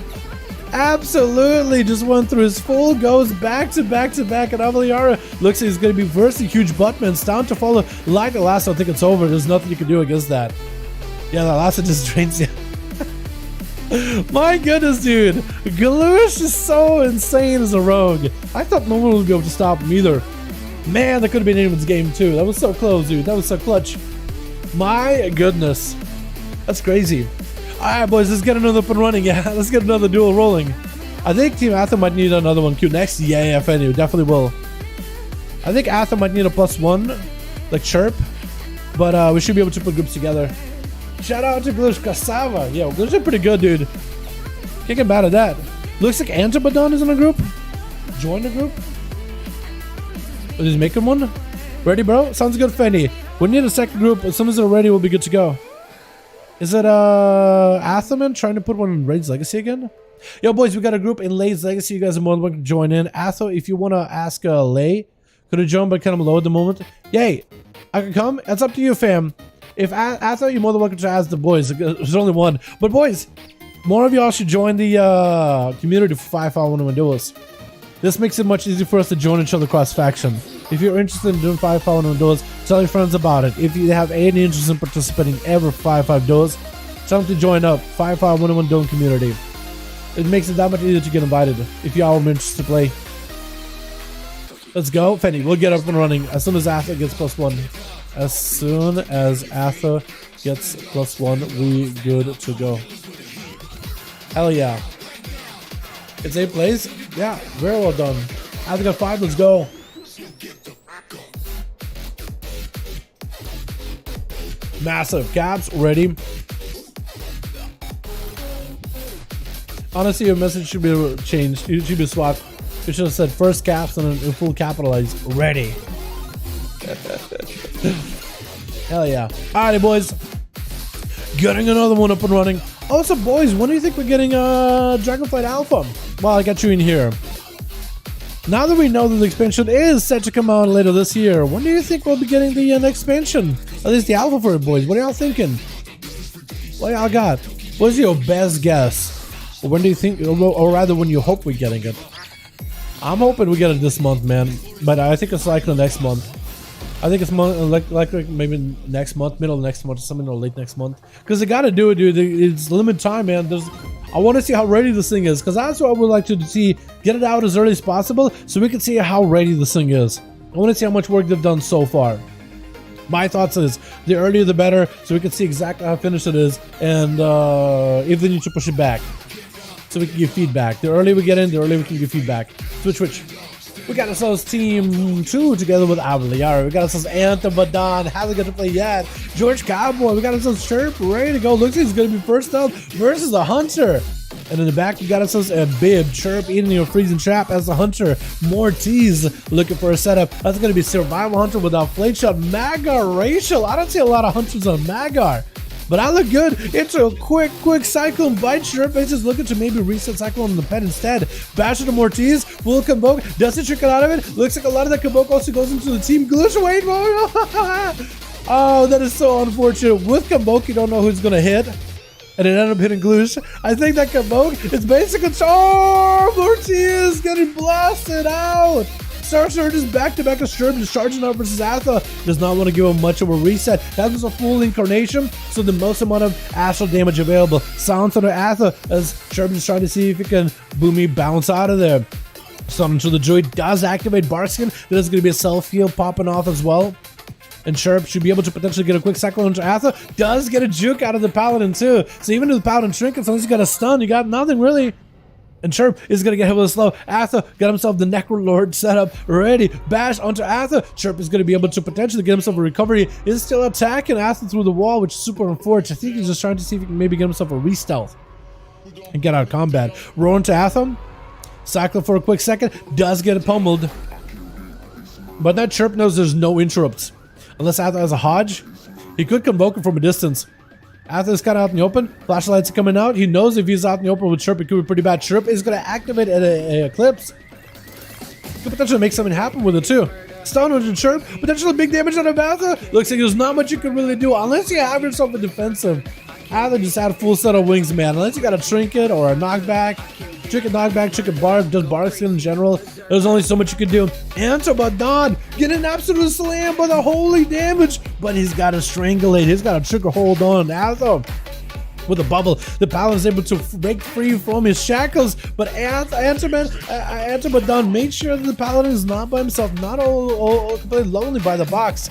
Absolutely just went through his full goes back to back to back, and Avaliara looks like he's going to be versing huge buttman. Down to follow. Like the last, I think it's over. There's nothing you can do against that. Yeah, the last one just drains you. My goodness, dude. Glitch is so insane as a rogue. I thought no one would be able to stop him either. Man, that could have been anyone's game too. That was so close, dude. That was so clutch. My goodness. That's crazy. Alright, boys, let's get another up and running. Yeah, let's get another duel rolling. I think Team Atha might need another one. Q next? Yeah, if any, definitely will. I think Atha might need a +1, like chirp. But we should be able to put groups together. Shout out to Glitch Cassava. Yeah, Glitch is pretty good, dude. Can't get mad at that. Looks like Antibodon is in a group. Join the group. Oh, he's making one? Ready, bro? Sounds good, Fenny. We need a second group. As soon as they're ready, we'll be good to go. Is it Athaman trying to put one in Raid's Legacy again? Yo, boys, we got a group in Lay's Legacy. You guys are more than welcome to join in. Atho, if you want to ask Lay, could have joined, but kind of low at the moment. Yay, I can come. It's up to you, fam. If Atho, you're more than welcome to ask the boys. There's only one. But, boys, more of y'all should join the community for 5V5 1V1 DUELS. This makes it much easier for us to join each other cross faction. If you're interested in doing 5v5 1v1 duels, tell your friends about it. If you have any interest in participating ever 5v5 duels, tell them to join up 5v5 1v1 duel community. It makes it that much easier to get invited if you are interested to play. Let's go, Fenny. We'll get up and running as soon as Atha gets +1. As soon as Atha gets +1, we good to go. Hell yeah. It's 8th place? Yeah, very well done. Atha got 5, let's go. Massive caps, ready. Honestly, your message should be changed. It should be swapped. You should have said first caps and then full capitalized. Ready. Hell yeah. Alrighty, boys. Getting another one up and running. Also, boys, when do you think we're getting Dragonflight Alpha? Well, I got you in here. Now that we know that the expansion is set to come out later this year, when do you think we'll be getting the next expansion? At least the alpha for it, boys. What are y'all thinking? What y'all got? What's your best guess? Or when do you think, or rather when you hope we're getting it? I'm hoping we get it this month, man. But I think it's likely next month. I think it's likely maybe next month, middle of next month, or something, or late next month. Because they gotta do it, dude. It's limited time, man. I want to see how ready this thing is, because that's what I would like to see. Get it out as early as possible, so we can see how ready this thing is. I want to see how much work they've done so far. My thoughts is the earlier the better, so we can see exactly how finished it is, and if they need to push it back, so we can give feedback. The earlier we get in, the earlier we can give feedback. Switch. We got ourselves Team 2 together with Avaliara. We got ourselves Anthem Badon. Hasn't got to play yet. George Cowboy. We got ourselves Chirp. Ready to go. Looks like he's going to be first up versus a Hunter. And in the back, we got ourselves a Bib. Chirp eating your freezing trap as a Hunter. Mortiz looking for a setup. That's going to be Survival Hunter without Flake Shot. Magar Racial. I don't see a lot of Hunters on Magar. But I look good into a quick Cyclone Bite. Chirp is just looking to maybe reset Cyclone on the pet instead. Basher to Mortiz, full Convoke, doesn't trick it out of it. Looks like a lot of that Convoke also goes into the team glitch. Wait, oh, that is so unfortunate. With Convoke, you don't know who's going to hit. And it ended up hitting Gloosh. I think that Convoke is basically... Oh, Mortiz getting blasted out. Star Surge back-to-back Disturb, just charging out versus Atha. Does not want to give him much of a reset. That was a full incarnation, so the most amount of astral damage available. Silence under Atha as Sherb is trying to see if he can Boomy bounce out of there. Summon to the Druid does activate Barkskin. There's going to be a self-heal popping off as well. And Chirp should be able to potentially get a quick cycle into Atha. Does get a juke out of the Paladin too. So even if the Paladin trinkets, unless you got a stun, you got nothing really. And Chirp is going to get hit with a slow. Atha got himself the Necrolord setup ready. Bash onto Atha. Chirp is going to be able to potentially get himself a recovery. Is still attacking Atha through the wall, which is super unfortunate. I think he's just trying to see if he can maybe get himself a re-stealth and get out of combat. Roar into Atha. Cycle for a quick second. Does get pummeled. But that Chirp knows there's no interrupts. Unless Atha has a Hodge. He could Convoke him from a distance. Atha is kind of out in the open. Flashlights are coming out. He knows if he's out in the open with Chirp, it could be pretty bad. Chirp is going to activate a Eclipse. Could potentially make something happen with it too. Stun with Chirp. Potentially big damage on Atha. Looks like there's not much you can really do unless you have yourself a defensive. Atha just had a full set of wings, man. Unless you got a Trinket or a Knockback. Trinket, Knockback, Trinket, Barb, just Barkskin in general. There's only so much you can do. Answer Badon getting an absolute slam by the holy damage. But he's got to strangulate. He's got to trigger hold on Atha. With a bubble, the Paladin is able to break free from his shackles, but Answer Badon made sure that the Paladin is not by himself, not all completely lonely by the box.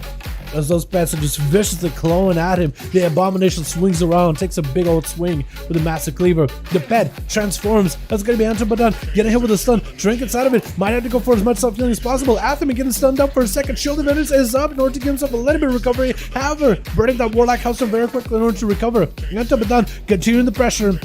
As those pets are just viciously clawing at him, the Abomination swings around, takes a big old swing with a massive cleaver. The pet transforms. That's going to be Answer Badon getting hit with a stun. Trinkets out of it. Might have to go for as much self-healing as possible. After me getting stunned up for a second, Shield Defenders is up in order to give himself a little bit of recovery. However, burning that Warlock House very quickly in order to recover. Answer Badon continuing the pressure.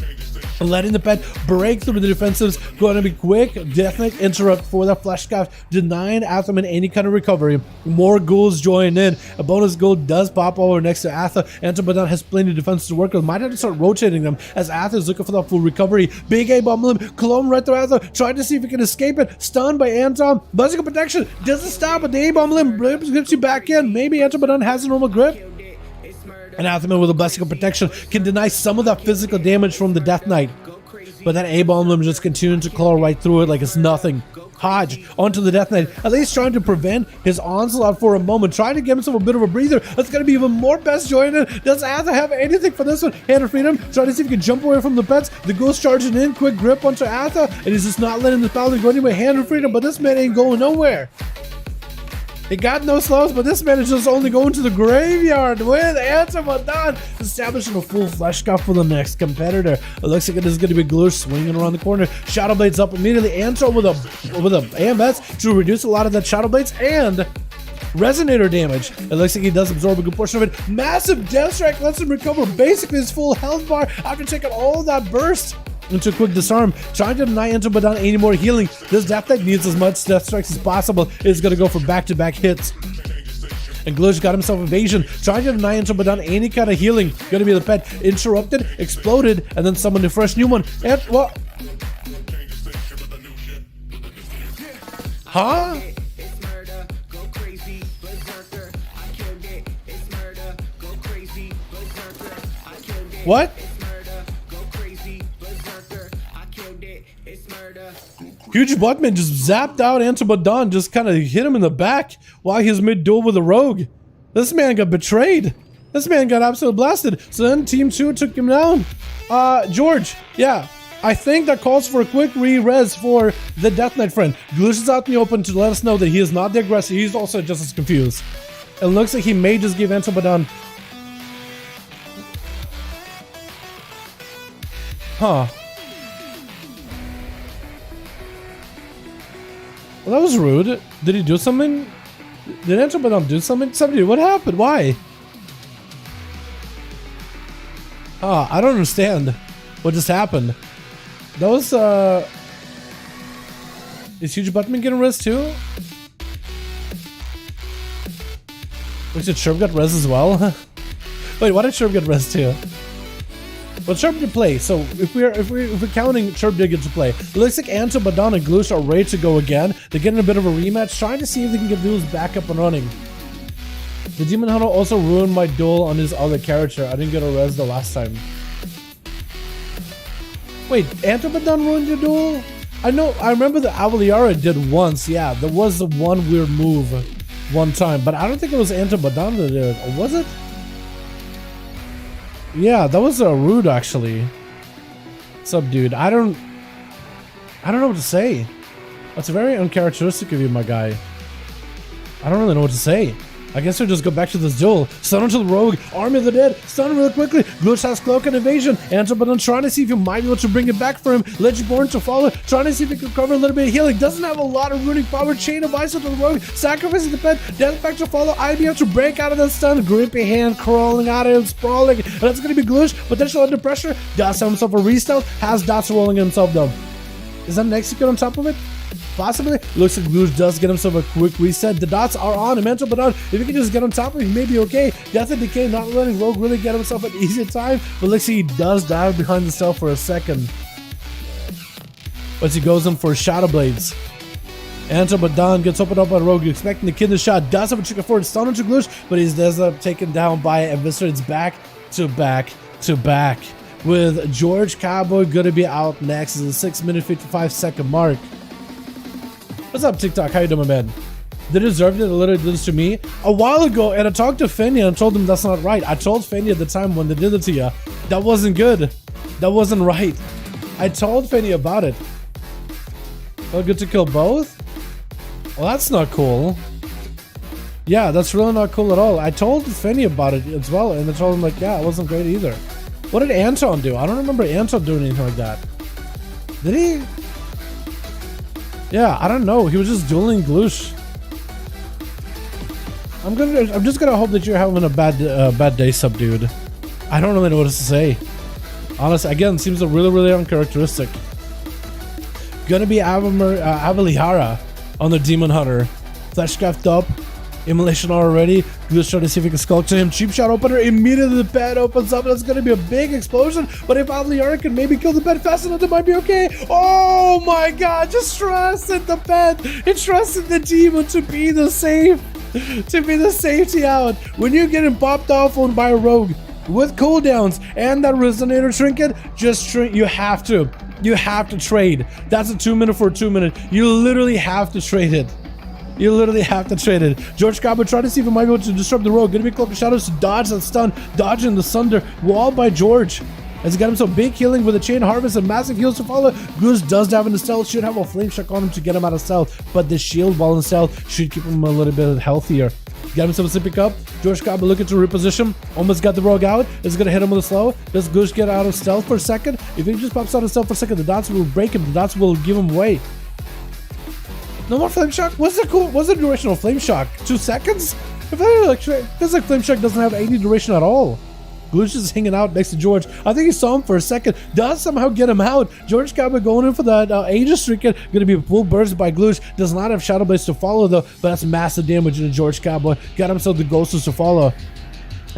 Letting the pet break through the defensives. Going to be quick, definite interrupt for the Flesh Scaff, denying Athaman any kind of recovery. More ghouls join in. A bonus ghoul does pop over next to Atha. Answer Badon has plenty of defenses to work with. Might have to start rotating them as Atha is looking for that full recovery. Big A-bomb limb, clone right through Atha, trying to see if he can escape it. Stunned by Anton. Buzzing protection doesn't stop, but the A-bomb limb grips you back in. Maybe Answer Badon has a normal grip. And Athaman with a Blessing of Protection can deny some of that physical damage from the Death Knight. But that A-bomb limb just continuing to claw right through it like it's nothing. Hodge onto the Death Knight, at least trying to prevent his onslaught for a moment, trying to give himself a bit of a breather. That's going to be even more best joining. Doesn't have to have anything for this one. Hand of Freedom, trying to see if he can jump away from the pets. The Ghost charging in, quick grip onto Atha, and he's just not letting the paladin go anywhere. Hand of Freedom, but this man ain't going nowhere. He got no slows, but this man is just only going to the graveyard with Abaddon, establishing a full flesh cuff for the next competitor. It looks like it is going to be Glue swinging around the corner. Shadow Blades up immediately. Anto with a AMS to reduce a lot of that Shadow Blades and Resonator damage. It looks like he does absorb a good portion of it. Massive Death Strike lets him recover basically his full health bar after taking all that burst. Into a quick disarm, trying to deny Abaddon any more healing. This Death Knight needs as much Death Strikes as possible. It's going to go for back-to-back hits. And Glush got himself evasion, trying to deny Abaddon any kind of healing. Going to be the pet. Interrupted, exploded, and then summoned a fresh new one. And, what? Huh? What? Huge Buttman just zapped out Abaddon, just kind of hit him in the back while he was mid-duel with a rogue. This man got betrayed. This man got absolutely blasted. So then Team 2 took him down. George, yeah, I think that calls for a quick re-res for the Death Knight friend. Glush is out in the open to let us know that he is not the aggressor. He's also just as confused. It looks like he may just give Abaddon. Huh. Well, that was rude. Did he do something? Did Abaddon do something? Somebody, what happened? Why? I don't understand what just happened. That was, is Huge Buttman getting res too? Wait, did Sherb get res as well? Wait, why did Sherb get res too? Well, Sherb did play, so if we're counting, Sherb did get to play. It looks like Abaddon and Glush are ready to go again. They're getting a bit of a rematch, trying to see if they can get duels back up and running. The Demon Hunter also ruined my duel on his other character. I didn't get a res the last time. Wait, Abaddon ruined your duel? I remember the Avaliara did once, yeah. There was the one weird move one time, but I don't think it was Abaddon that did it, or was it? Yeah, that was rude actually. What's up, dude? I don't know what to say. That's very uncharacteristic of you, my guy. I don't really know what to say. I guess we'll just go back to this duel. Stun onto the rogue, Army of the Dead, stun really quickly. Glush has cloak and evasion. Abaddon trying to see if you might be able to bring it back for him. Legendborn to follow, trying to see if he can cover a little bit of healing. Doesn't have a lot of runic power. Chain of Ice onto the rogue, sacrificing the pet. Death Pact to follow. IBM to break out of the stun. Grippy hand crawling out of him, sprawling. And that's going to be Glush. Potential under pressure. Does have himself a restyle. Has dots rolling himself though. Is that an execute on top of it? Possibly. Looks like Glush does get himself a quick reset. The dots are on. Abaddon, if he can just get on top of it, he may be okay. Death and Decay not letting Rogue really get himself an easy time. But looks like he does dive behind himself for a second. But he goes in for Shadow Blades. Abaddon gets opened up by Rogue, expecting the kid to shot. Does have a chicken forward stun into Glush, but he's does up taken down by Eviscerates back to back to back. With George Cowboy gonna be out next is the 6-minute 55-second mark. What's up, TikTok? How you doing, man? They deserved it. They literally did this to me a while ago, and I talked to Fenya and told him that's not right. I told Fenya at the time when they did it to you, that wasn't good. That wasn't right. I told Fenya about it. Well, good to kill both? Well, that's not cool. Yeah, that's really not cool at all. I told Fenya about it as well, and I told him, like, yeah, it wasn't great either. What did Anton do? I don't remember Anton doing anything like that. Did he? Yeah, I don't know. He was just dueling Glush. I'm just gonna hope that you're having a bad day, sub dude. I don't really know what to say. Honestly, again, seems really uncharacteristic. Gonna be Avalihara on the Demon Hunter. Fleshcraft up. Immolation already. Glush trying to see if he can skulk to him. Cheap shot opener. Immediately the pet opens up. That's going to be a big explosion. But if Avaliara can maybe kill the pet fast enough, it might be okay. Oh my god. Just trusted the pet. He trusted the demon to be the safe. To be the safety out. When you're getting popped off on by a rogue, with cooldowns and that resonator trinket, you have to trade. That's a 2 minute for a 2 minute. You literally have to trade it. You literally have to trade it. George Cabo trying to see if he might be able to disrupt the rogue. Gonna be Cloak of Shadows to dodge that stun, dodging the Sunder. Wall by George. As he got himself big healing with a Chain Harvest and massive heals to follow. Goose does dive into stealth, should have a Flame Shock on him to get him out of stealth, but the shield while in stealth should keep him a little bit healthier. Got himself a sipping up. George Cabo looking to reposition. Almost got the rogue out. Is gonna hit him with a slow. Does Goose get out of stealth for a second? If he just pops out of stealth for a second, the dots will break him. The dots will give him away. No more Flame Shock? What's the duration of Flame Shock? 2 seconds? It feels like Flame Shock doesn't have any duration at all. Glooch is hanging out next to George. I think he saw him for a second. Does somehow get him out. George Cabo going in for that Aegis trinket. Going to be full burst by Glooch. Does not have Shadow Blades to follow though. But that's massive damage to George Cabo. Got himself the Ghosts to follow.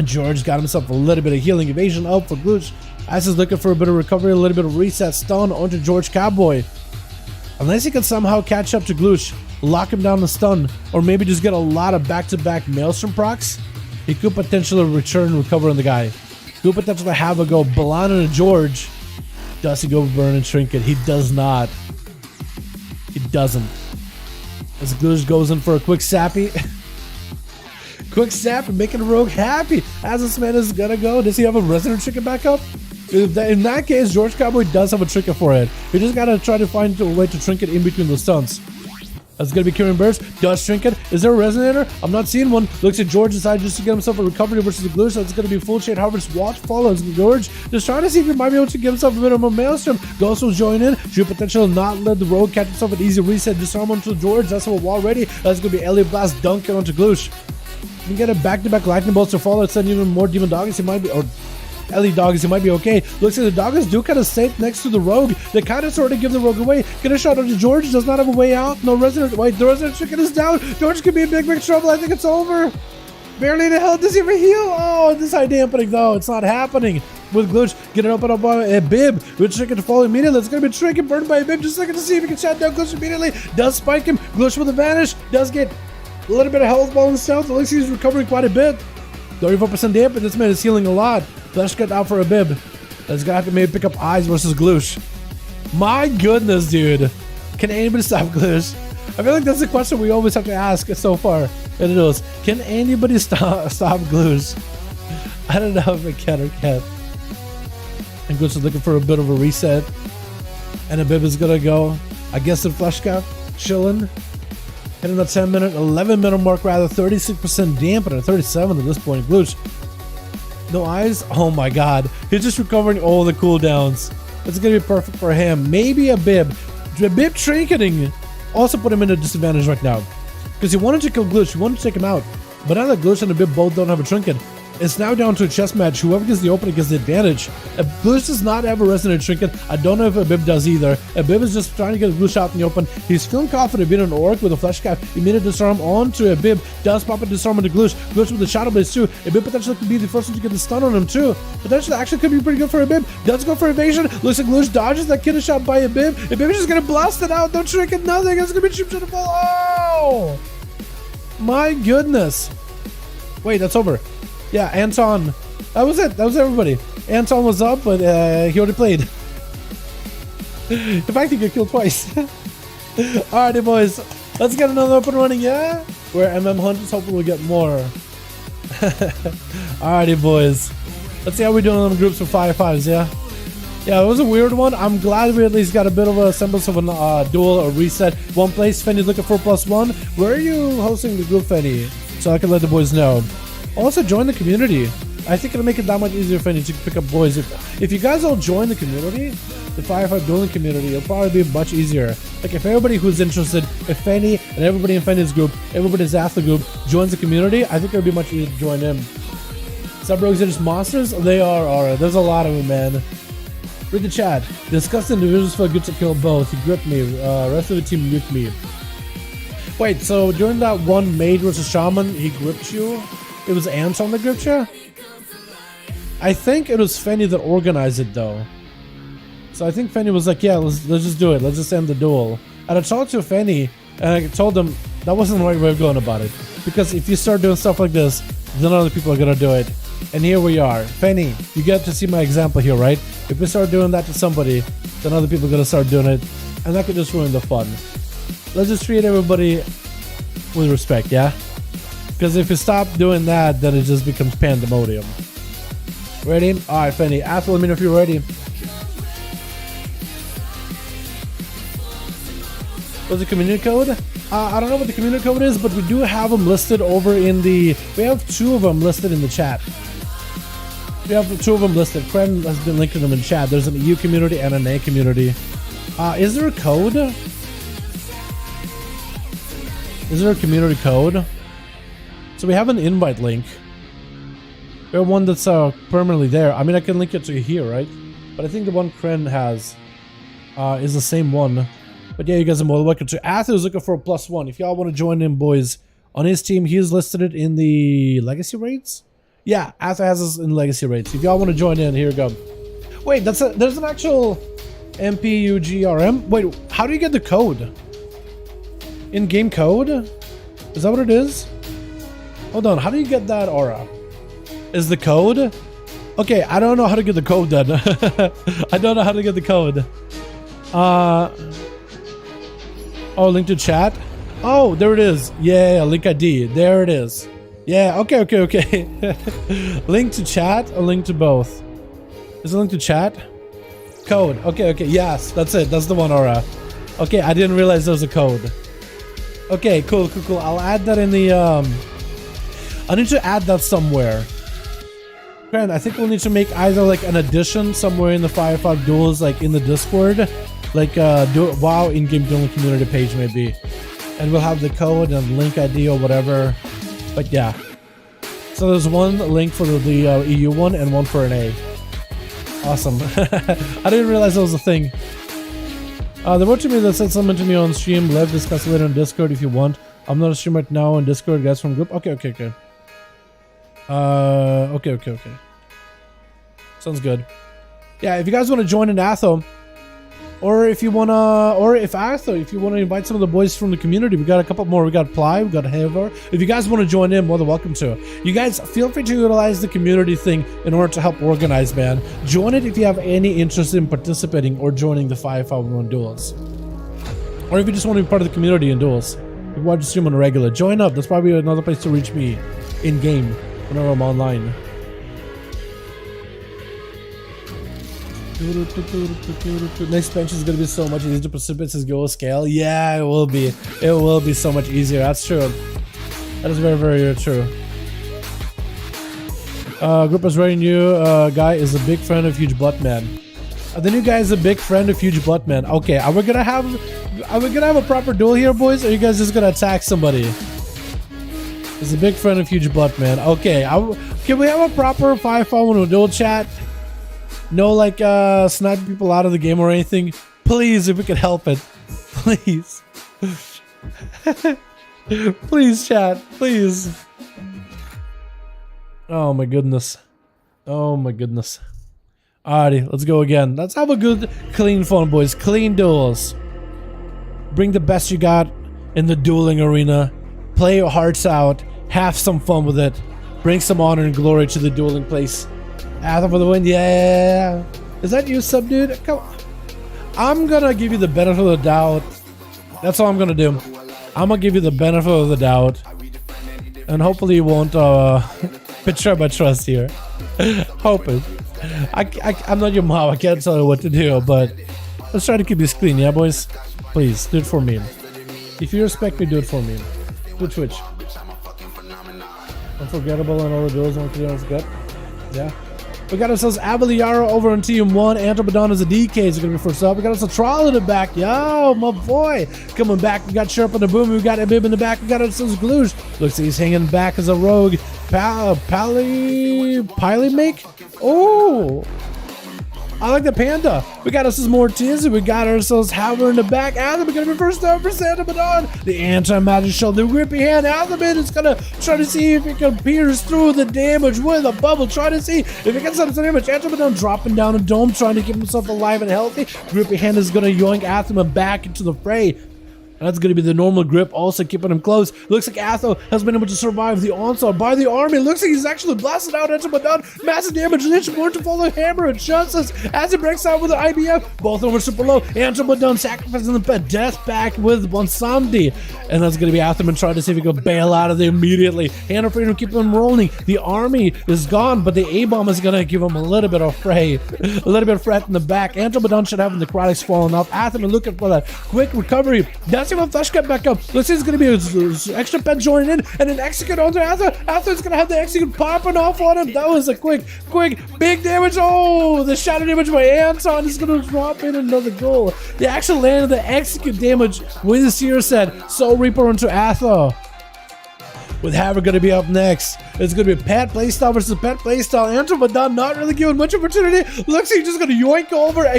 George got himself a little bit of healing evasion up for Glooch. As is looking for a bit of recovery, a little bit of reset stun onto George Cowboy. Unless he can somehow catch up to Glooch, lock him down the stun, or maybe just get a lot of back-to-back Maelstrom procs, he could potentially return and recover on the guy. Could potentially have a go blind on George. Does he go burn and trinket? He does not. He doesn't. As Glooch goes in for a quick sappy. Quick sap and making the rogue happy. As this man is gonna go, does he have a resonant trinket back up? In that case, George Cowboy does have a trinket for it. You just gotta try to find a way to trinket in between the stunts. That's gonna be Kieran Burst. Does trinket. Is there a resonator? I'm not seeing one. Looks at George inside just to get himself a recovery versus the Glooch. So it's gonna be full Chain Harvest. Watch follows George. Just trying to see if he might be able to get himself a bit of a Maelstrom. Ghost will join in. Should potentially not let the rogue catch himself an easy reset. Disarm onto George. That's a wall ready. That's gonna be Elliot Blast dunking onto Glooch. You can get a back-to-back lightning bolts to follow. Send even more demon doggies. He might be, or Ellie doggies, he might be okay. Looks like the doggies do kind of stay next to the rogue. They kind of sort of give the rogue away. Get a shot onto George. Does not have a way out. No resonant. Wait, the resonant chicken is down. George could be in big trouble. I think it's over. Barely the hell does he ever heal. Oh, this high dampening though. It's not happening. With Glooch, get it up by a Bib. With Trinket to follow immediately. It's going to be Trinket burned by a Bib. Just looking to see if he can shut down Glooch immediately. Does spike him. Glooch with a vanish. Does get a little bit of health ball in stealth. It looks like he's recovering quite a bit. 34% damage. This man is healing a lot. Flesh cut out for a Bib. That's gonna have to maybe pick up Eyes versus Glooch. My goodness, dude. Can anybody stop Glooch? I feel like that's the question we always have to ask so far. And it is, can anybody stop Glooch? I don't know if I can or can't. And Glooch is looking for a bit of a reset. And a Bib is gonna go, I guess, in Flesh Cap, chilling. Hitting the 10 minute, 11 minute mark rather, 36% dampener, 37 at this point. Glooch. No eyes? Oh my god. He's just recovering all the cooldowns. It's gonna be perfect for him. Maybe a Bib. Bib trinketing also put him in a disadvantage right now. Because he wanted to kill Glooch, he wanted to take him out. But now that Glooch and a Bib both don't have a trinket, it's now down to a chess match. Whoever gets the opening gets the advantage. If Glooch does not have a resonant trinket, I don't know if a Bib does either. A Bib is just trying to get Glooch out in the open. He's feeling confident being an orc with a flesh cap. Immediate disarm onto a Bib. Does pop a disarm onto Glooch. Glooch with the Shadow Blades too. A Bib potentially could be the first one to get the stun on him too. Potentially actually could be pretty good for a Bib. Does go for evasion. Looks like Glooch dodges that killer shot by a Bib. A Bib is just gonna blast it out. No trinket, nothing. It's gonna be cheap to the fall. Oh! My goodness. Wait, that's over. Yeah, Anton. That was it. That was everybody. Anton was up, but he already played. In fact, he got killed twice. Alrighty, boys. Let's get another up and running, yeah? Where MM Hunters hopefully will get more. Alrighty, boys. Let's see how we're doing on the groups for 5v5s, yeah? Yeah, it was a weird one. I'm glad we at least got a bit of a semblance of a duel or reset. One place, Fenny's looking for +1. Where are you hosting the group, Fenny? So I can let the boys know. Also, join the community. I think it'll make it that much easier for you to pick up boys. If you guys all join the community, the 5v5 dueling community, it'll probably be much easier. Like, if everybody who's interested, if Fenny and everybody in Fenny's group, everybody's after group, joins the community, I think it'll be much easier to join in. Sub-rogues are just monsters? They are, alright. There's a lot of them, man. Read the chat. Discuss individuals feel good to kill both. He gripped me. Rest of the team nuked me. Wait, so during that one maid versus shaman, he gripped you? It was Anton that gripped you? I think it was Fenny that organized it though. So I think Fenny was like, yeah, let's just do it. Let's just end the duel. And I talked to Fenny and I told him that wasn't the right way of going about it. Because if you start doing stuff like this, then other people are gonna do it. And here we are. Penny, you get to see my example here, right? If we start doing that to somebody, then other people are gonna start doing it, and that could just ruin the fun. Let's just treat everybody with respect, yeah? Because if you stop doing that, then it just becomes pandemonium. Ready? Alright, Penny. Ask, let me know if you're ready. What's the community code? I don't know what the community code is, but we do have them listed over in the... We have 2 of them listed in the chat. We have 2 of them listed. Kren has been linking them in chat. There's an EU community and an NA community. Is there a code? Is there a community code? So we have an invite link. We have one that's permanently there. I mean, I can link it to you here, right? But I think the one Kren has is the same one. But yeah, you guys are more than welcome to. Arthur is looking for a +1. If y'all want to join in, boys, on his team, he's listed it in the legacy rates. Yeah, Arthur has us in legacy rates. If y'all want to join in, here we go. Wait, there's an actual MPUGRM. Wait, how do you get the code? In-game code? Is that what it is? Hold on, how do you get that aura? Is the code? Okay, I don't know how to get the code then. I don't know how to get the code. Oh, link to chat? Oh, there it is. Yeah, link ID. There it is. Yeah, okay. Link to chat or link to both? Is it link to chat? Code. Okay. Yes, that's it. That's the one, Aura. Okay, I didn't realize there was a code. Okay, cool. I'll add that in the... I need to add that somewhere. Grant, I think we'll need to make either like an addition somewhere in the 5V5 Duels, like in the Discord. Like WoW in-game dueling community page maybe, and we'll have the code and link ID or whatever. But yeah, so there's one link for the EU one and one for an A. Awesome. I didn't realize that was a thing. There were to me that said something to me on stream. Let's discuss it later on Discord if you want. I'm not a stream right now on Discord, guys from group. Okay. Okay. Sounds good. Yeah, if you guys want to join an Atho, or if you wanna, or if you wanna invite some of the boys from the community, we got a couple more. We got Ply, we got Haver. If you guys want to join in, more than welcome to. You guys feel free to utilize the community thing in order to help organize, man. Join it if you have any interest in participating or joining the 5V5 1v1 Duels, or if you just want to be part of the community in Duels. If you watch the stream on a regular, join up. That's probably another place to reach me in game whenever I'm online. Next bench is gonna be so much easier to precipitate his goal scale. Yeah, it will be. It will be so much easier. That's true. That is very, very true. Group is very new. Guy is a big friend of Huge Buttman. The new guy is a big friend of Huge Buttman. Okay, are we gonna have a proper duel here, boys? Or are you guys just gonna attack somebody? He's a big friend of Huge Buttman. Okay, can we have a proper 5v5 duel chat? No, like, sniping people out of the game or anything. Please, if we could help it. Please. Please, chat. Please. Oh, my goodness. Oh, my goodness. Alrighty, let's go again. Let's have a good, clean fun, boys. Clean duels. Bring the best you got in the dueling arena. Play your hearts out. Have some fun with it. Bring some honor and glory to the dueling place. Ather for the win, yeah. Is that you, sub dude? Come on. I'm gonna give you the benefit of the doubt. That's all I'm gonna do. I'm gonna give you the benefit of the doubt, and hopefully you won't betray my trust here. Hoping. I'm not your mom. I can't tell you what to do, but let's try to keep this clean, yeah, boys. Please do it for me. If you respect me, do it for me. Do Twitch. Unforgettable and all the duels. One was good. Yeah. We got ourselves Abeliara over on Team 1. Anthropodon is a DK. Is going to be first up. We got ourselves Troll in the back. Yo, my boy. Coming back. We got Sharp on the boom. We got Abib in the back. We got ourselves Gloosh. Looks like he's hanging back as a rogue. Pally make? Oh. I like the panda. We got ourselves Mortiz. We got ourselves Howler in the back. Adam, we're going to be first up for Anthropodon. The anti-magic shoulder. The grippy hand. Adam is going to try to see if he can pierce through the damage with a bubble. Try to see if he gets some damage. Anthropodon dropping down a dome, trying to keep himself alive and healthy. Grippy hand is going to yoink Athema back into the fray. And that's going to be the normal grip, also keeping him close. Looks like Atho has been able to survive the onslaught by the army. Looks like he's actually blasted out into Madon. Massive damage. Lynch more to follow hammer and justice as he breaks out with the IBF. Both over super low. Anto Madon sacrificing the pet. Death back with Bonsamdi. And that's going to be Atherman trying to see if he can bail out of there immediately. Hand of freedom, keep him rolling. The army is gone, but the A-bomb is going to give him a little bit of fray. A little bit of fret in the back. Anto Madon should have the necrotics falling off. Atherman looking for that quick recovery. That's him a flash cut back up. Let's see, it's going to be his extra pet joining in and an execute onto Ather. Ather's going to have the execute popping off on him. That was a quick, big damage. Oh, the shadow damage by Anton is going to drop in another goal. They actually landed the execute damage with the Seer set. Soul Reaper onto Ather. With Haver going to be up next. It's going to be pet playstyle versus pet playstyle. Anton Madon not really given much opportunity. Looks like he's just going to yoink over a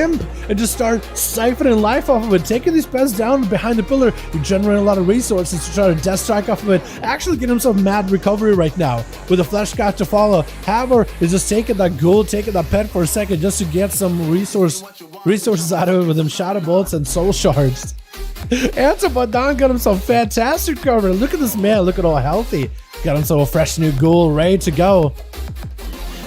imp and just start siphoning life off of it. Taking these pets down behind the pillar. He generating a lot of resources to try to death strike off of it. Actually getting himself mad recovery right now. With a flesh cut to follow. Haver is just taking that gold, taking that pet for a second just to get some resources out of it with them shadow bolts and soul shards. Anton Madon got himself fantastic cover. Look at this man, look at all healthy. Got himself a fresh new ghoul ready to go.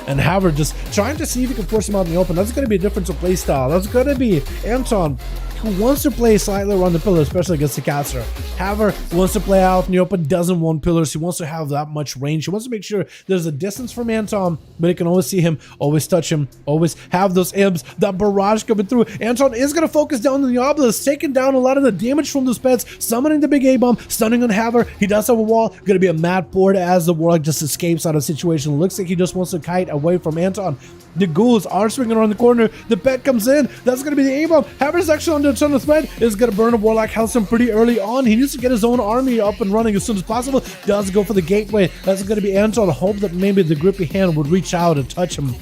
And Haver just trying to see if he can force him out in the open. That's going to be a difference of play style. That's going to be Anton, who wants to play slightly around the pillar, especially against the caster. Haver wants to play out in the open, doesn't want pillars. He wants to have that much range. He wants to make sure there's a distance from Anton, but he can always see him, always touch him, always have those imps, that barrage coming through. Anton is going to focus down on the obelisk, taking down a lot of the damage from those pets, summoning the big A-bomb, stunning on Haver. He does have a wall. Going to be a mad board as the Warlock just escapes out of the situation. Looks like he just wants to kite away from Anton. The ghouls are swinging around the corner. The pet comes in. That's going to be the A-bomb. Haver's actually under a ton of threat. Is going to burn a Warlock Hellstorm pretty early on. He needs to get his own army up and running as soon as possible. Does go for the gateway. That's going to be Anton. Hope that maybe the grippy hand would reach out and touch him.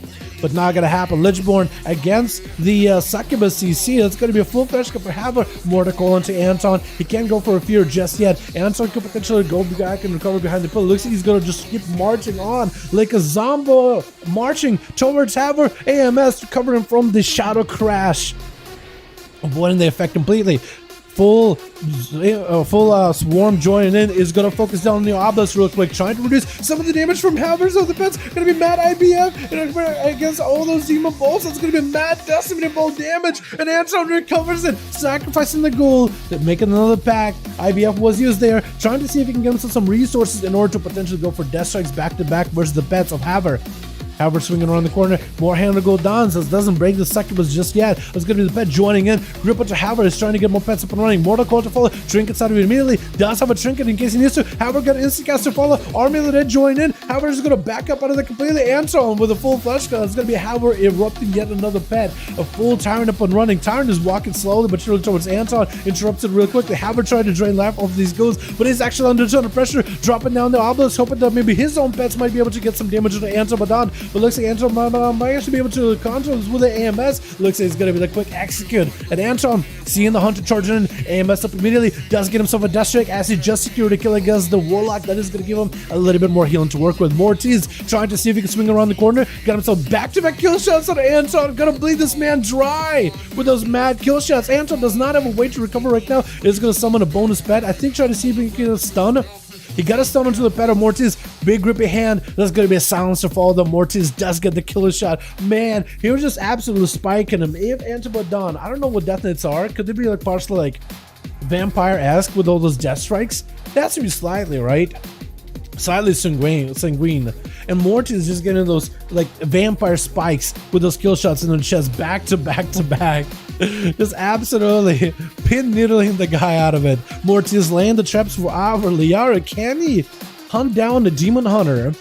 But not going to happen. Lichborn against the Succubus CC. That's going to be a full flash cut for Haver. More to call into Anton. He can't go for a fear just yet. Anton could potentially go back and recover behind the pillar. Looks like he's going to just keep marching on like a zombie, marching towards Haver. AMS recovering from the shadow crash, avoiding the effect completely. Full swarm joining in is going to focus down on the obelisk real quick, trying to reduce some of the damage from Havers. So the pets going to be mad IBF and against all those demon bolts. It's going to be mad decimating bolt damage, and Anton recovers it, sacrificing the ghoul, making another pack. IBF was used there, trying to see if he can get himself some resources in order to potentially go for death strikes back to back versus the pets of Haver. Haver swinging around the corner. More hand to go down. Says doesn't break the succubus just yet. It's going to be the pet joining in. Grip onto Haver is trying to get more pets up and running. Mortal Call to follow. Trinkets out of it immediately. Does have a trinket in case he needs to. Haver got an instant cast to follow. Army of the Dead join in. Haver is going to back up out of the completely. Anton with a full flash gun. It's going to be Haver erupting yet another pet. A full Tyrant up and running. Tyrant is walking slowly but surely towards Anton. Interrupted real quickly. Haver tried to drain life off these ghouls, but he's actually under a ton of pressure. Dropping down the obelisk, hoping that maybe his own pets might be able to get some damage to Anton Madon. But looks like Anton might actually be able to control this with the AMS. Looks like it's going to be the quick execute. And Anton, seeing the hunter charging in, AMS up immediately, does get himself a death strike as he just secured a kill against the Warlock. That is going to give him a little bit more healing to work with. Mortiz trying to see if he can swing around the corner. Got himself back-to-back kill shots on Anton. Gonna bleed this man dry with those mad kill shots. Anton does not have a way to recover right now. Is going to summon a bonus pet. I think trying to see if he can get a stun. He got a stun onto the pet of Mortiz. Big grippy hand. That's going to be a silencer for all the Mortiz does get the killer shot. Man, he was just absolutely spiking him. If Anton Madon, I don't know what death nets are. Could they be like partially like vampire-esque with all those death strikes? That's to be slightly, right? Slightly sanguine. And Morty is just getting those like vampire spikes with those kill shots in the chest back to back to back. Just absolutely pin needling the guy out of it. Morty is laying the traps for Liara. Can he hunt down the demon hunter?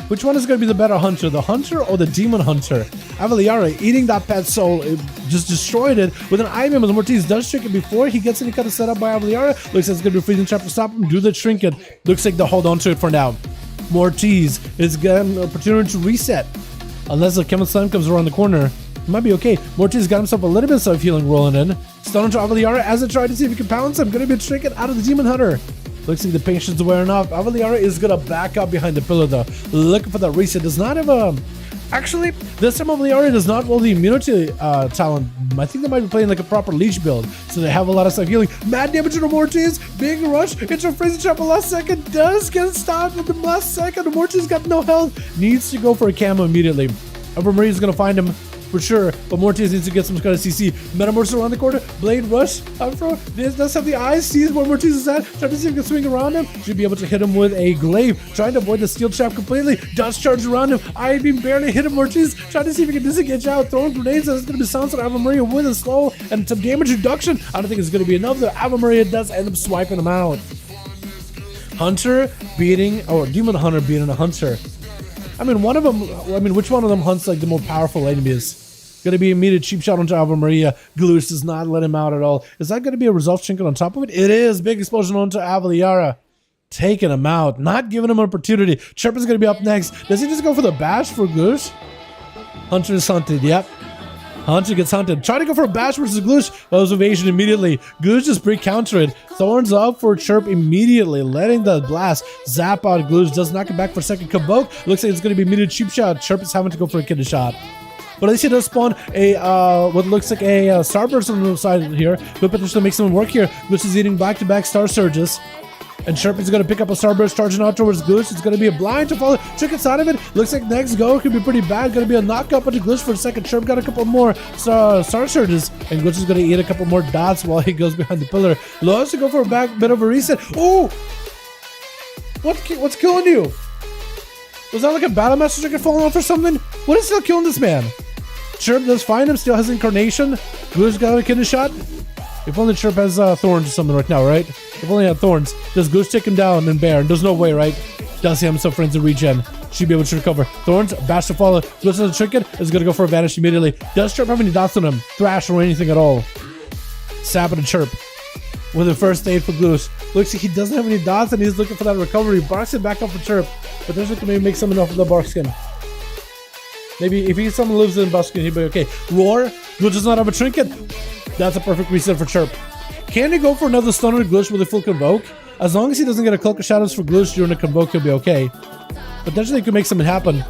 Which one is going to be the better hunter, the hunter or the demon hunter? Avaliara eating that pet soul, just destroyed it with an IBM. And Mortiz does trinket before he gets any kind of setup by Avaliara. Looks like it's going to be a freezing trap to stop him. Do the trinket. Looks like they'll hold on to it for now. Mortiz is getting an opportunity to reset. Unless the Chemist Sun comes around the corner. It might be okay. Mortiz got himself a little bit of self-healing rolling in. Stun onto Avaliara as they try to see if he can pounce him. Going to be a trinket out of the demon hunter. Looks like the patience is wearing off. Avaliara is going to back up behind the pillar though. Looking for that reset. Does not have a Actually, this time Avaliara does not roll the immunity talent. I think they might be playing like a proper leech build, so they have a lot of stuff healing. Mad damage to the Mortis, big rush into a frenzy trap. Last second does get stopped at the last second. The Mortis got no health, needs to go for a camo immediately. Maria is gonna find him for sure, but Mortis needs to get some kind of CC. Metamorphosis around the corner, blade rush up front. This does have the eyes, sees where Mortis is at, trying to see if he can swing around him. Should be able to hit him with a glaive, trying to avoid the steel trap completely. Does charge around him. I beam barely hit him. Mortis trying to see if he can disengage out, throwing grenades. It's going to be sounds on Ave Maria with a slow and some damage reduction. I don't think it's going to be enough though. Ave Maria does end up swiping him out. Hunter beating, or Demon Hunter beating a Hunter. I mean, one of them, which one of them hunts like the more powerful enemies? Gonna be immediate cheap shot onto Ave Maria. Gloosh does not let him out at all. Is that gonna be a resolve trinket on top of it? It is. Big explosion onto Avaliara. Taking him out. Not giving him an opportunity. Chirp is gonna be up next. Does he just go for the bash for Gloosh? Hunter is hunted. Yep. Hunter gets hunted. Trying to go for a bash versus Gloosh. That was evasion immediately. Gloosh just pre-counter it. Thorns up for Chirp immediately, letting the blast zap out Gloosh. Does knock him back for a second. Convoke. Looks like it's going to be immediate cheap shot. Chirp is having to go for a kidney shot. But at least he does spawn a, what looks like a Starburst on the side here. But potentially makes him work here. Gloosh is eating back-to-back Star Surges. And Chirp is going to pick up a Starburst, charging out towards Gloosh. It's going to be a blind to follow. Trinkets out of it. Looks like next go could be pretty bad. Going to be a knockup onto Gloosh for a second. Chirp got a couple more Star Surges. And Gloosh is going to eat a couple more dots while he goes behind the pillar. Loves to go for a back bit of a reset. Oh! What's killing you? Was that like a Battle Master Trinket falling off or something? What is still killing this man? Chirp does find him. Still has Incarnation. Gloosh got a kidney shot. If only Chirp has Thorns or something right now, right? If only had Thorns. Does Gloosh take him down and bear? There's no way, right? Does he have himself friends to regen? Should be able to recover. Thorns, bash to follow. Gloosh has a trinket. Is going to go for a vanish immediately. Does Chirp have any dots on him? Thrash or anything at all? Sap and Chirp. With the first aid for Gloosh. Looks like he doesn't have any dots and he's looking for that recovery. Barks it back up for Chirp. But there's like maybe make something off of the Barkskin. Maybe if he someone lives in Barkskin, he'd be okay. Roar. Gloosh does not have a trinket. That's a perfect reset for Chirp. Can he go for another stunner Gloosh with a full Convoke? As long as he doesn't get a Cloak of Shadows for Gloosh during the Convoke, he'll be okay. Potentially, he could make something happen.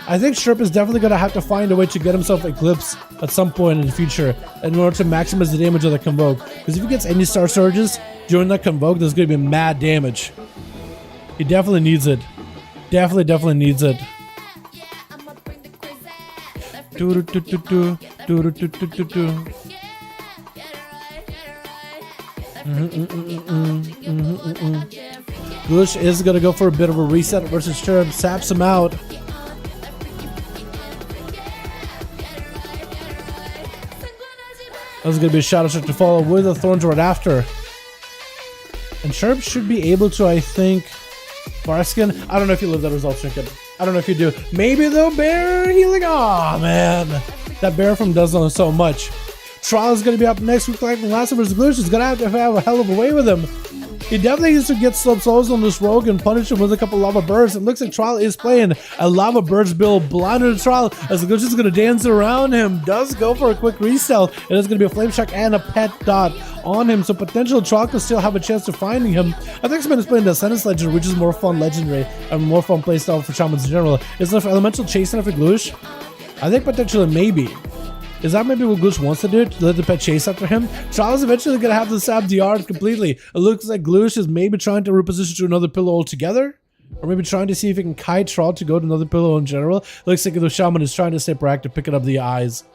I think Chirp is definitely going to have to find a way to get himself Eclipse at some point in the future in order to maximize the damage of the Convoke. Because if he gets any Star Surges during that Convoke, there's going to be mad damage. He definitely needs it. Definitely needs it. Gloosh is going to go for a bit of a reset versus Chirp. Saps him out. That's going to be a Shadow Shot to follow with a Thorns right after. And Chirp should be able to, I think, Barskin. I don't know if you live that result trinket. I don't know if you do. Maybe though, Bear healing. Oh man, that Bear from does so much. Trial is going to be up next week. Like last versus Gloosh is going to have a hell of a way with him. He definitely needs to get some souls on this rogue and punish him with a couple lava bursts. It looks like Trial is playing a lava burst build. Blinded to Trial as Gloosh is going to dance around him. Does go for a quick resell. And it's going to be a flame shock and a pet dot on him. So potential Trial could still have a chance of finding him. I think X-Men is playing the Ascendance Legendary, which is more fun legendary and more fun playstyle for Shamans in general. Is there Elemental chasing after Gloosh? I think potentially maybe. Is that maybe what Gloosh wants to do? To let the pet chase after him? Trial is eventually going to have to sap DR completely. It looks like Gloosh is maybe trying to reposition to another pillow altogether. Or maybe trying to see if he can kite Trial to go to another pillow in general. Looks like the Shaman is trying to stay proactive, picking up the eyes.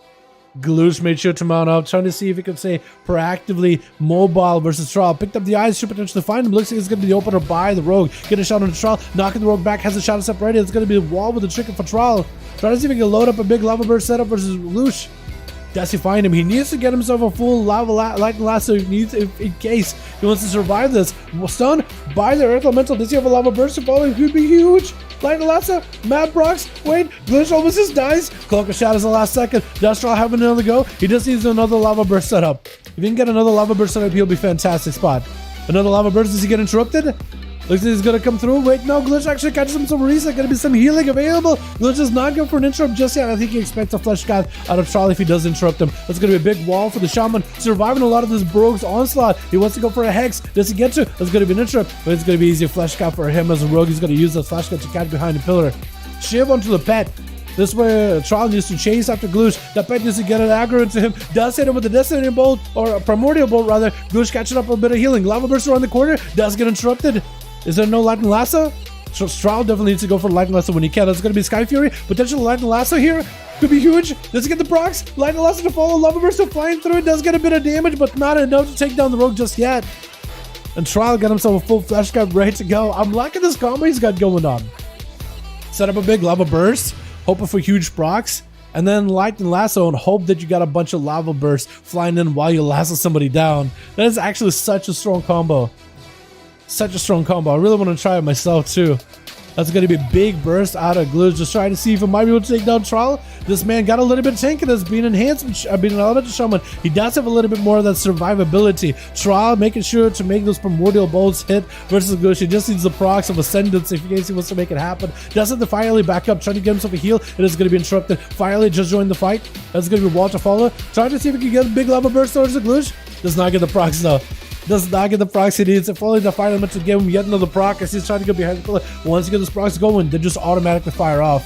Gloosh made sure to mount up, trying to see if he can stay proactively mobile versus Trial. Picked up the eyes, should potentially find him. Looks like it's going to be the opener by the Rogue. Get a shot on the Trial, knocking the Rogue back, has a shadow step ready. It's going to be the wall with a trinket for Trial. Trying to see if he can load up a big lava burst setup versus Gloosh. Does he find him? He needs to get himself a full lava lightning lasso in case he wants to survive this. Stunned by the Earth Elemental. Does he have a lava burst to follow? It could be huge. Lightning lasso. Mad Brox. Wait. Gloosh almost just dies. Cloak of Shadows the last second. Does Trial have another go? He just needs another lava burst setup. If he can get another lava burst setup, he'll be fantastic spot. Another lava burst. Does he get interrupted? Looks like he's gonna come through. Wait, no, Gloosh actually catches him some reset. Gonna be some healing available. Gloosh is not going for an interrupt just yet. I think he expects a flesh scav out of Trial if he does interrupt him. That's gonna be a big wall for the Shaman. Surviving a lot of this Rogue's onslaught. He wants to go for a Hex. Does he get to? That's gonna be an interrupt, but it's gonna be easy flesh scav for him as a Rogue. He's gonna use the flash scav to catch behind the pillar. Shiv onto the pet. This way, Trial needs to chase after Gloosh. That pet needs to get an aggro into him. Does hit him with a Destiny Bolt, or a Primordial Bolt rather. Gloosh catching up a bit of healing. Lava Burst around the corner. Does get interrupted. Is there no Lightning Lasso? Strahl definitely needs to go for Lightning Lasso when he can. That's going to be Sky Fury. Potential Lightning Lasso here. Could be huge. Does it get the procs? Lightning Lasso to follow. Lava Burst still flying through it. Does get a bit of damage, but not enough to take down the Rogue just yet. And Trial got himself a full Flash Grab ready to go. I'm liking this combo he's got going on. Set up a big Lava Burst. Hoping for huge procs. And then Lightning Lasso and hope that you got a bunch of Lava Bursts flying in while you lasso somebody down. That is actually such a strong combo. Such a strong combo. I really want to try it myself too. That's going to be a big burst out of Gloosh. Just trying to see if it might be able to take down Trial. This man got a little bit of tank and has been enhanced, being an elemental shaman. He does have a little bit more of that survivability. Trial making sure to make those primordial bolts hit versus Gloosh. He just needs the procs of Ascendance in case he wants to make it happen. Does have the Firely back up, trying to get himself a heal. It is going to be interrupted. Firely just joined the fight. That's going to be Wall to follow. Trying to see if he can get a big lava burst towards the Gloosh. Does not get the procs though. Does not get the procs he needs. If only the fire element to give him yet another proc as he's trying to go behind the pillar. Once he gets his procs going, they just automatically fire off.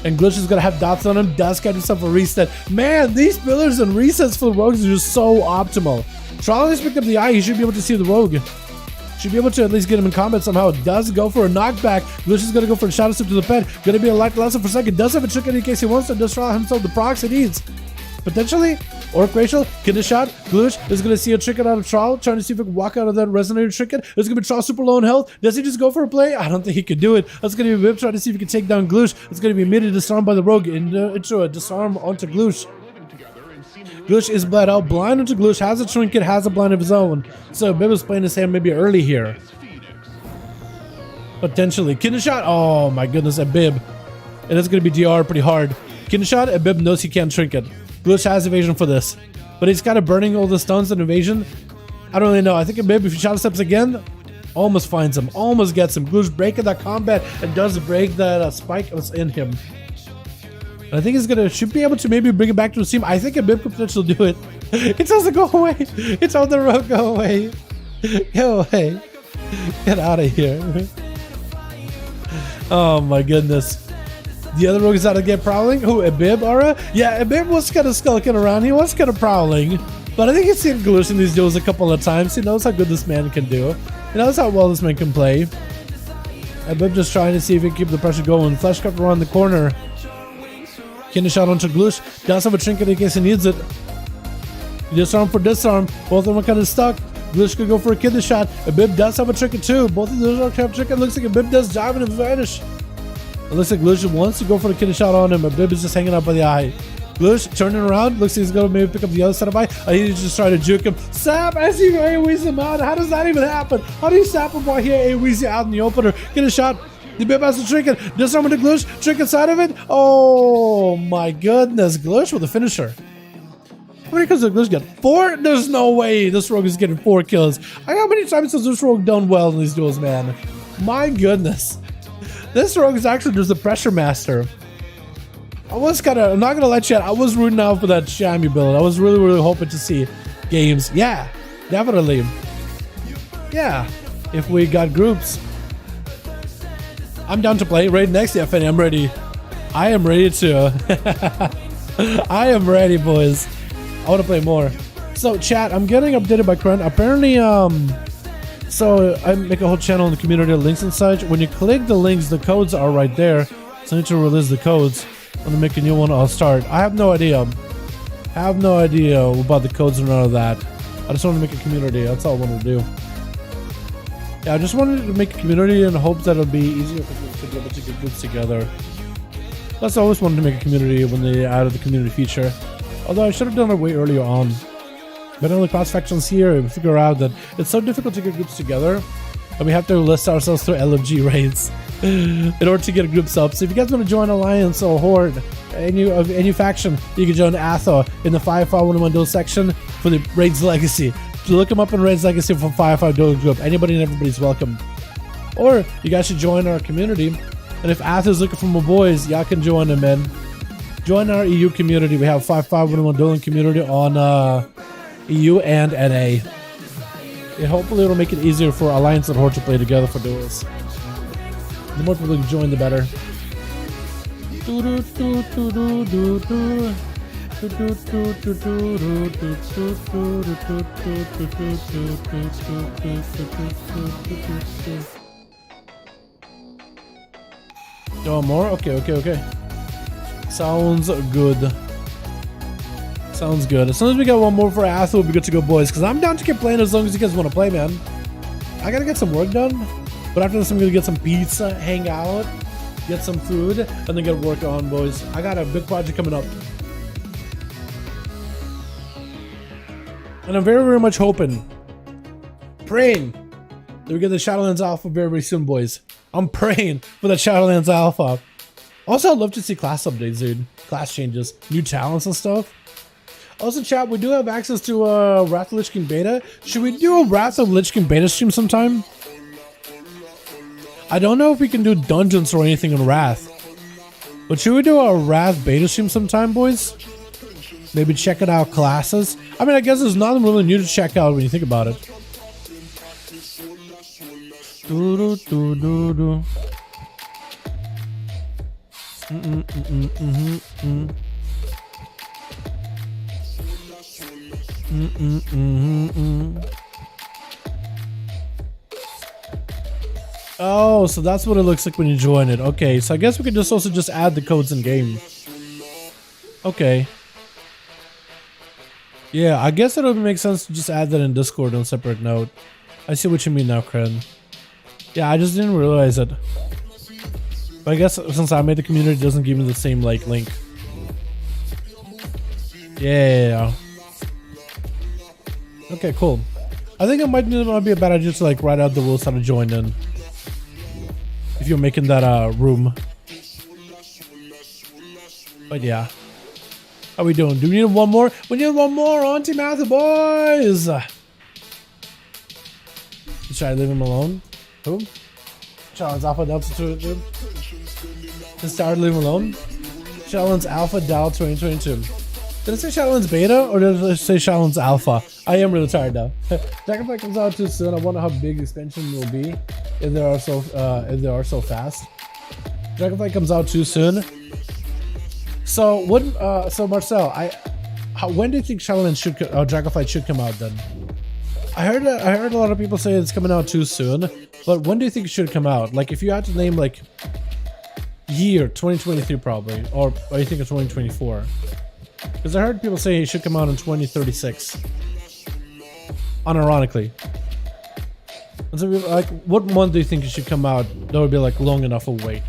And Gloosh is going to have dots on him. Does get himself a reset. Man, these pillars and resets for the rogues are just so optimal. Trial has picked up the eye. He should be able to see the rogue. Should be able to at least get him in combat somehow. Does go for a knockback. Gloosh is going to go for a shadow step to the pet. Going to be a light lesson for a second. Does have a trick in case he wants to. Does Trial himself the procs he needs. Potentially, Orc Racial, get a shot. Gloosh is going to see a trinket out of Trial, trying to see if he can walk out of that resonator trinket. It's going to be Trial super low in health. Does he just go for a play? I don't think he could do it. That's going to be Whip trying to see if he can take down Gloosh. It's going to be immediately disarmed by the rogue into a disarm onto Gloosh. Gloosh is bled out, blind onto Gloosh, has a trinket, has a blind of his own. So Bib is playing his hand maybe early here. Potentially. Kidney shot. Oh my goodness, at Bib. And it's going to be DR pretty hard. Kidney shot, and Bib knows he can't trinket. Gloosh has evasion for this, but he's kind of burning all the stuns and evasion. I don't really know. I think maybe if he shadow steps again, almost finds him, almost gets him. Gloosh breaking that combat and does break that spike that was in him. And I think he's should be able to maybe bring it back to the team. I think a bit could potentially do it. It doesn't go away. It's on the road. Go away. Go away. Get out of here. Oh my goodness. The other rogue is out to get prowling. Who, Abib, Aura? Yeah, Abib was kind of skulking around. He was kind of prowling. But I think he's seen Gloosh in these duels a couple of times. He knows how good this man can do. He knows how well this man can play. Abib just trying to see if he can keep the pressure going. Flash cut around the corner. Kidney shot onto Gloosh. Does have a trinket in case he needs it. Disarm for disarm. Both of them are kind of stuck. Gloosh could go for a kidney shot. Abib does have a trinket too. Both of those have a trinket. Looks like Abib does dive and vanish. It looks like Gloosh wants to go for the kidney shot on him, but Bib is just hanging out by the eye. Gloosh turning around, looks like he's going to maybe pick up the other side of eye. He's just trying to juke him. Sap as he AoEs him out. How does that even happen? How do you sap him while he AoEs you out in the opener? Get a shot. The Bib has the trinket. Disarm with the Gloosh. Trinket side of it. Oh my goodness. Gloosh with a finisher. How many kills did Gloosh get? 4? There's no way this rogue is getting 4 kills. How many times has this rogue done well in these duels, man? My goodness. This rogue is actually just a pressure master. I'm not gonna lie, chat, I was rooting out for that Shammy build. I was really hoping to see games. Yeah, definitely. Yeah, if we got groups. I'm down to play. Right next, yeah, Fanny, I'm ready. I am ready to. I am ready, boys. I want to play more. So, chat, I'm getting updated by Krent. Apparently, so I make a whole channel in the community, links and such. When you click the links, the codes are right there. So I need to release the codes. When I make a new one, I'll start. I have no idea. About the codes or none of that. I just want to make a community. That's all I want to do. Yeah, I just wanted to make a community in hopes that it'll be easier for people to be able to get groups together. Plus, I always wanted to make a community when they added the community feature. Although I should have done it way earlier on. But in the class factions here, we figure out that it's so difficult to get groups together, and we have to list ourselves through LFG raids in order to get groups up. So if you guys want to join Alliance or Horde, any faction, you can join Atho in the 5V5 1v1 DUELS section for the Raids Legacy. Look them up in Raids Legacy for 5V5 DUELS group. Anybody and everybody's welcome. Or you guys should join our community. And if Atho's looking for more boys, y'all can join them, man. Join our EU community. We have 5V5 1v1 DUELS community on EU and NA. Hopefully it'll make it easier for Alliance and Horde to play together for duels. The more people can join, the better. Oh, more? Okay. Sounds good. Sounds good. As soon as we get one more for ASUS, we'll be good to go, boys. Because I'm down to keep playing as long as you guys want to play, man. I gotta get some work done. But after this, I'm gonna get some pizza, hang out, get some food, and then get work on, boys. I got a big project coming up. And I'm very, very much hoping, praying that we get the Shadowlands Alpha very, very soon, boys. I'm praying for the Shadowlands Alpha. Also, I'd love to see class updates, dude. Class changes, new talents and stuff. Also, chat, we do have access to Wrath of Lich King beta. Should we do a Wrath of Lich King beta stream sometime? I don't know if we can do dungeons or anything in Wrath. But should we do a Wrath beta stream sometime, boys? Maybe check it out classes. I mean, I guess there's nothing really new to check out when you think about it. Oh, so that's what it looks like when you join it. Okay, so I guess we could just also just add the codes in game. Okay. Yeah, I guess it would make sense to just add that in Discord on a separate note. I see what you mean now, Kren. Yeah, I just didn't realize it. But I guess since I made the community, it doesn't give me the same like link. Yeah. Okay, cool. I think it might not be a bad idea to like write out the rules how to join in. If you're making that room. But yeah. How we doing? Do we need one more? We need one more on Team Matthew, boys! Should I leave him alone? Who? Challenge Alpha Delta 2, dude. Just started leave him alone? Challenge Alpha Delta 2022. Did it say Shadowlands Beta or did it say Shadowlands Alpha? I am really tired now. Dragonflight comes out too soon. I wonder how big expansion will be if they are so fast. Dragonflight comes out too soon. So when so Marcel, when do you think Shadowlands should Dragonflight should come out then? I heard a lot of people say it's coming out too soon, but when do you think it should come out? Like if you had to name like year, 2023 probably, or you think of 2024? Because I heard people say it should come out in 2036. Unironically. And so like, what month do you think it should come out that would be like long enough of wait?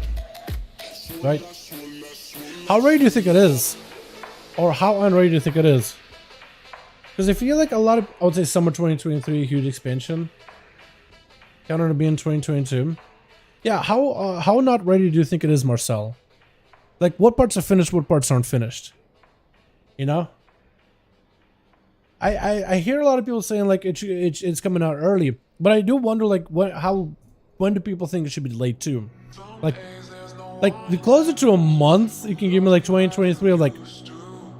Right? How ready do you think it is? Or how unready do you think it is? Because I feel like a lot of, I would say summer 2023, huge expansion. Counter to be in 2022. Yeah, how not ready do you think it is, Marcel? Like, what parts are finished, what parts aren't finished? You know? I hear a lot of people saying like it's coming out early, but I do wonder like when do people think it should be late too? Like the closer to a month, you can give me like 2023 or like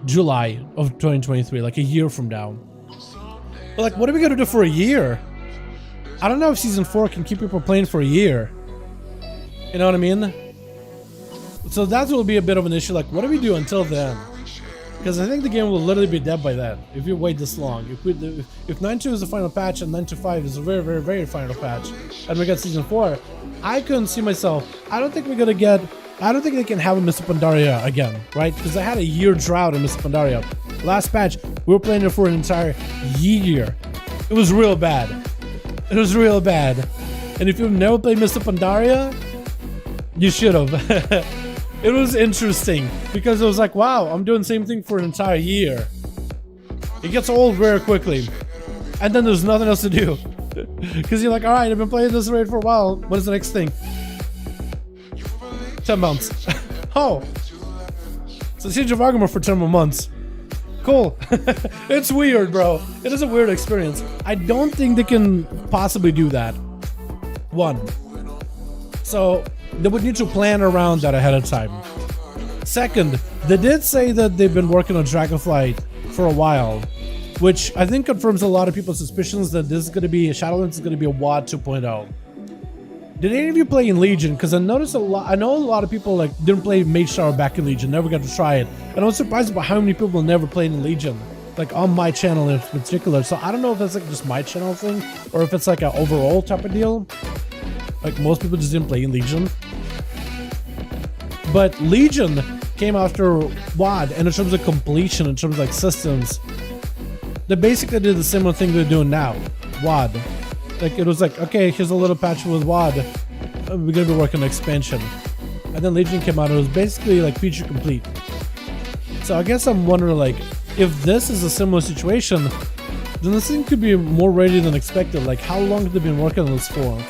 July of 2023, like a year from now. But like, what are we gonna do for a year? I don't know if season 4 can keep people playing for a year. You know what I mean? So that will be a bit of an issue. Like, what do we do until then? Because I think the game will literally be dead by then if you wait this long. If 9.2 is the final patch and 9.5 is a very, very, very final patch, and we get season 4, I couldn't see myself. I don't think we're gonna get. I don't think they can have a Mr. Pandaria again, right? Because I had a year drought in Mr. Pandaria. Last patch, we were playing it for an entire year. It was real bad. It was real bad. And if you've never played Mr. Pandaria, you should have. It was interesting because it was like, wow, I'm doing the same thing for an entire year. It gets old very quickly. And then there's nothing else to do. Because you're like, all right, I've been playing this raid for a while. What is the next thing? 10 months. Oh. So Siege of Argamor for 10 more months. Cool. It's weird, bro. It is a weird experience. I don't think they can possibly do that. One. So they would need to plan around that ahead of time. Second, they did say that they've been working on Dragonflight for a while, which I think confirms a lot of people's suspicions that this is going to be, Shadowlands is going to be a WoD 2.0. Did any of you play in Legion? Because I noticed a lot. I know a lot of people like didn't play Mage Tower back in Legion, never got to try it, and I was surprised about how many people never played in Legion, like on my channel in particular. So I don't know if that's like just my channel thing, or if it's like an overall type of deal. Like most people just didn't play in Legion. But Legion came after WoD, and in terms of completion, in terms of like systems, they basically did the similar thing they're doing now. WoD. Like it was like, okay, here's a little patch with WoD. We're gonna be working on expansion. And then Legion came out, it was basically like feature complete. So I guess I'm wondering like, if this is a similar situation, then this thing could be more ready than expected. Like how long have they been working on this for?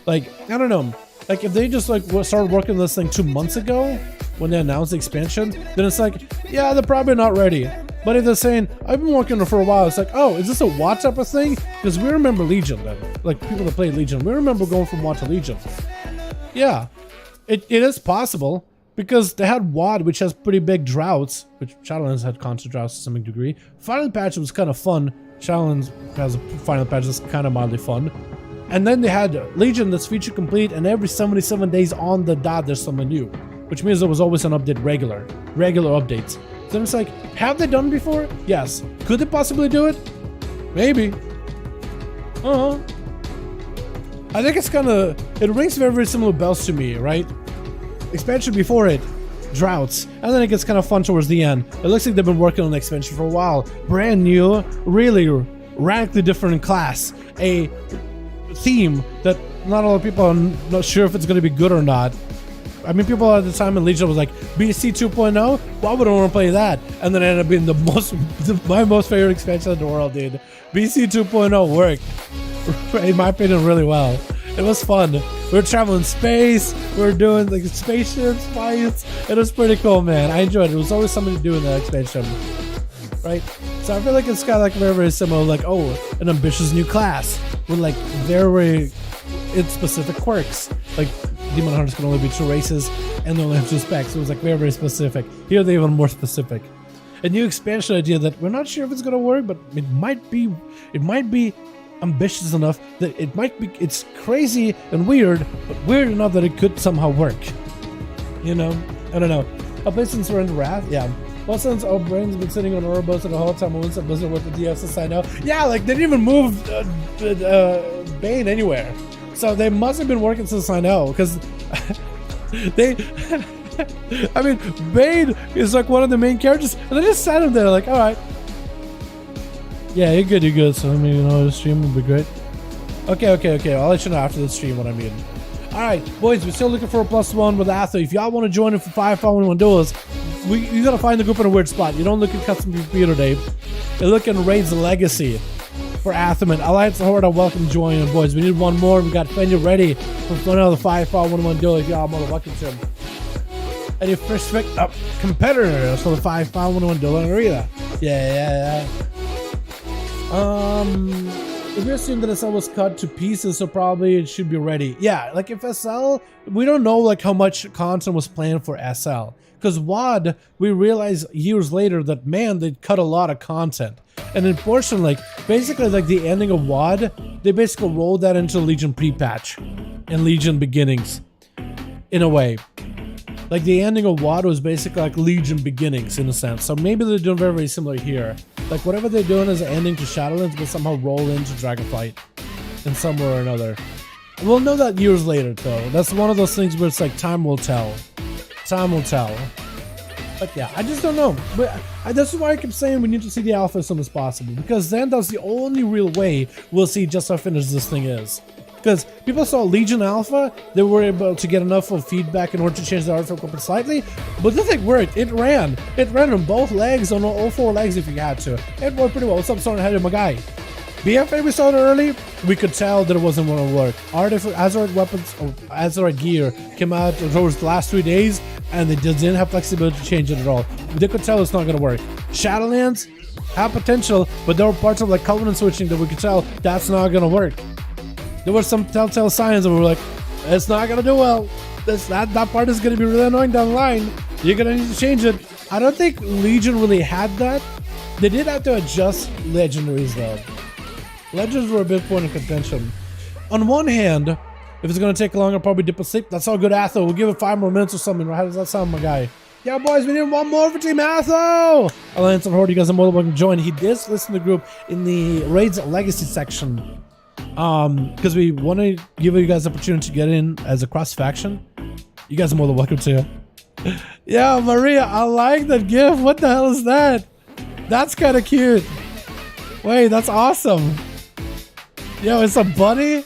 Like, I don't know. Like if they just like started working on this thing 2 months ago when they announced the expansion, then it's like, yeah, they're probably not ready. But if they're saying, I've been working on it for a while, it's like, oh, is this a WoD type of thing? Because we remember Legion then. Like people that played Legion, we remember going from WoD to Legion. Yeah, it is possible because they had WoD, which has pretty big droughts, which Shadowlands had constant droughts to some degree. Final patch was kind of fun. Shadowlands has a final patch that's kind of mildly fun. And then they had Legion that's feature complete, and every 77 days on the dot there's something new, which means there was always an update, regular updates. So it's like, have they done it before? Yes. Could they possibly do it? Maybe. I think it's kind of, it rings very, very similar bells to me, right? Expansion before it, droughts, and then it gets kind of fun towards the end. It looks like they've been working on the expansion for a while. Brand new, really radically different class, a theme that not a lot of people are not sure if it's going to be good or not. I mean, people at the time in Legion was like, BC 2.0? Why would I want to play that? And then it ended up being my most favorite expansion in the world, dude. BC 2.0 worked, in my opinion, really well. It was fun. We were traveling space. We were doing like spaceships, fights. It was pretty cool, man. I enjoyed it. It was always something to do in that expansion, right? So I feel like it's kind of like very, very similar. Like, oh, an ambitious new class with like very specific quirks. Like Demon Hunters can only be 2 races, and they only have 2 specs. So it was like very, very specific. Here they're even more specific. A new expansion idea that we're not sure if it's gonna work, but it might be ambitious enough that it's crazy and weird, but weird enough that it could somehow work. You know? I don't know. A place in Surrender Wrath? Yeah. Well, since our brain's been sitting on Ouroboros the whole time, once it doesn't work with the DSS, I know. Yeah, like they didn't even move Bane anywhere. So they must have been working since I know, because they I mean, Bane is like one of the main characters, and they just sat him there like, alright. Yeah, you're good. So let me know the stream will be great. Okay. I'll let you know after the stream what I mean. Alright, boys, we're still looking for a +1 with Atho. If y'all want to join in for 5V5 1v1 DUELS, you gotta find the group in a weird spot. You don't look at custom PvP today. You look in Raid's Legacy for Atherman. Alliance Horde, I welcome joining, boys. We need one more. We got Fenya ready for another 5V5 1v1 DUEL if y'all want to welcome to him. And your first competitor for the 5V5 1v1 DUEL in Arena. Yeah. If we assume that SL was cut to pieces, so probably it should be ready. Yeah, like if SL, we don't know like how much content was planned for SL. Because WoD, we realized years later that, man, they cut a lot of content. And unfortunately, basically like the ending of WoD, they basically rolled that into Legion pre-patch and Legion beginnings, in a way. Like the ending of WoD was basically like Legion beginnings in a sense. So maybe they're doing very, very similar here. Like whatever they're doing as an ending to Shadowlands will somehow roll into Dragonflight in some way or another. We'll know that years later though. That's one of those things where it's like time will tell. Time will tell. But yeah, I just don't know. But this is why I keep saying we need to see the alpha as soon as possible, because then that's the only real way we'll see just how finished this thing is. Because people saw Legion Alpha, they were able to get enough of feedback in order to change the artifact weapon slightly, but this thing worked. It ran on both legs, on all 4 legs if you had to. It worked pretty well. What's up, Soren? Ahead of my guy. BFA we started early, we could tell that it wasn't going to work. Azerite weapons, or Azerite gear came out towards the last 3 days, and they just didn't have flexibility to change it at all. They could tell it's not going to work. Shadowlands have potential, but there were parts of like Covenant switching that we could tell that's not going to work. There were some telltale signs that we were like, it's not going to do well. That part is going to be really annoying down the line. You're going to need to change it. I don't think Legion really had that. They did have to adjust legendaries though. Legends were a big point of contention. On one hand, If it's gonna take longer, I'll probably dip asleep. That's all good, Atho. We'll give it 5 more minutes or something. How does that sound, my guy? Yeah, boys, we need one more for Team Atho! Alliance of Horde, you guys are more than welcome to join. He did listen to the group in the Raids Legacy section. Because we want to give you guys the opportunity to get in as a cross-faction. You guys are more than welcome to. Yeah, Maria, I like that GIF. What the hell is that? That's kind of cute. Wait, that's awesome. Yo, it's a bunny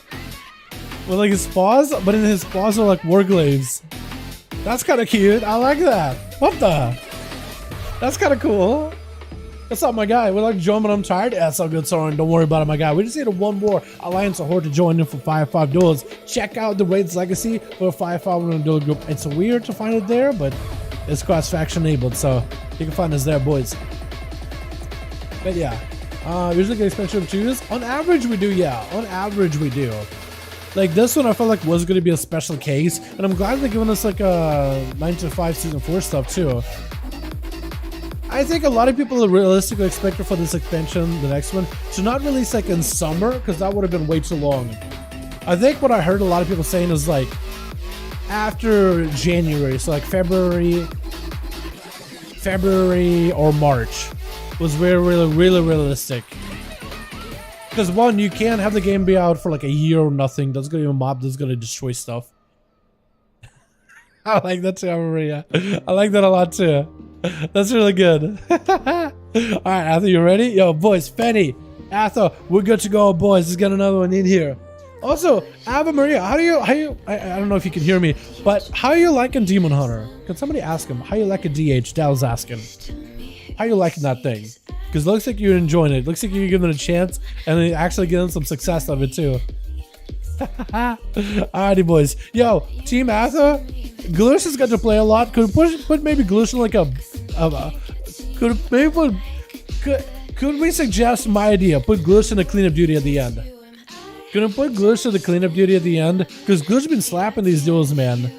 with like his paws, but in his paws are like warglaves. That's kind of cute. I like that. What the? That's kind of cool. What's up, my guy? We like join when I'm tired. Yeah, that's all good, Soren. Don't worry about it, my guy. We just need one more Alliance of Horde to join in for 5v5 duels. Check out the Raids Legacy for a 5v5 1v1 duel group. It's weird to find it there, but it's cross-faction enabled, so you can find us there, boys. But yeah, usually get expansion of 2s. On average, we do, yeah. On average, we do. Like this one, I felt like was going to be a special case, and I'm glad they're giving us like a 9 to 5 season 4 stuff too. I think a lot of people realistically expected for this expansion, the next one, to not release like in summer, because that would have been way too long. I think what I heard a lot of people saying is like after January, so like February or March was really realistic. Because one, you can't have the game be out for like a year or nothing. That's gonna be a mob that's gonna destroy stuff. I like that too, Maria. I like that a lot too. That's really good. Alright, Atho, you ready? Yo, boys, Fenny, Atho, we're good to go, boys. Let's get another one in here. Also, Ava Maria, how you I don't know if you can hear me, but how you liking Demon Hunter? Can somebody ask him? How you like a DH? Dal's asking. How you liking that thing? Because it looks like you're enjoying it. It looks like you're giving it a chance, and then actually getting some success of it too. Alrighty, boys. Yo, Team Atho, Gloosh has got to play a lot. Could put maybe Gloosh in like could we suggest my idea? Put Gloosh in a cleanup duty at the end. Gonna put Gloosh in the cleanup duty at the end, because Gloosh's been slapping these duels, man.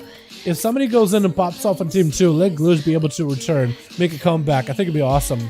If somebody goes in and pops off on Team 2, let Gloosh be able to return, make a comeback. I think it'd be awesome.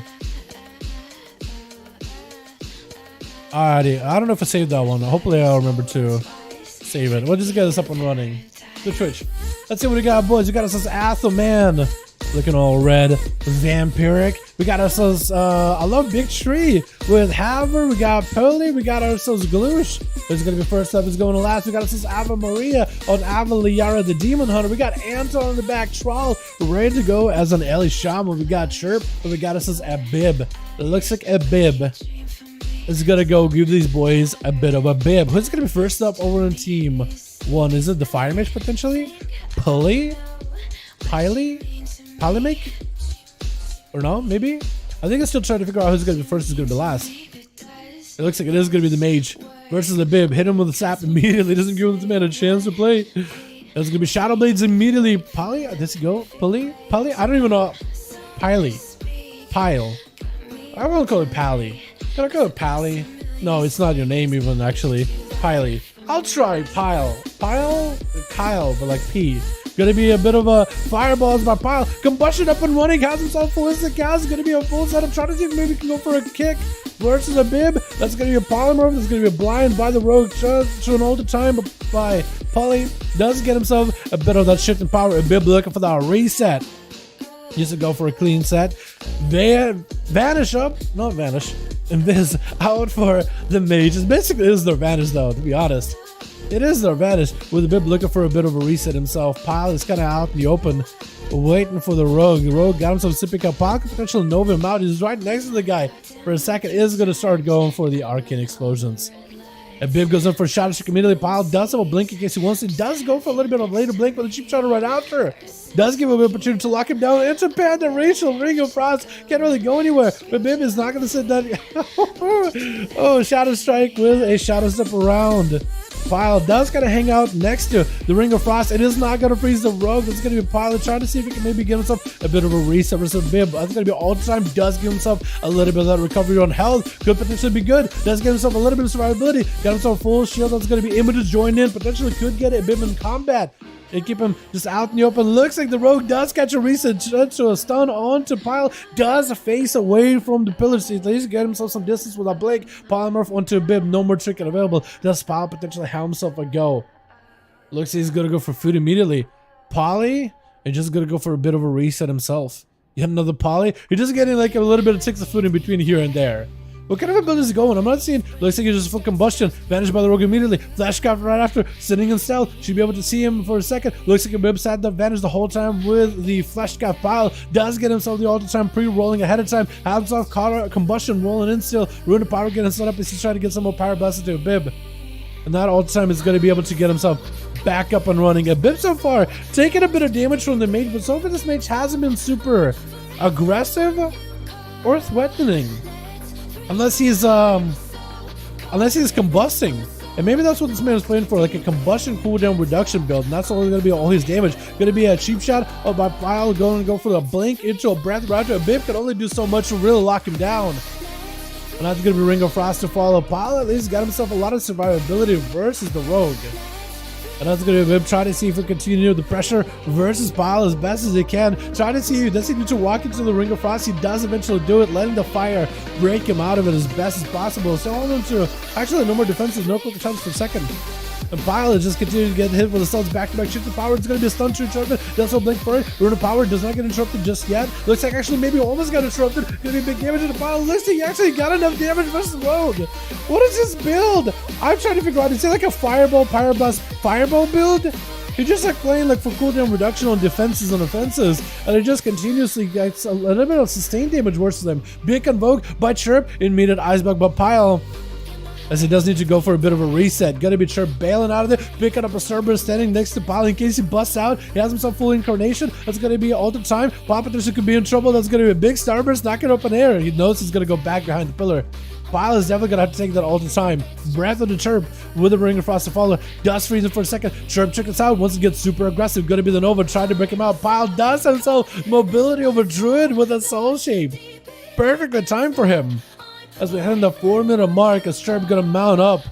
Alrighty, I don't know if I saved that one. Hopefully I'll remember to save it. We'll just get this up and running. Good Twitch. Let's see what we got, boys. We got ourselves Atho, man. Looking all red. Vampiric. We got ourselves, I love Big Tree. With Haver, we got Poli, we got ourselves Gloosh. Who's going to be first up, is going to last. We got ourselves Ava Maria on Ava Liara, the Demon Hunter. We got Anton on the back, Troll, ready to go as an Ellie Shaman. We got Chirp, and we got ourselves a Bib. It looks like a Bib is gonna go give these boys a bit of a bib. Who's gonna be first up over on Team 1? Is it the Fire Mage potentially? Pulley? Polymake? Or no? Maybe? I think I'm still trying to figure out who's gonna be first, who's gonna be last. It looks like it is gonna be the Mage versus the Bib. Hit him with the sap immediately. Doesn't give this man a chance to play. It's gonna be Shadow Blades immediately. Poly? Does he go? Pulley? I don't even know. Pile. I won't call it Pally. Can I call it Pally? No, it's not your name even, actually. Piley. I'll try Pile. Kyle, but like P. Gonna be a bit of a fireballs by Pile. Combustion up and running. Has himself ballistic gas. Gonna be a full setup. Trying to see if maybe he can go for a kick versus a Bib. That's gonna be a polymorph. That's gonna be a blind by the rogue. To an older time by Polly. Does get himself a bit of that shift in power. A Bib looking for that reset. Used to go for a clean set. Vanish up. Not vanish. Invis out for the Mage. It basically is their vanish though, to be honest. It is their vanish, with a Bib looking for a bit of a reset himself. Pile is kind of out in the open, waiting for the Rogue. The Rogue got himself sipping up. Pile could potentially nova him out. He's right next to the guy. For a second, is going to start going for the Arcane Explosions. A Bib goes in for a Shadow Strike immediately. Pile does have a blink in case he wants to. Does go for a little bit of a later blink, but the cheap Shadow right after. Does give him an opportunity to lock him down. It's a Panda Racial Ring of Frost. Can't really go anywhere. But Bib is not going to sit down. Oh, Shadow Strike with a Shadow Step around. Pile does kind of hang out next to the Ring of Frost. It is not going to freeze the Rogue. It's going to be Pile trying to see if he can maybe give himself a bit of a reset versus Bib. That's going to be all the time. Does give himself a little bit of that recovery on health. Could potentially be good. Does give himself a little bit of survivability. Got himself full shield. That's going to be able to join in. Potentially could get a Bib in combat. They keep him just out in the open. Looks like the Rogue does catch a reset to a stun onto Pile. Does face away from the pillar seat. At least get himself some distance with a blink. Polymorph onto a Bib. No more trick available. Does Pile potentially have himself a go? Looks like he's gonna go for food immediately. Poly, and just gonna go for a bit of a reset himself. Yet another poly. He's just getting like a little bit of ticks of food in between here and there. What kind of a build is he going? I'm not seeing. Looks like he's just full combustion. Vanished by the rogue immediately. Flashcraft right after. Sitting in stealth. Should be able to see him for a second. Looks like a bib sat that vanished the whole time with the flashcraft pile. Does get himself the ultra time pre-rolling ahead of time. Has himself combustion rolling in still. Ruin of power getting set up as he's trying to get some more power blasted to a bib. And that ultra time is going to be able to get himself back up and running. A bib so far taking a bit of damage from the mage, but so far this mage hasn't been super aggressive or threatening. Unless he's combusting. And maybe that's what this man is playing for, like a combustion cooldown reduction build, and that's only going to be all his damage. Going to be a cheap shot of my pile, going to go for the blink into a breath. Roger, a bib can only do so much to really lock him down. And that's going to be Ring of Frost to follow. Pile at least got himself a lot of survivability versus the rogue. And that's going to be Bib trying to see if we continue the pressure versus Pile as best as he can. Trying to see, does he need to walk into the Ring of Frost? He does eventually do it, letting the fire break him out of it as best as possible. So on to actually no more defenses, no quick chance for second. And Pile is just continuing to get hit with the stuns back-to-back shift of power. It's going to be a stun to interrupted. Does no blink for it. Rune of Power does not get interrupted just yet. Looks like actually maybe almost got interrupted. Going to be big damage to the Pile. Looks like he actually got enough damage versus Rogue. What is this build? I'm trying to figure out. Is it like a Fireball, Pyroblast, Fireball build? He just like playing like for cooldown reduction on defenses and offenses, and it just continuously gets a little bit of sustained damage versus them. Big Convoke by Chirp, immediate Icebug by Pile. As he does need to go for a bit of a reset. Gonna be Chirp bailing out of there, picking up a Cerberus standing next to Pile in case he busts out. He has himself full incarnation. That's gonna be all the time. Papatricia could be in trouble. That's gonna be a big Starburst knocking up in air. He knows he's gonna go back behind the pillar. Pile is definitely gonna have to take that all the time. Breath of the Chirp with a Ring of Frost to follow. Does freeze him for a second. Chirp check us out. Once it gets super aggressive, gonna be the Nova trying to break him out. Pile does himself mobility over Druid with a soul shape. Perfectly timed for him. As we head in the 4-minute mark, as Chirp gonna mount up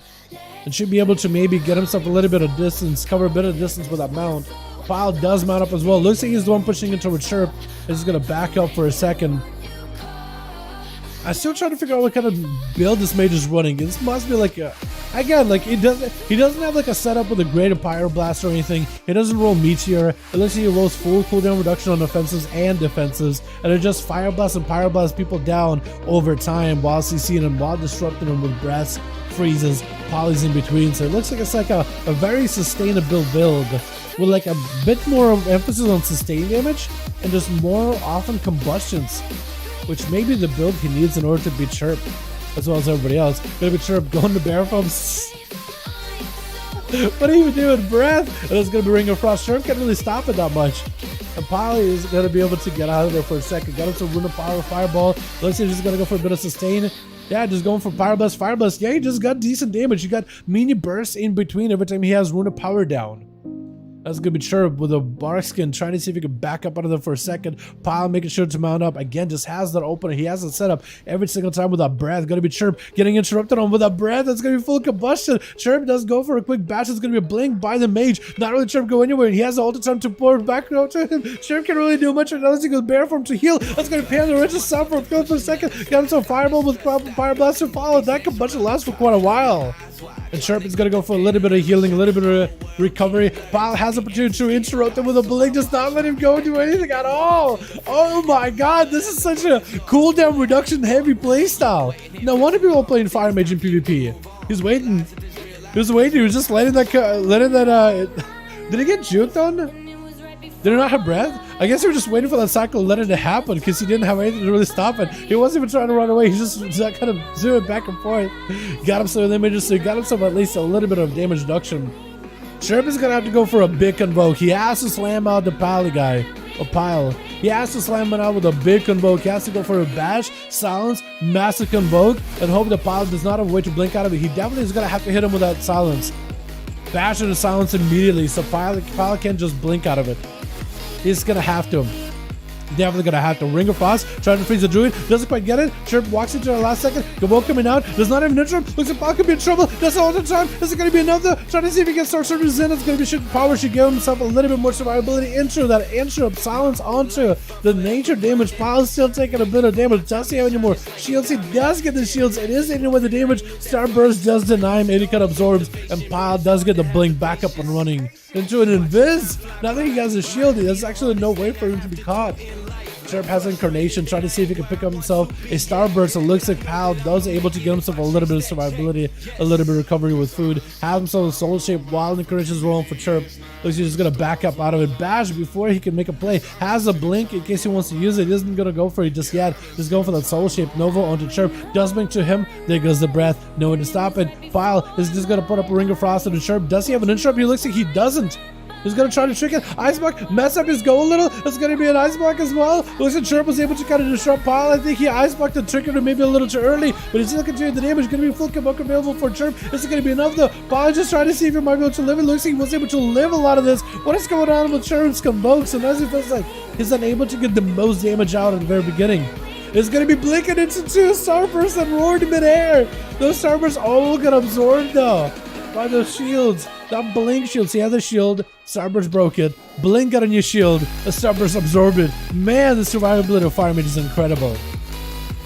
and should be able to maybe get himself a little bit of distance, cover a bit of distance with that mount. Pile does mount up as well. Looks like he's the one pushing into a Chirp. He's gonna back up for a second. I'm still trying to figure out what kind of build this mage is running. This must be like a, again, like he doesn't have like a setup with a greater Pyroblast or anything. He doesn't roll Meteor. It looks like he rolls full cooldown reduction on offenses and defenses, and it just Fireblast and Pyroblast people down over time while CCing them, while disrupting them with breaths, freezes, polys in between. So it looks like it's like a very sustainable build with like a bit more emphasis on sustain damage and just more often combustions, which may be the build he needs in order to beat Chirp, as well as everybody else. Gonna be Chirp going to Bear Pumps. What are you doing, Breath? And it's gonna be Ring of Frost. Chirp can't really stop it that much. And Polly is gonna be able to get out of there for a second. Got him some Rune of Power, Fireball. Looks like he's just gonna go for a bit of sustain. Yeah, just going for Pyroblast, Fireblast. Yeah, he just got decent damage. You got mini bursts in between every time he has Rune of Power down. That's gonna be Chirp with a bark skin, trying to see if he can back up out of there for a second. Pile making sure to mount up. Again, just has that opener. He has it set up every single time with that breath. Gonna be Chirp getting interrupted on with that breath. That's gonna be full combustion. Chirp does go for a quick bash. It's gonna be a blink by the mage. Not really Chirp go anywhere. He has all the time to pour back out to him. Chirp can't really do much unless he goes bare form to heal. That's gonna pay the richest suffer for a second. Got him some Fireball with Fire Blast to follow. That combustion lasts for quite a while. And Chirp is gonna go for a little bit of healing, a little bit of recovery. Pile has the opportunity to interrupt him with a blink, just not let him go and do anything at all. Oh my god, this is such a cooldown reduction heavy playstyle. No wonder people are playing Fire Mage in PvP. He's waiting. He was waiting. He was just letting that. Did he get juked on? Did he not have breath? I guess he was just waiting for that cycle to let it happen because he didn't have anything to really stop it. He wasn't even trying to run away. He just kind of zooming back and forth. Got him some images, so he got himself at least a little bit of damage reduction. Chirp is gonna have to go for a big convoke. He has to slam out the Pile guy, or Pile. He has to slam it out with a big convoke. He has to go for a bash, silence, massive convoke, and hope the Pile does not have a way to blink out of it. He definitely is gonna have to hit him with that silence. Bash into silence immediately, so Pile can't just blink out of it. He's gonna have to. Definitely gonna have to Ring of Frost, trying to freeze the druid, doesn't quite get it. Chirp walks into the last second, Gabo coming out, does not have an interrupt, looks like Paul could be in trouble, that's all the time, is it gonna be another? Trying to see if he can start Sorcerer's in, it's gonna be shit power, should give himself a little bit more survivability into that interrupt, silence onto the nature damage. Paul is still taking a bit of damage, doesn't have any more shields, he does get the shields, it is hitting with the damage, Starburst does deny him, any kind of absorbs, and Paul does get the blink back up and running into an invis. Now that he has a shield, there's actually no way for him to be caught. Chirp has Incarnation, trying to see if he can pick up himself a Starburst. It looks like Pal does able to get himself a little bit of survivability, a little bit of recovery with food. Has himself a Soul Shape while Incarnation is rolling for Chirp. Looks like he's just gonna back up out of it. Bash before he can make a play. Has a blink in case he wants to use it. He isn't gonna go for it just yet. Just going for that Soul Shape. Nova onto Chirp. Does blink to him. There goes the breath. No one to stop it. Pile is just gonna put up a Ring of Frost on the Chirp. Does he have an interrupt? He looks like he doesn't. He's gonna try to trick it. Ice Block, mess up his go a little. It's gonna be an Ice Block as well. Looks like Chirp was able to kind of disrupt Pile. I think he Ice Blocked the trigger maybe a little too early, but he's still continuing the damage. Gonna be full Kabuk available for Chirp. Is it gonna be enough though? Pile just trying to see if he might be able to live it. Looks like he was able to live a lot of this. What is going on with Chirp's Kabuk? Sometimes he feels like he's unable to get the most damage out at the very beginning. It's gonna be blinking into two Starbursts and roared in midair. Those Starbursts all get absorbed though by those shields. That blink shield, see how the shield, Starburst broke it, blink got on your shield, a Starburst absorbed it. Man, the survivability of Fire Mage is incredible.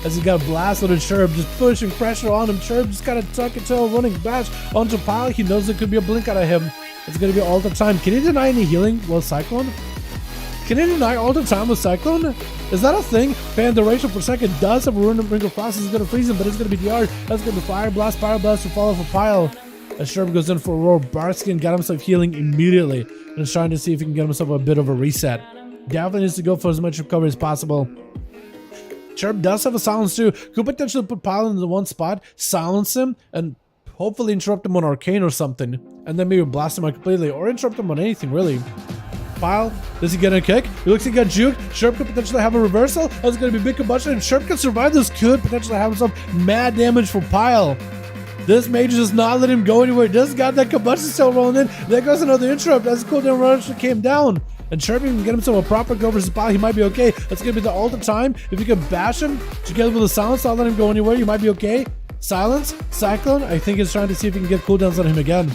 As he got blasted on Chirp, just pushing pressure on him. Chirp just kind of tuck it tail, running bash onto Pile. He knows there could be a blink out of him. It's gonna be all the time. Can he deny any healing with Cyclone? Can he deny all the time with Cyclone? Is that a thing? Fan duration per second does have a Ring of Frost. Is gonna freeze him, but it's gonna be DR. That's gonna be Fire Blast to follow for Pile. As Sherb goes in for a roar, Barskin got himself healing immediately and is trying to see if he can get himself a bit of a reset. Definitely needs to go for as much recovery as possible. Sherb does have a silence too. Could potentially put Pile in the one spot, silence him, and hopefully interrupt him on Arcane or something. And then maybe blast him out completely or interrupt him on anything really. Pile, does he get a kick? He looks like he got juked. Sherp could potentially have a reversal. That's going to be big combustion. And Sherp can survive this. Could potentially have himself mad damage for Pile. This mage does not let him go anywhere. Just got that combustion still rolling in. There goes another interrupt as the cooldown rush came down. And Sherp can get himself a proper go versus Pile. He might be okay. That's going to be the all the time. If you can bash him together with a silence, not let him go anywhere. You might be okay. Silence, Cyclone. I think he's trying to see if he can get cooldowns on him again.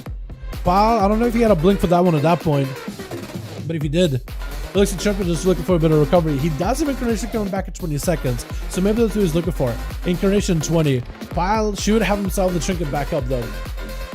Pile, I don't know if he had a blink for that one at that point. But if he did, it looks like Sherp is just looking for a bit of recovery. He does have Incarnation coming back in 20 seconds. So maybe that's what he's looking for. Incarnation 20. Pile should have himself the trinket back up though.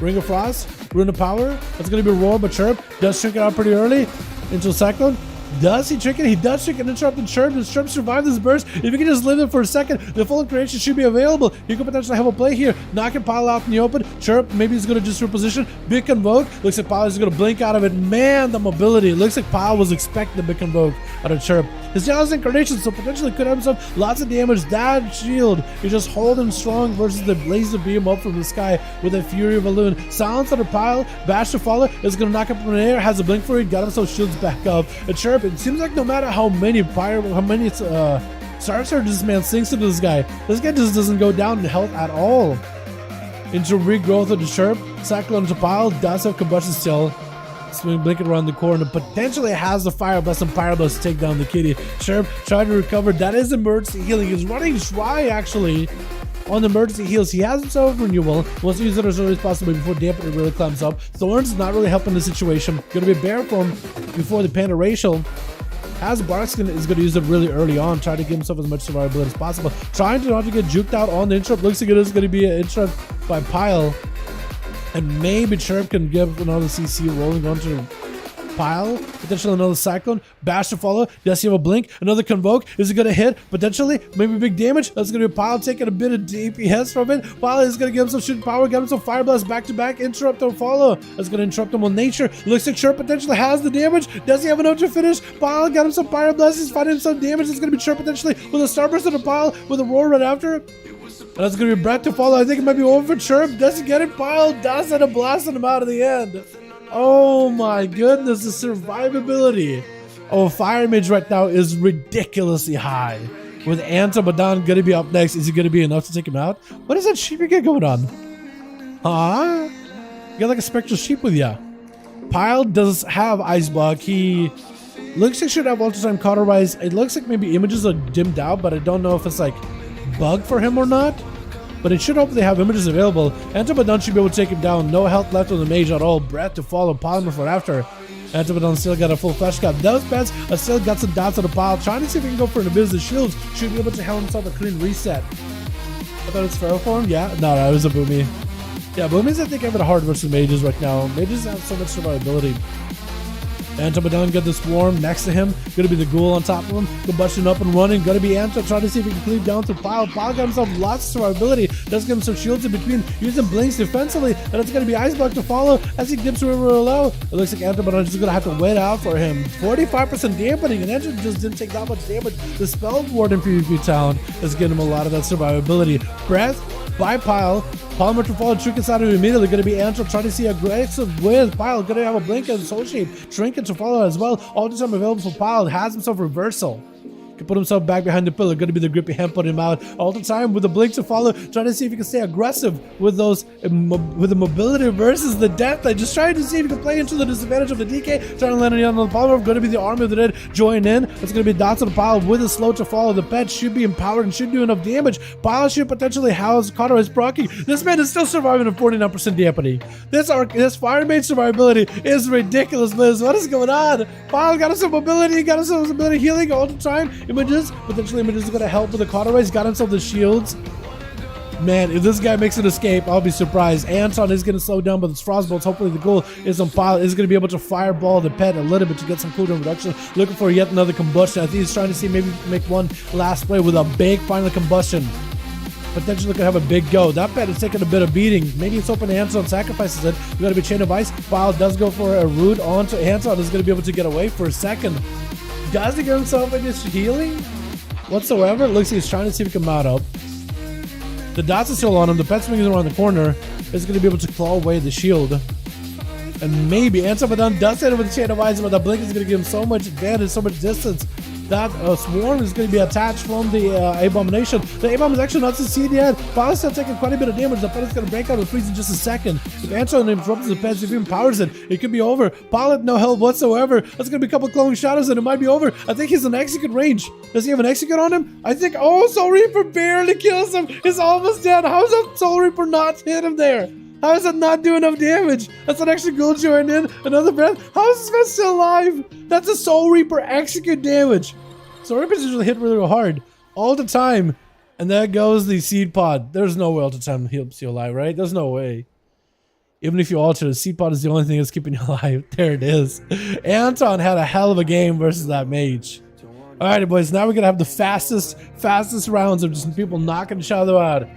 Ring of Frost, Rune of Power. That's going to be Roar, but Sherp does trinket out pretty early into Cyclone. Does he trick it? He does trick it, interrupt and Chirp. Does Chirp survive this burst? If you can just live it for a second, the full creation should be available. You could potentially have a play here. Knocking Pile out in the open. Chirp, maybe he's going to just reposition. Big Convoke. Looks like Pile is going to blink out of it. Man, the mobility. Looks like Pile was expecting the Big Convoke out of Chirp. His Jealous Incarnation, so potentially could have himself lots of damage. That shield is just holding strong versus the laser beam up from the sky with a Fury of a Loon. Silence under Pile. Bash to follow. Is going to knock up in the air. Has a blink for it. Got himself shields back up. And Chirp, it seems like no matter how many Star Surges this man sinks into this guy just doesn't go down in health at all. Into regrowth of the Chirp. Cyclone to Pile. Does have combustion still. Swing blinking around the corner, potentially has the Fire Blast and Pyro Blast to take down the kitty. Chirp trying to recover. That is emergency healing. He's running dry actually on the emergency heals. He has himself renewal. Wants to use it as early as possible before Dampener really climbs up. Thorns not really helping the situation. Gonna be a bear form before the Panda Racial. As Barkskin is going to use it really early on, try to give himself as much survivability as possible. Trying to not to get juked out on the interrupt. Looks like it is going to be an interrupt by Pile. And maybe Chirp can give another CC rolling onto Pile. Potentially another Cyclone. Bash to follow. Does he have a blink? Another Convoke. Is it going to hit? Potentially. Maybe big damage. That's going to be Pile taking a bit of DPS from it. Pile is going to give himself shooting power. Get himself Fire Blast back to back. Interrupt or follow. That's going to interrupt him on nature. Looks like Chirp potentially has the damage. Does he have enough to finish? Pile got himself Fire Blast. He's finding some damage. It's going to be Chirp potentially with a Starburst on a Pile with a Roar right after. And that's going to be Breath to follow. I think it might be over for Chirp. Does he get it? Pile does end up blasting him out of the end. Oh my goodness, the survivability of Fire Mage right now is ridiculously high. With Antibadan going to be up next, is he going to be enough to take him out? What is that sheep you got going on? Huh? You got like a spectral sheep with ya. Pile does have Ice Block. He Looks like it should have ultra-time cauterize. It looks like maybe images are dimmed out, but I don't know if it's like bug for him or not. But it should hopefully have images available. Antibodon should be able to take him down. No health left on the mage at all. Breath to follow. Polymer for after. Antibodon still got a full flash cap. Those pets are still got some dots on the pile. Trying to see if he can go for an abyss. The shields should be able to help himself a clean reset. I thought it's feral form. Yeah, no, it was a Boomy. Yeah, Boomies I think have it hard versus mages right now. Mages have so much survivability. Antibodon got the swarm next to him. Gonna be the ghoul on top of him. Combustion up and running. Gonna be Anto trying to see if he can cleave down through Pile. Pile got himself lots of survivability. Does give him some shields in between. Using blinks defensively. And it's gonna be Ice Block to follow as he dips river low. It looks like Antibodon is just gonna have to wait out for him. 45% dampening. And Anto just didn't take that much damage. The Spell Ward in PvP Town is getting him a lot of that survivability. Breath by Pile. Polymer to follow Trinkets out of him immediately. Going to be Antro trying to see aggressive with Pile. Going to have a blink and soul shape. Trinket to follow as well. All the time available for Pile. Has himself reversal. Can put himself back behind the pillar. Going to be the grippy hand put him out all the time with the blink to follow. Trying to see if he can stay aggressive with those with the mobility versus the death. Just trying to see if he can play into the disadvantage of the DK. Trying to land on the polymer. Going to be the army of the dead join in. It's going to be dots on the Pile with a slow to follow. The pet should be empowered and should do enough damage. Pile should potentially house Carter is proccing. This man is still surviving at 49% dampening. This fire mage survivability is ridiculous, Liz. What is going on? Pile got us some mobility. Got us some mobility healing all the time. Images, potentially images is going to help with the cauterize. Got himself the shields. Man, if this guy makes an escape, I'll be surprised. Anton is going to slow down, but the frostbolts, hopefully the goal is on Pile, is going to be able to fireball the pet a little bit to get some cooldown reduction. Looking for yet another combustion. I think he's trying to see maybe make one last play with a big final combustion. Potentially could have a big go. That pet is taking a bit of beating. Maybe it's open to Anton, sacrifices it. We got to be Chain of Ice. Pile does go for a root onto Anton. Is going to be able to get away for a second. Does he get himself any healing whatsoever? It looks like he's trying to see if he can mount up. The dots are still on him. The pet swinging around the corner is going to be able to claw away the shield. And maybe Antibodon does hit him with the Chain of Ice, but the blink is going to give him so much advantage, so much distance. That swarm is going to be attached from the Abomination. The Abom is actually not succeeded yet. Pile's still taking quite a bit of damage. The pet is going to break out and freeze in just a second. If Anton interrupts the pet, if he empowers it, it could be over. Pile had no help whatsoever. That's going to be a couple glowing shadows and it might be over. I think he's in execute range. Does he have an execute on him? I think, oh, Soul Reaper barely kills him. He's almost dead. How is that Soul Reaper not hit him there? How is that not doing enough damage? That's an extra gold join in. Another breath. How is this man still alive? That's a Soul Reaper execute damage. Soul Reapers usually hit really hard all the time. And there goes the seed pod. There's no way all the time helps you alive, right? There's no way. Even if you alter, the seed pod is the only thing that's keeping you alive. There it is. Anton had a hell of a game versus that mage. Alrighty, boys. Now we're going to have the fastest rounds of just people knocking each other out.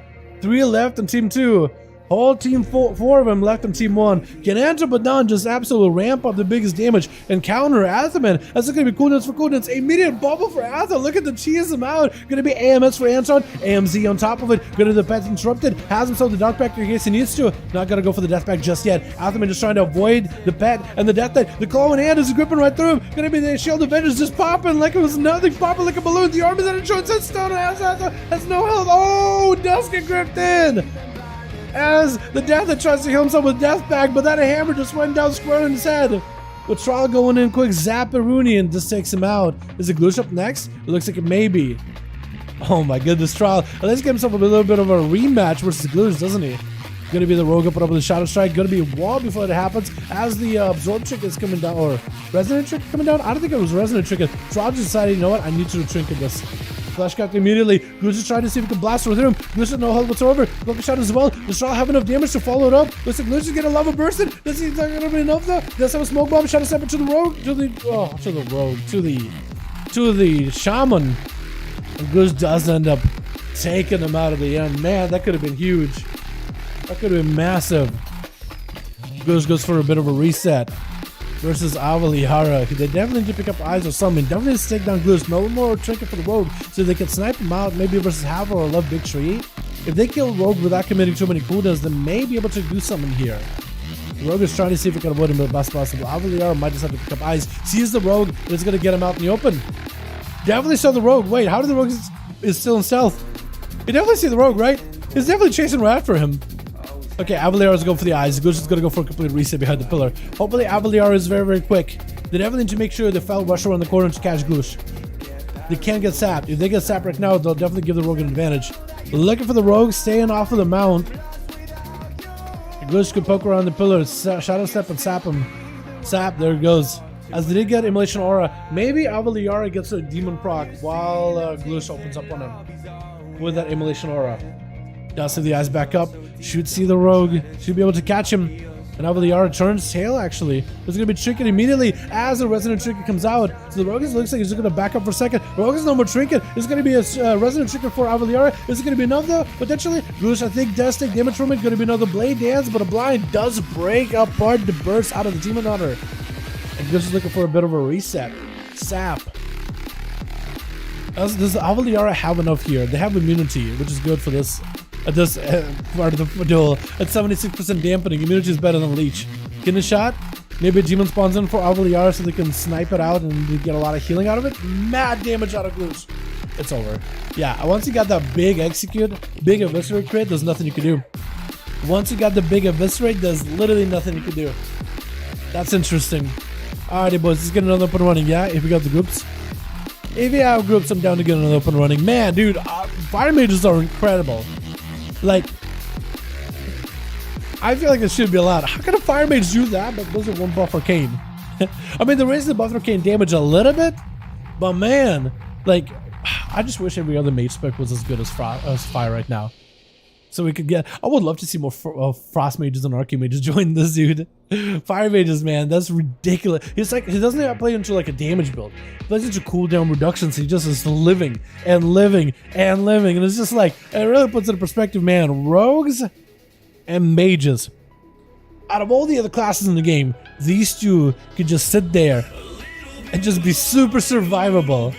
3 left in team 2. Whole team 4 of them left in team 1. Can Antibodon just absolutely ramp up the biggest damage and counter Athaman? That's going to be cooldowns for cooldowns. Immediate bubble for Atha. Look at the cheese him out. Going to be AMS for Anton. AMZ on top of it. Going to the pet interrupted. Has himself the Dark Pact in case he needs to. Not going to go for the Death Pact just yet. Athaman just trying to avoid the pet and the Death Pact. The claw in hand is gripping right through him. Going to be the Shield Avengers just popping like it was nothing. Popping like a balloon. The arm is at a short set stone. Has no health. Oh, does get gripped in. As the Death that tries to heal himself with Death Pact, but that hammer just went down square in his head. With Trial going in quick, Zap Irunian just takes him out. Is it Gloosh up next? It looks like it may be. Oh my goodness, Trial. Let's get himself a little bit of a rematch versus Gloosh, doesn't he? Gonna be the Rogue up with the Shadow Strike. Gonna be a wall before it happens as the Absorb Trick is coming down, or Resonant Trick coming down? I don't think it was Resonant Trick. Trial just decided, you know what, I need to trinket this. Flash Cap immediately. Gloosh is trying to see if he can blast through him. Gloosh has no health whatsoever. Cloak of Shadow as well. Does Trial have enough damage to follow it up? Looks like Gloosh is getting lava bursted. Does he not gonna be enough though? Does have a smoke bomb? Shadow Stepper to the rogue. To the shaman. And Gloosh does end up taking him out of the end. Man, that could have been huge. That could have been massive. Gloosh goes for a bit of a reset. Versus Avaliara. They definitely need to pick up eyes or something. Definitely need to take down Gloosh. No more trinket for the Rogue so they can snipe him out maybe versus Hava or Love Big Tree. If they kill Rogue without committing too many cooldowns, they may be able to do something here. The Rogue is trying to see if he can avoid him the best possible. Avaliara might just have to pick up eyes. Sees the Rogue, but it's going to get him out in the open. Definitely saw the Rogue. Wait, how did the Rogue is still in stealth? You definitely see the Rogue, right? He's definitely chasing right after him. Okay, Avaliara is going for the eyes. Gloosh is going to go for a complete reset behind the pillar. Hopefully, Avaliara is very, very quick. They definitely need to make sure they fell rush around the corner to catch Gloosh. They can't get sapped. If they get sapped right now, they'll definitely give the rogue an advantage. Looking for the rogue, staying off of the mount. Gloosh could poke around the pillars, shadow step and sap him. Sap, there it goes. As they did get Immolation Aura, maybe Avaliara gets a demon proc while Gloosh opens up on him with that Immolation Aura. Does have the eyes back up, should see the rogue, should be able to catch him. And Avaliara turns tail actually. There's going to be Trinket immediately as the Resonant Trinket comes out. So the Rogue looks like he's just going to back up for a second. Rogue is no more Trinket. It's going to be a Resonant Trinket for Avaliara. Is it going to be another? Potentially. Gloosh, I think, does take damage from it. Going to be another Blade Dance, but a blind does break apart the burst out of the Demon Hunter. And Gloosh is looking for a bit of a reset. Sap. Does Avaliara have enough here? They have immunity, which is good for this. This part of the duel. At 76% dampening, immunity is better than Leech. Getting a shot. Maybe a demon spawns in for Avaliara so they can snipe it out and get a lot of healing out of it. Mad damage out of Gloosh. It's over. Yeah, once you got that big execute, big eviscerate crit, there's nothing you can do. Once you got the big eviscerate, there's literally nothing you can do. That's interesting. Alrighty, boys, let's get another up and running. Yeah, if we got the groups. If you have groups, I'm down to get another up and running. Man, dude, fire mages are incredible. Like, I feel like it should be allowed. How can a fire mage do that? But those are one buff arcane. I mean, they're raising the buff arcane damage a little bit, but man, like, I just wish every other mage spec was as good as fire right now. So we could get. I would love to see more frost mages and arcane mages join this dude. Fire mages, man, that's ridiculous. He's like, he doesn't have to play into like a damage build. He plays into cooldown reductions. He just is living and living and living, and it's just like, it really puts it in perspective, man. Rogues and mages, out of all the other classes in the game, these two could just sit there and just be super survivable.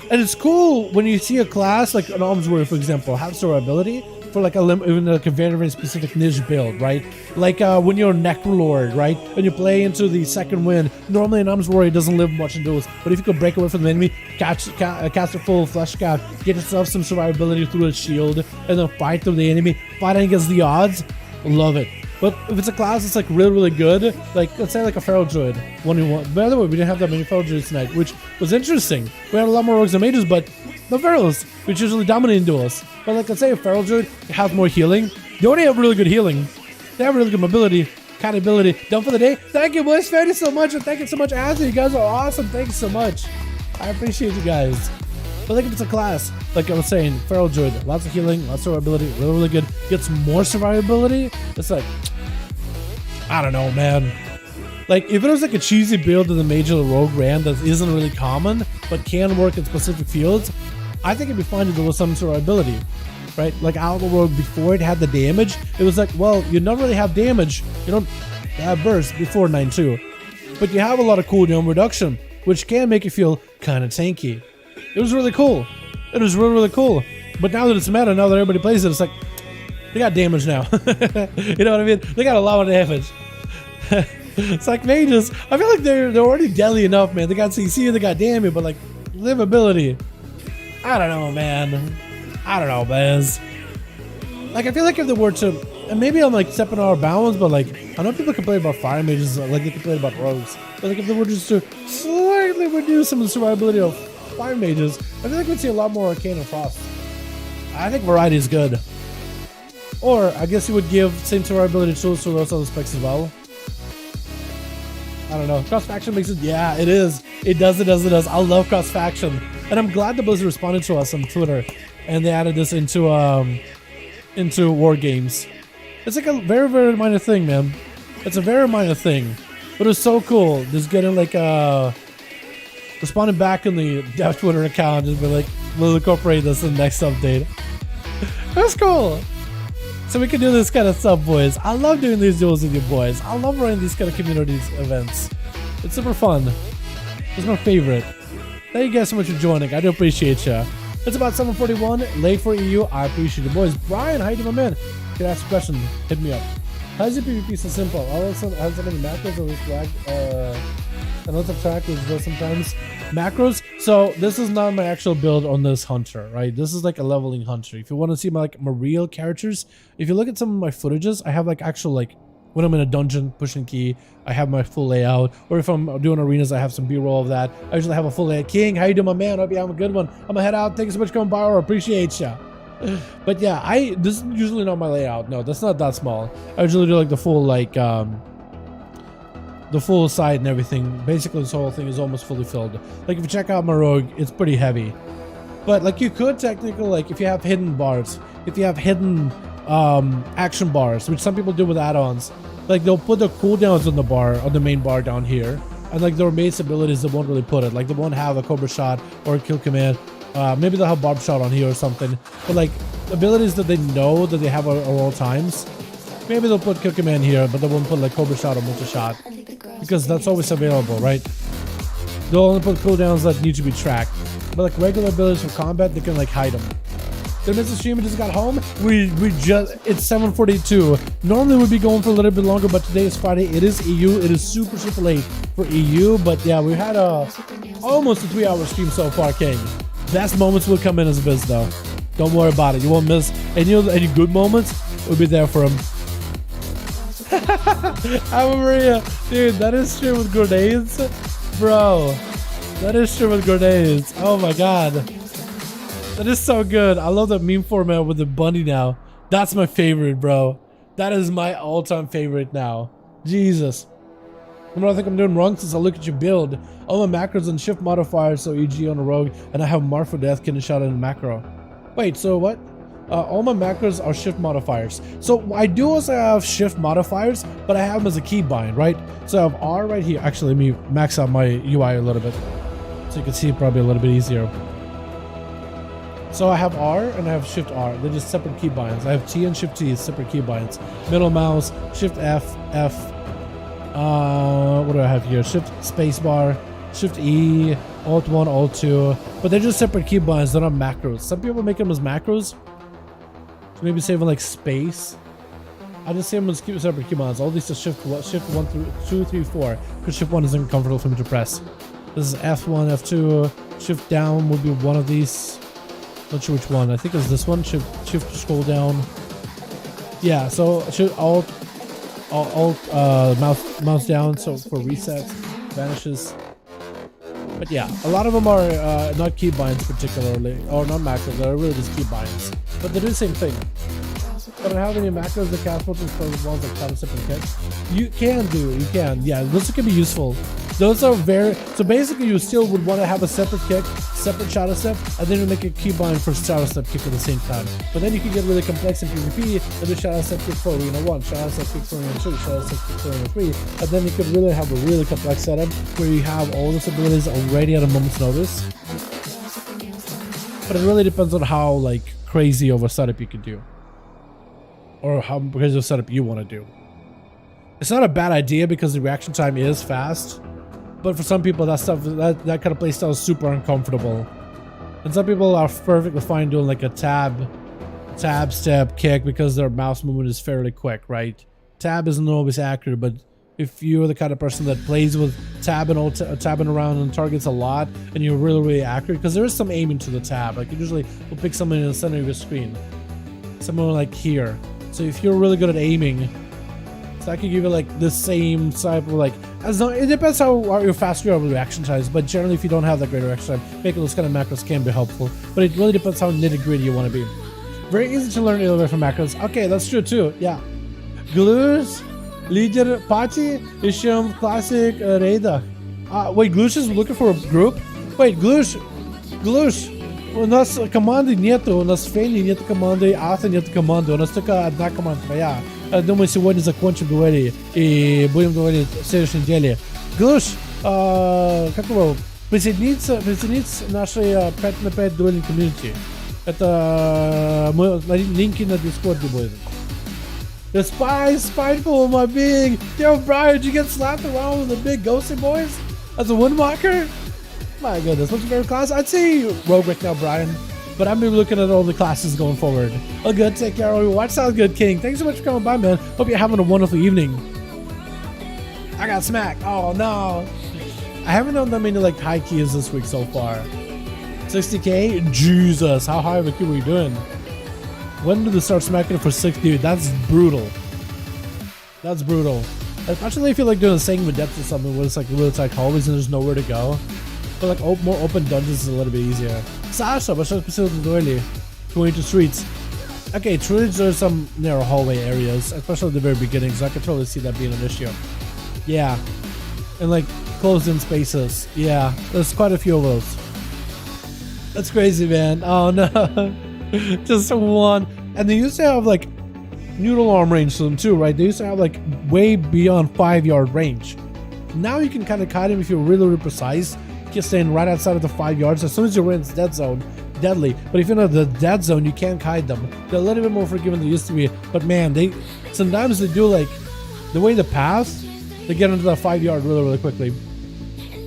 And it's cool when you see a class like an Alms Warrior, for example, have survivability for like even like a very, very specific niche build, right? Like when you're a Necrolord, right? And you play into the second wind, normally an Alms Warrior doesn't live much in duels, but if you could break away from the enemy, cast a full flesh cap, get yourself some survivability through a shield, and then fight through the enemy, fighting against the odds, love it. But if it's a class that's like really, really good, like let's say like a Feral Druid, 1v1. By the way, we didn't have that many Feral Druids tonight, which was interesting. We had a lot more rogues and mages, but no Ferals, which usually dominate in duels. But like let's say a Feral Druid has more healing. They already have really good healing. They have really good mobility, ability. Done for the day. Thank you, boys. Thank you so much, and thank you so much, Azzy. You guys are awesome. Thank you so much. I appreciate you guys. But like if it's a class, like I was saying, Feral Druid, lots of healing, lots of survivability, really, really good. Gets more survivability. It's like, I don't know, man. Like if it was like a cheesy build in the Mage or the Rogue ran that isn't really common, but can work in specific fields, I think it'd be fine to do with some survivability, right? Like Outlaw Rogue before it had the damage, it was like, well, you don't really have damage, you don't have burst before 9-2, but you have a lot of cooldown reduction, which can make you feel kind of tanky. It was really cool. It was really, really cool. But now that it's meta, now that everybody plays it, it's like, they got damage now. You know what I mean? They got a lot of damage. It's like mages. I feel like they're already deadly enough, man. They got CC, they got damage, but like livability. I don't know, man. I don't know, Bez. Like I feel like if they were to, and maybe I'm like stepping out of bounds, but like I know people complain about fire mages, like they complain about rogues. But like if they were just to slightly reduce some of the survivability of fire mages, I feel like we'd see a lot more arcane and frost. I think variety is good. Or I guess you would give same survivability tools to those other specs as well. I don't know. Cross faction makes it. Yeah, it is. It does. I love cross faction, and I'm glad that Blizzard responded to us on Twitter, and they added this into war games. It's like a very, very minor thing, man. It's a very minor thing, but it's so cool. Just getting like responding back in the dev Twitter account and be like, we'll incorporate this in the next update. That's cool. So we can do this kind of stuff, boys. I love doing these duels with you boys. I love running these kind of communities events. It's super fun. It's my favorite. Thank you guys so much for joining. I do appreciate you. It's about 7:41, late for EU. I appreciate you, boys. Brian, how you doing, man? Can I ask a question? Hit me up. How is your PvP so simple? I also have so many macros or flag. I know the track is though sometimes macros. So this is not my actual build on this hunter, right? This is like a leveling hunter. If you want to see my real characters, if you look at some of my footages, I have like actual like When I'm in a dungeon pushing key, I have my full layout. Or if I'm doing arenas, I have some B-roll of that. I usually have a full layout. King, how you doing, my man? Hope you have a good one. I'm gonna head out. Thank you so much for coming by. I appreciate ya. But yeah, this is usually not my layout. No, that's not that small. I usually do like the full the full side and everything. Basically, this whole thing is almost fully filled. Like if you check out my rogue, it's pretty heavy. But like you could technically, like if you have hidden bars, if you have hidden action bars, which some people do with add-ons, like they'll put the cooldowns on the bar, on the main bar down here, and like their base abilities, they won't really put it. Like they won't have a Cobra shot or a kill command. Maybe they'll have Barb shot on here or something. But like abilities that they know that they have at all times, maybe they'll put kill command here, but they won't put like Cobra shot or multi shot because that's always available, right? They'll only put cooldowns that need to be tracked. But like regular abilities for combat, they can like hide them. Did Mr. Streamer just got home? It's 7:42. Normally we'd be going for a little bit longer, but today is Friday. It is EU. It is super late for EU. But yeah, we had almost a 3-hour stream so far, King. Best moments will come in as a biz though. Don't worry about it. You won't miss any good moments. We'll be there for them. I'm Maria. Dude, that is stream with grenades. Bro, that is stream with grenades. Oh my god. That is so good. I love that meme format with the bunny now. That's my favorite, bro. That is my all-time favorite now. Jesus. What do I think I'm doing wrong since I look at your build? All my macros and shift modifiers, so EG on a rogue, and I have mark for death, kidney shot, and a macro. Wait, so what? All my macros are shift modifiers. So I do also have shift modifiers, but I have them as a keybind, right? So I have R right here. Actually, let me max out my UI a little bit so you can see it probably a little bit easier. So I have R and I have Shift R. They're just separate keybinds. I have T and Shift T, separate keybinds. Middle mouse, Shift F, F. What do I have here? Shift Spacebar, Shift E, Alt 1, Alt 2. But they're just separate keybinds. They're not macros. Some people make them as macros. So maybe saving like space. I just say them as separate keybinds. All these are Shift 1 through 2, 3, 4. Because Shift 1 isn't comfortable for me to press. This is F1, F2. Shift down would be one of these. Not sure which one. I think it's this one. Shift scroll down. Yeah, so Shift Alt mouse down. So for resets, vanishes. But yeah, a lot of them are not keybinds particularly, or not macros. They're really just keybinds. But they do the same thing. But I don't have any macros that cast multiple for the ones that kind of separate kit. You can. Yeah, those can be useful. Those are so basically you still would want to have a separate kick, separate shadow step, and then you make a keybind for shadow step kick at the same time. But then you can get really complex in PvP and do shadow step kick for arena 1, shadow step kick for arena 2, shadow step kick for arena 3, and then you could really have a really complex setup where you have all those abilities already at a moment's notice. But it really depends on how like crazy of a setup you can do. Or how crazy of a setup you want to do. It's not a bad idea because the reaction time is fast. But for some people, that kind of playstyle is super uncomfortable. And some people are perfectly fine doing like a tab step kick because their mouse movement is fairly quick, right? Tab isn't always accurate, but if you're the kind of person that plays with tabbing around and targets a lot, and you're really accurate, because there is some aiming to the tab. Like you usually will pick someone in the center of your screen, someone like here. So if you're really good at aiming, so I can give you like the same type of like, it depends how fast you are with reaction times, but generally if you don't have that great reaction time, making those kind of macros can be helpful. But it really depends how nitty gritty you want to be. Very easy to learn either way from macros. Okay, that's true too, yeah. Gluz, Leader, Party, Isham, Classic, Reda. Wait, Gluz is looking for a group? Wait, Gluz, у нас команды нету, у нас в Фейне нет команды, Ата нет команды, у нас только одна команда твоя. Я думаю, сегодня закончим дуэли и будем дуэлить в следующей неделе. Глуш, как его, присоединиться к нашей 5×5 дуэльной комьюнити. Это линки на Дискорде будет. The spiteful, my big. Yo, Brian, did you get slapped around with the big ghosty boys as a windwalker? My goodness, what's your favorite class? I'd say Rogue right now, Brian. But I'm looking at all the classes going forward. Oh, good. Take care. Watch. Sounds good, King. Thanks so much for coming by, man. Hope you're having a wonderful evening. I got smacked. Oh, no. I haven't done that many like high keys this week so far. 60k? Jesus. How high of a key were you doing? When did they start smacking it for 6? Dude, that's brutal. That's brutal. Especially if you're like doing a segment depth or something where it's like really tight hallways and there's nowhere to go. But like more open dungeons is a little bit easier. Sasha, but specifically dueling, going to streets. Okay, truly there's some narrow hallway areas, especially at the very beginning, so I could totally see that being an issue. Yeah. And like closed in spaces. Yeah, there's quite a few of those. That's crazy, man. Oh no. Just one. And they used to have like noodle arm range to them too, right? They used to have like way beyond 5-yard range. Now you can kind of kite them if you're really precise. You're staying right outside of the 5 yards. As soon as you're in the dead zone, deadly. But if you're in the dead zone, you can't kite them. They're a little bit more forgiving than they used to be. But man, they sometimes they do like the way they pass, they get into that 5 yard really quickly.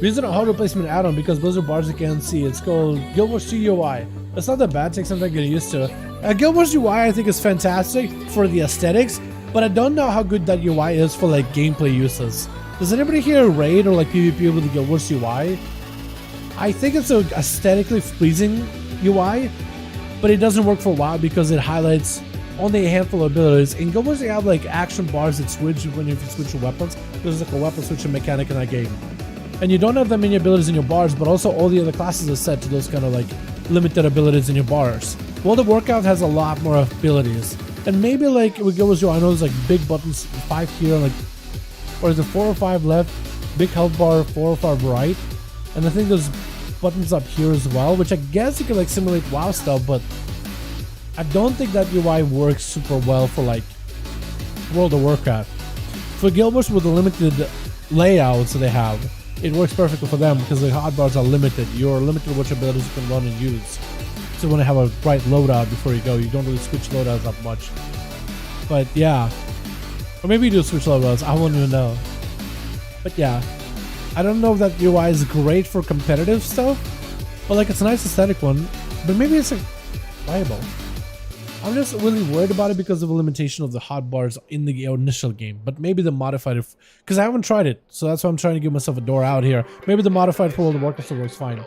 We're using a hard replacement add-on because Blizzard bars you can't see. It's called Guild Wars 2 UI. It's not that bad, it takes some time to get used to. Guild Wars UI I think is fantastic for the aesthetics, but I don't know how good that UI is for like gameplay uses. Does anybody here raid or like PvP with the Guild Wars UI? I think it's a aesthetically pleasing UI, but it doesn't work for WoW because it highlights only a handful of abilities. In Guild Wars they have like action bars that switch when you switch your weapons. There's like a weapon switching mechanic in that game. And you don't have that many abilities in your bars, but also all the other classes are set to those kind of like limited abilities in your bars. World of Warcraft has a lot more abilities. And maybe like with Guild Wars UI, I know there's like big buttons, 5 here, like, or is it 4 or 5 left, big health bar, 4 or 5 right. And I think there's buttons up here as well, which I guess you can like simulate WoW stuff, but I don't think that UI works super well for like World of Warcraft. For Guild Wars with the limited layouts that they have, it works perfectly for them because the hotbars are limited. You're limited which abilities you can run and use. So you want to have a right loadout before you go. You don't really switch loadouts that much. But yeah. Or maybe you do switch loadouts. I won't even know. But yeah. I don't know if that UI is great for competitive stuff. But like it's a nice aesthetic one. But maybe it's like viable. I'm just really worried about it because of the limitation of the hotbars in the initial game. But maybe the modified, because I haven't tried it, so that's why I'm trying to give myself a door out here. Maybe the modified for World of Warcraft still works fine.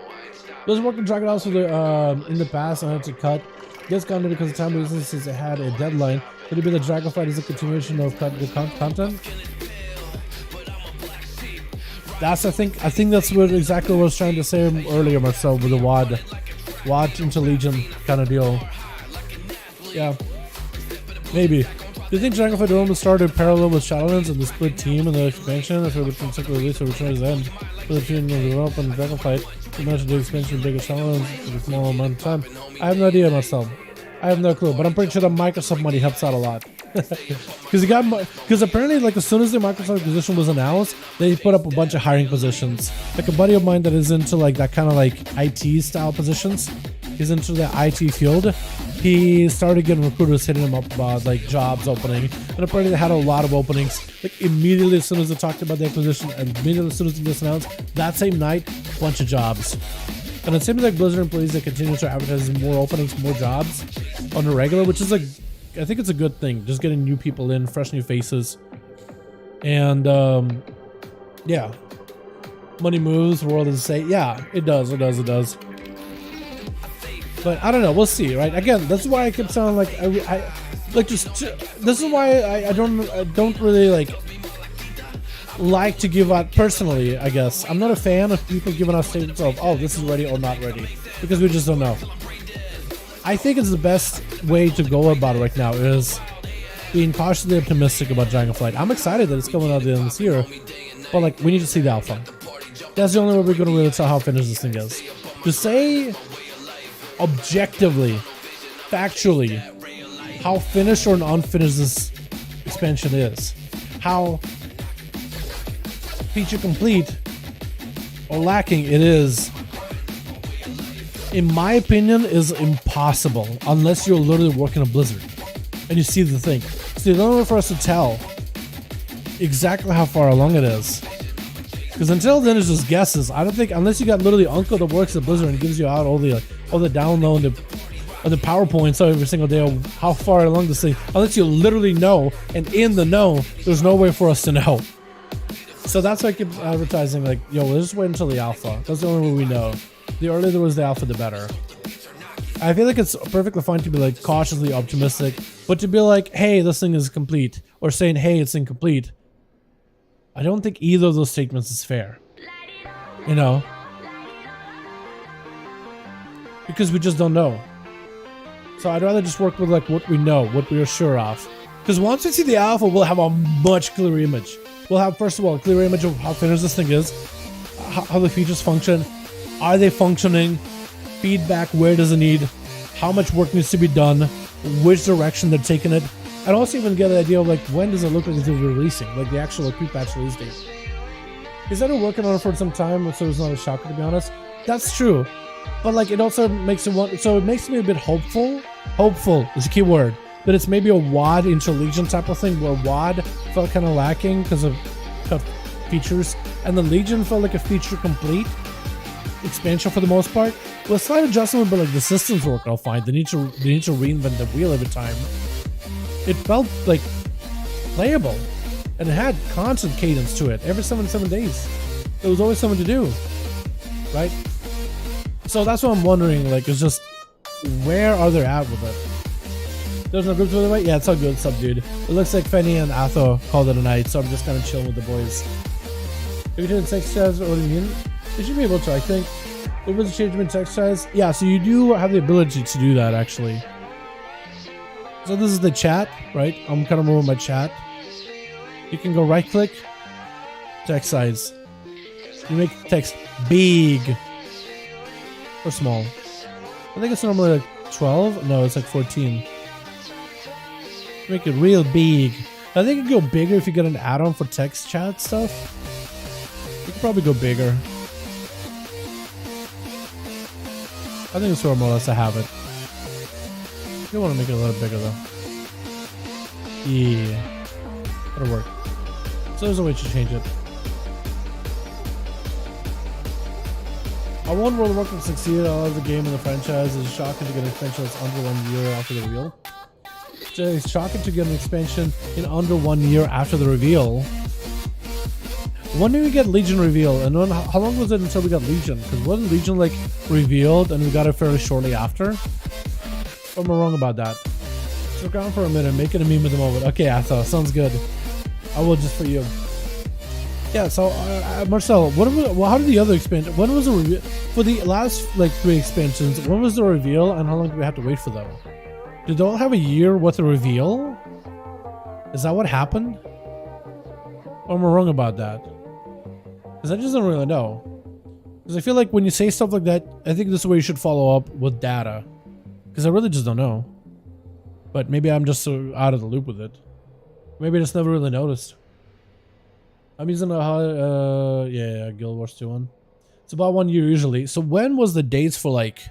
Those working Dragonflight in the past, and I had to cut. Just got it because the time reasons since it had a deadline. Could it be the Dragonflight is a continuation of the content? That's I think that's exactly what I was trying to say earlier myself with the WAD into Legion kind of deal. Yeah, maybe. Do you think Dragonflight will start in parallel with Shadowlands and the split team and the expansion after which particular release or return is end? For the team of Europe and Dragonflight, you mentioned the expansion of bigger Shadowlands for a small amount of time. I have no idea myself. I have no clue, but I'm pretty sure that Microsoft money helps out a lot. Because apparently, like as soon as the Microsoft position was announced, they put up a bunch of hiring positions. Like a buddy of mine that is into like that kind of like IT style positions. He's into the IT field. He started getting recruiters hitting him up about like jobs opening, and apparently they had a lot of openings. Like immediately as soon as they talked about the acquisition, and immediately as soon as they just announced, that same night, bunch of jobs. And it seems like Blizzard employees that continue to advertise more openings, more jobs on the regular, which is like, I think it's a good thing. Just getting new people in, fresh new faces, and yeah, money moves. The world is say, yeah, it does. But I don't know. We'll see, right? Again, that's why I kept sounding like I like just. This is why I don't really like to give out personally. I guess I'm not a fan of people giving out statements of this is ready or not ready because we just don't know. I think it's the best way to go about it right now is being cautiously optimistic about Dragonflight. I'm excited that it's coming out at the end of this year, but like we need to see the alpha. That's the only way we're gonna really tell how finished this thing is. To say objectively, factually, how finished or unfinished this expansion is, how feature complete or lacking it is, in my opinion, is impossible unless you're literally working at Blizzard and you see the thing. So the only way for us to tell exactly how far along it is, because until then it's just guesses. I don't think unless you got literally uncle that works at Blizzard and gives you out all the download and the PowerPoints every single day of how far along this thing, unless you literally know, and in the know, there's no way for us to know. So that's why I keep advertising like, yo, let's just wait until the alpha. That's the only way we know. The earlier there was the alpha, the better. I feel like it's perfectly fine to be like cautiously optimistic, but to be like, hey, this thing is complete, or saying, hey, it's incomplete, I don't think either of those statements is fair. You know? Because we just don't know. So I'd rather just work with like what we know, what we are sure of. Because once we see the alpha, we'll have a much clearer image. We'll have, first of all, a clear image of how finished this thing is, how the features function, are they functioning, feedback, where does it need, how much work needs to be done, which direction they're taking it, and also even get an idea of like when does it look like it's releasing, like the actual pre-patch release date. Because I've been working on it for some time, so it's not a shocker to be honest. That's true, but like it also makes it want, so it makes me a bit hopeful. Hopeful is a key word. That it's maybe a WAD into Legion type of thing, where WAD felt kind of lacking because of cut features, and the Legion felt like a feature complete expansion for the most part. With slight adjustment, but like the systems work out fine. They need to reinvent the wheel every time. It felt like playable, and it had constant cadence to it. Every 7 days, there was always something to do, right? So that's what I'm wondering. Like, it's just where are they at with it? There's no groups by the way? Yeah, it's all good, sub dude. It looks like Fenny and Atho called it a night, so I'm just kind of chilling with the boys. If you did text size, what do you mean? You should be able to, I think. What was the change in text size? Yeah, so you do have the ability to do that actually. So this is the chat, right? I'm kind of moving my chat. You can go right click, text size. You make text big or small. I think it's normally like 12. No, it's like 14. Make it real big. I think it can go bigger if you get an add-on for text chat stuff. You could probably go bigger. I think it's where more or less I have it. You want to make it a little bigger though. Yeah. That'll work. So there's a way to change it. I want World of Warcraft to succeed. I love the game and the franchise. It's shocking to get an expansion that's under 1 year after the reveal. It's shocking to get an expansion in under 1 year after the reveal. When did we get Legion reveal? And when, how long was it until we got Legion? Because wasn't Legion like revealed and we got it fairly shortly after? Or am I wrong about that? Stick around for a minute, make it a meme at the moment. Okay, Atho, sounds good. I will just for you. Yeah, so Marcel, how did the other expansion? When was the reveal for the last like 3 expansions? When was the reveal, and how long do we have to wait for them? Did they all have a year with the reveal? Is that what happened? Or am I wrong about that? Because I just don't really know. Because I feel like when you say stuff like that, I think this is where you should follow up with data. Because I really just don't know. But maybe I'm just so out of the loop with it. Maybe I just never really noticed. I'm using a yeah, Guild Wars 2 one. It's about 1 year usually. So when was the dates for like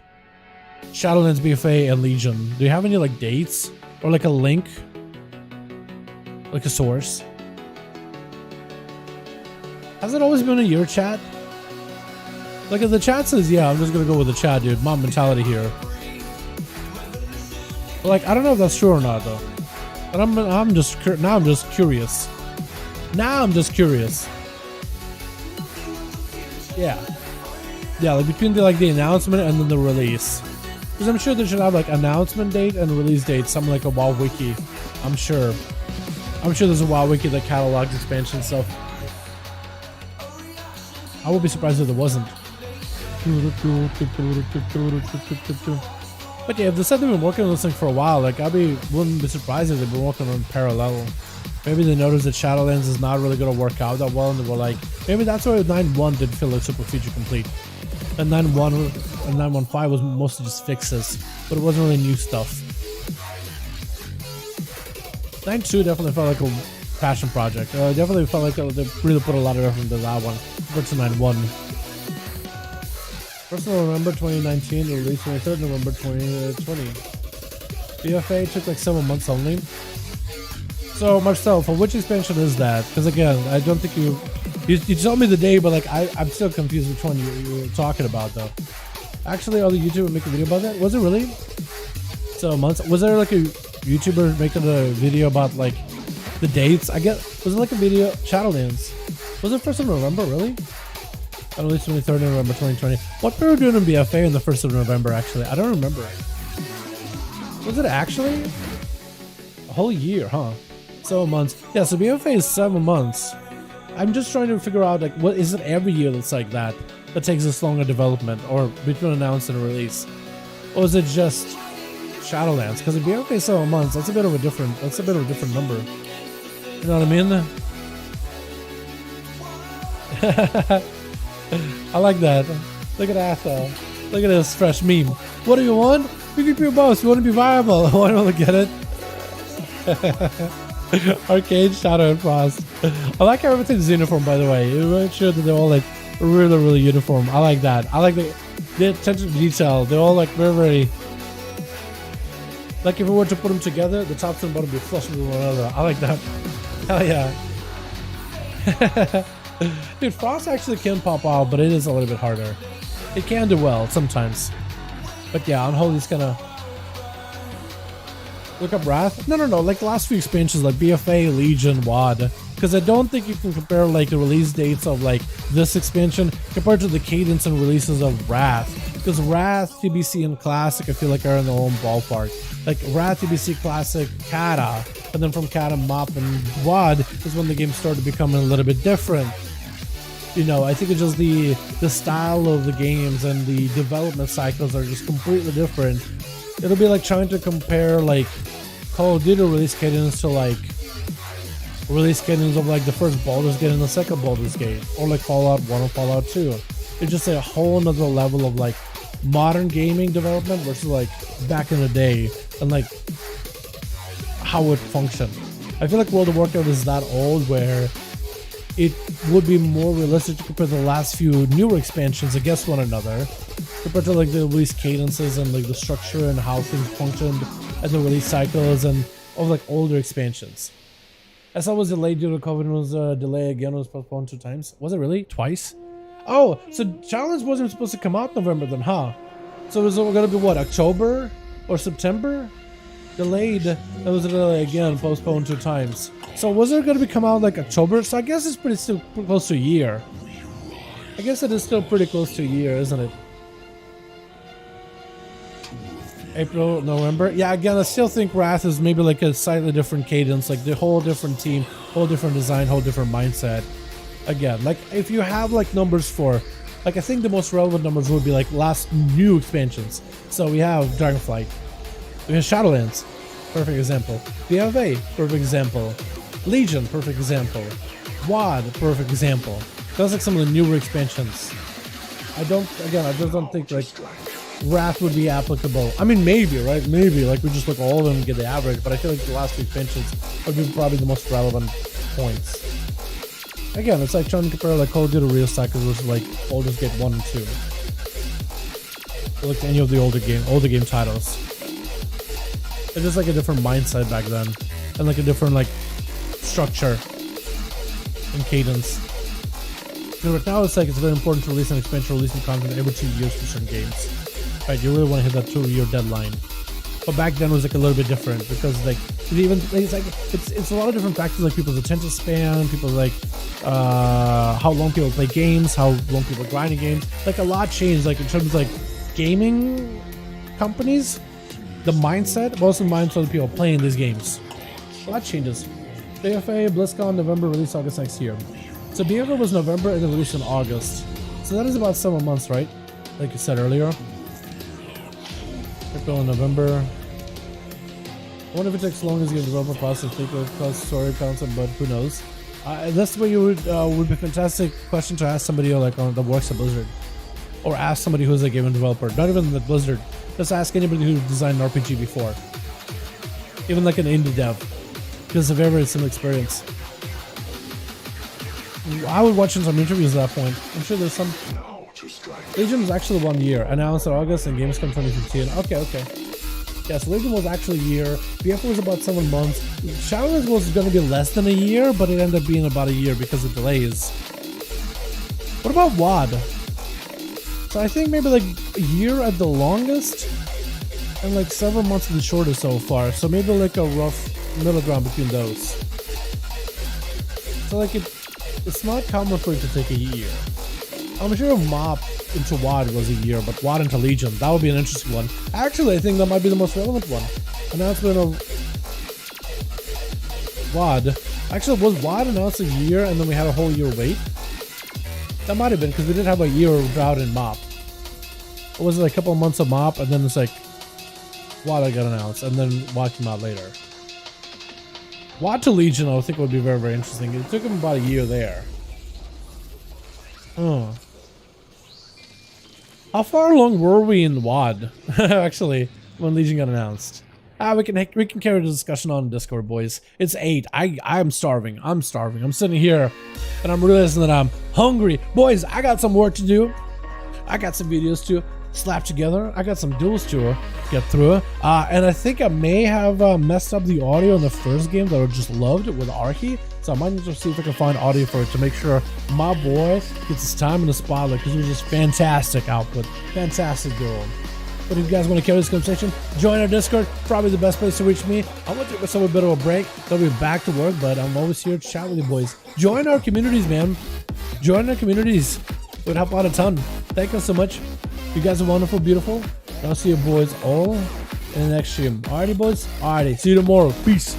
Shadowlands, BFA, and Legion? Do you have any like dates or like a link, like a source? Has it always been a year, chat? Like if the chat says yeah, I'm just gonna go with the chat, dude. Mom mentality here. But like I don't know if that's true or not though. But I'm just curious. Now I'm just curious. Yeah, like between the announcement and then the release. Because I'm sure they should have like announcement date and release date, something like a WoW wiki. I'm sure there's a WoW wiki that catalogs expansion stuff. I would be surprised if there wasn't. But yeah, if they said they've been working on this thing for a while, like wouldn't be surprised if they've been working on parallel. Maybe they noticed that Shadowlands is not really going to work out that well, and they were like, maybe that's why 9.1 didn't feel like super feature complete. And 9.1 and 9.15 was mostly just fixes, but it wasn't really new stuff. 9.2 definitely felt like a passion project. Definitely felt like they really put a lot of effort into that one compared to 9.1. 1st of November 2019, released 23rd November 2020. BFA took like 7 months only. So Marcel, for which expansion is that? Because again, I don't think you told me the day, but like I'm still confused which one you were talking about though. Actually, other YouTuber make a video about that? Was it really? So months? Was there like a YouTuber making a video about like the dates? I guess was it like a video? Shadowlands. Was it 1st of November? Really? At least 23rd of November 2020. What were we doing in BFA in the 1st of November? Actually, I don't remember. Was it actually? A whole year, huh? 7 months. Yeah, so BFA is 7 months. I'm just trying to figure out, like, what is it every year that's like that? That takes this long a development, or between announce and release? Or is it just Shadowlands? Because if BFA is 7 months, that's a bit of a different number. You know what I mean? I like that. Look at that though. Look at this fresh meme. What do you want? PvP boss, you want to be viable? I want to get it. Arcade, Shadow, and Frost. I like how everything's uniform, by the way. You make sure that they're all like really uniform. I like that. I like the attention to detail. They're all like very like if we were to put them together, the top and bottom would be flush with one another. I like that. Hell yeah. Dude, Frost actually can pop out, but it is a little bit harder. It can do well sometimes. But yeah, Unholy's gonna look up Wrath. No, like the last few expansions like BFA, Legion, WoD. Because I don't think you can compare like the release dates of like this expansion compared to the cadence and releases of Wrath. Because Wrath, TBC, and Classic I feel like are in their own ballpark. Like Wrath, TBC, Classic, Kata, and then from Kata, Mop, and WoD is when the game started becoming a little bit different. You know, I think it's just the style of the games and the development cycles are just completely different. It'll be like trying to compare like Call of Duty release cadence to like release cadence of like the first Baldur's Gate and the second Baldur's Gate, or like Fallout 1 or Fallout 2. It's just a whole nother level of like modern gaming development versus like back in the day and like how it functioned. I feel like World of Warcraft is that old where it would be more realistic to compare the last few newer expansions against one another compared to like the release cadences and like the structure and how things functioned and the release cycles and of like older expansions. SL was delayed due to COVID and was delayed again, was postponed 2 times. Was it really? Twice? Oh, so Challenge wasn't supposed to come out November then, huh? So was it gonna be what, October or September? Delayed, that was a delay again, postponed 2 times. So was it gonna be come out like October? So I guess it's still pretty close to a year. I guess it is still pretty close to a year, isn't it? April, November. Yeah, again, I still think Wrath is maybe like a slightly different cadence, like the whole different team, whole different design, whole different mindset. Again, like if you have like numbers for, like I think the most relevant numbers would be like last new expansions. So we have Dragonflight, we have Shadowlands, perfect example. BFA, perfect example. Legion, perfect example. WoD, perfect example. That's like some of the newer expansions. I just don't think like Wrath would be applicable. I mean, maybe, right? Maybe, like we just look all of them and get the average, but I feel like the last few expansions would be probably the most relevant points. Again, it's like trying to compare like Call of Duty Real Cycles versus like Baldur's Gate 1 and 2. Or like any of the older game titles. It's just like a different mindset back then. And like a different like structure and cadence. And right now it's like it's very important to release an expansion, release new content every 2 years for certain games. Right, you really want to hit that 2-year deadline. But back then it was like a little bit different because like it's a lot of different factors, like people's attention span, people like how long people play games, how long people grinding games. Like a lot changed, like in terms of like gaming companies, the mindset, most of the mindset of people playing these games. A lot changes. BFA, BlizzCon, November, release August next year. So BFA was November and then released in August. So that is about 7 months, right? Like you said earlier. April and November. I wonder if it takes long as the developer process, think of cost, story concept, but who knows? That's where you would be a fantastic question to ask somebody like on that works at Blizzard, or ask somebody who's a game developer. Not even the Blizzard. Just ask anybody who designed an RPG before, even like an indie dev, because of every similar experience. I would watch some interviews at that point. I'm sure there's some. Legion was actually 1 year, announced in August and Gamescom 2015. Okay. Yeah, so Legion was actually a year. BFA was about 7 months. Shadowlands was going to be less than a year, but it ended up being about a year because of delays. What about WoD? So I think maybe like a year at the longest, and like 7 months at the shortest so far. So maybe like a rough middle ground between those. So like it's not common for it to take a year. I'm sure Mop into WoD was a year, but WoD into Legion, that would be an interesting one. Actually, I think that might be the most relevant one. Announcement of WoD. Actually, was WoD announced a year and then we had a whole year wait? That might have been, because we did have a year drought in MOP. It was like a couple of months of MOP, and then it's like WoD got announced, and then WoD came out later. WoD to Legion, I think would be very, very interesting. It took him about a year there. Oh. How far along were we in WoD, actually, when Legion got announced? We can carry the discussion on Discord, boys. It's 8. I'm starving. I'm sitting here, and I'm realizing that I'm hungry. Boys, I got some work to do. I got some videos to slap together. I got some duels to get through. And I think I may have messed up the audio in the first game that I just loved with Archie. So I might need to see if I can find audio for it to make sure my boy gets his time in the spotlight, because it was just fantastic output. Fantastic duel. But if you guys want to carry this conversation, join our Discord. Probably the best place to reach me. I want to take myself a bit of a break. I'll be back to work, but I'm always here to chat with you boys. Join our communities, man. Join our communities. It would help out a ton. Thank you so much. You guys are wonderful, beautiful. And I'll see you boys all in the next stream. Alrighty, boys. Alrighty. See you tomorrow. Peace.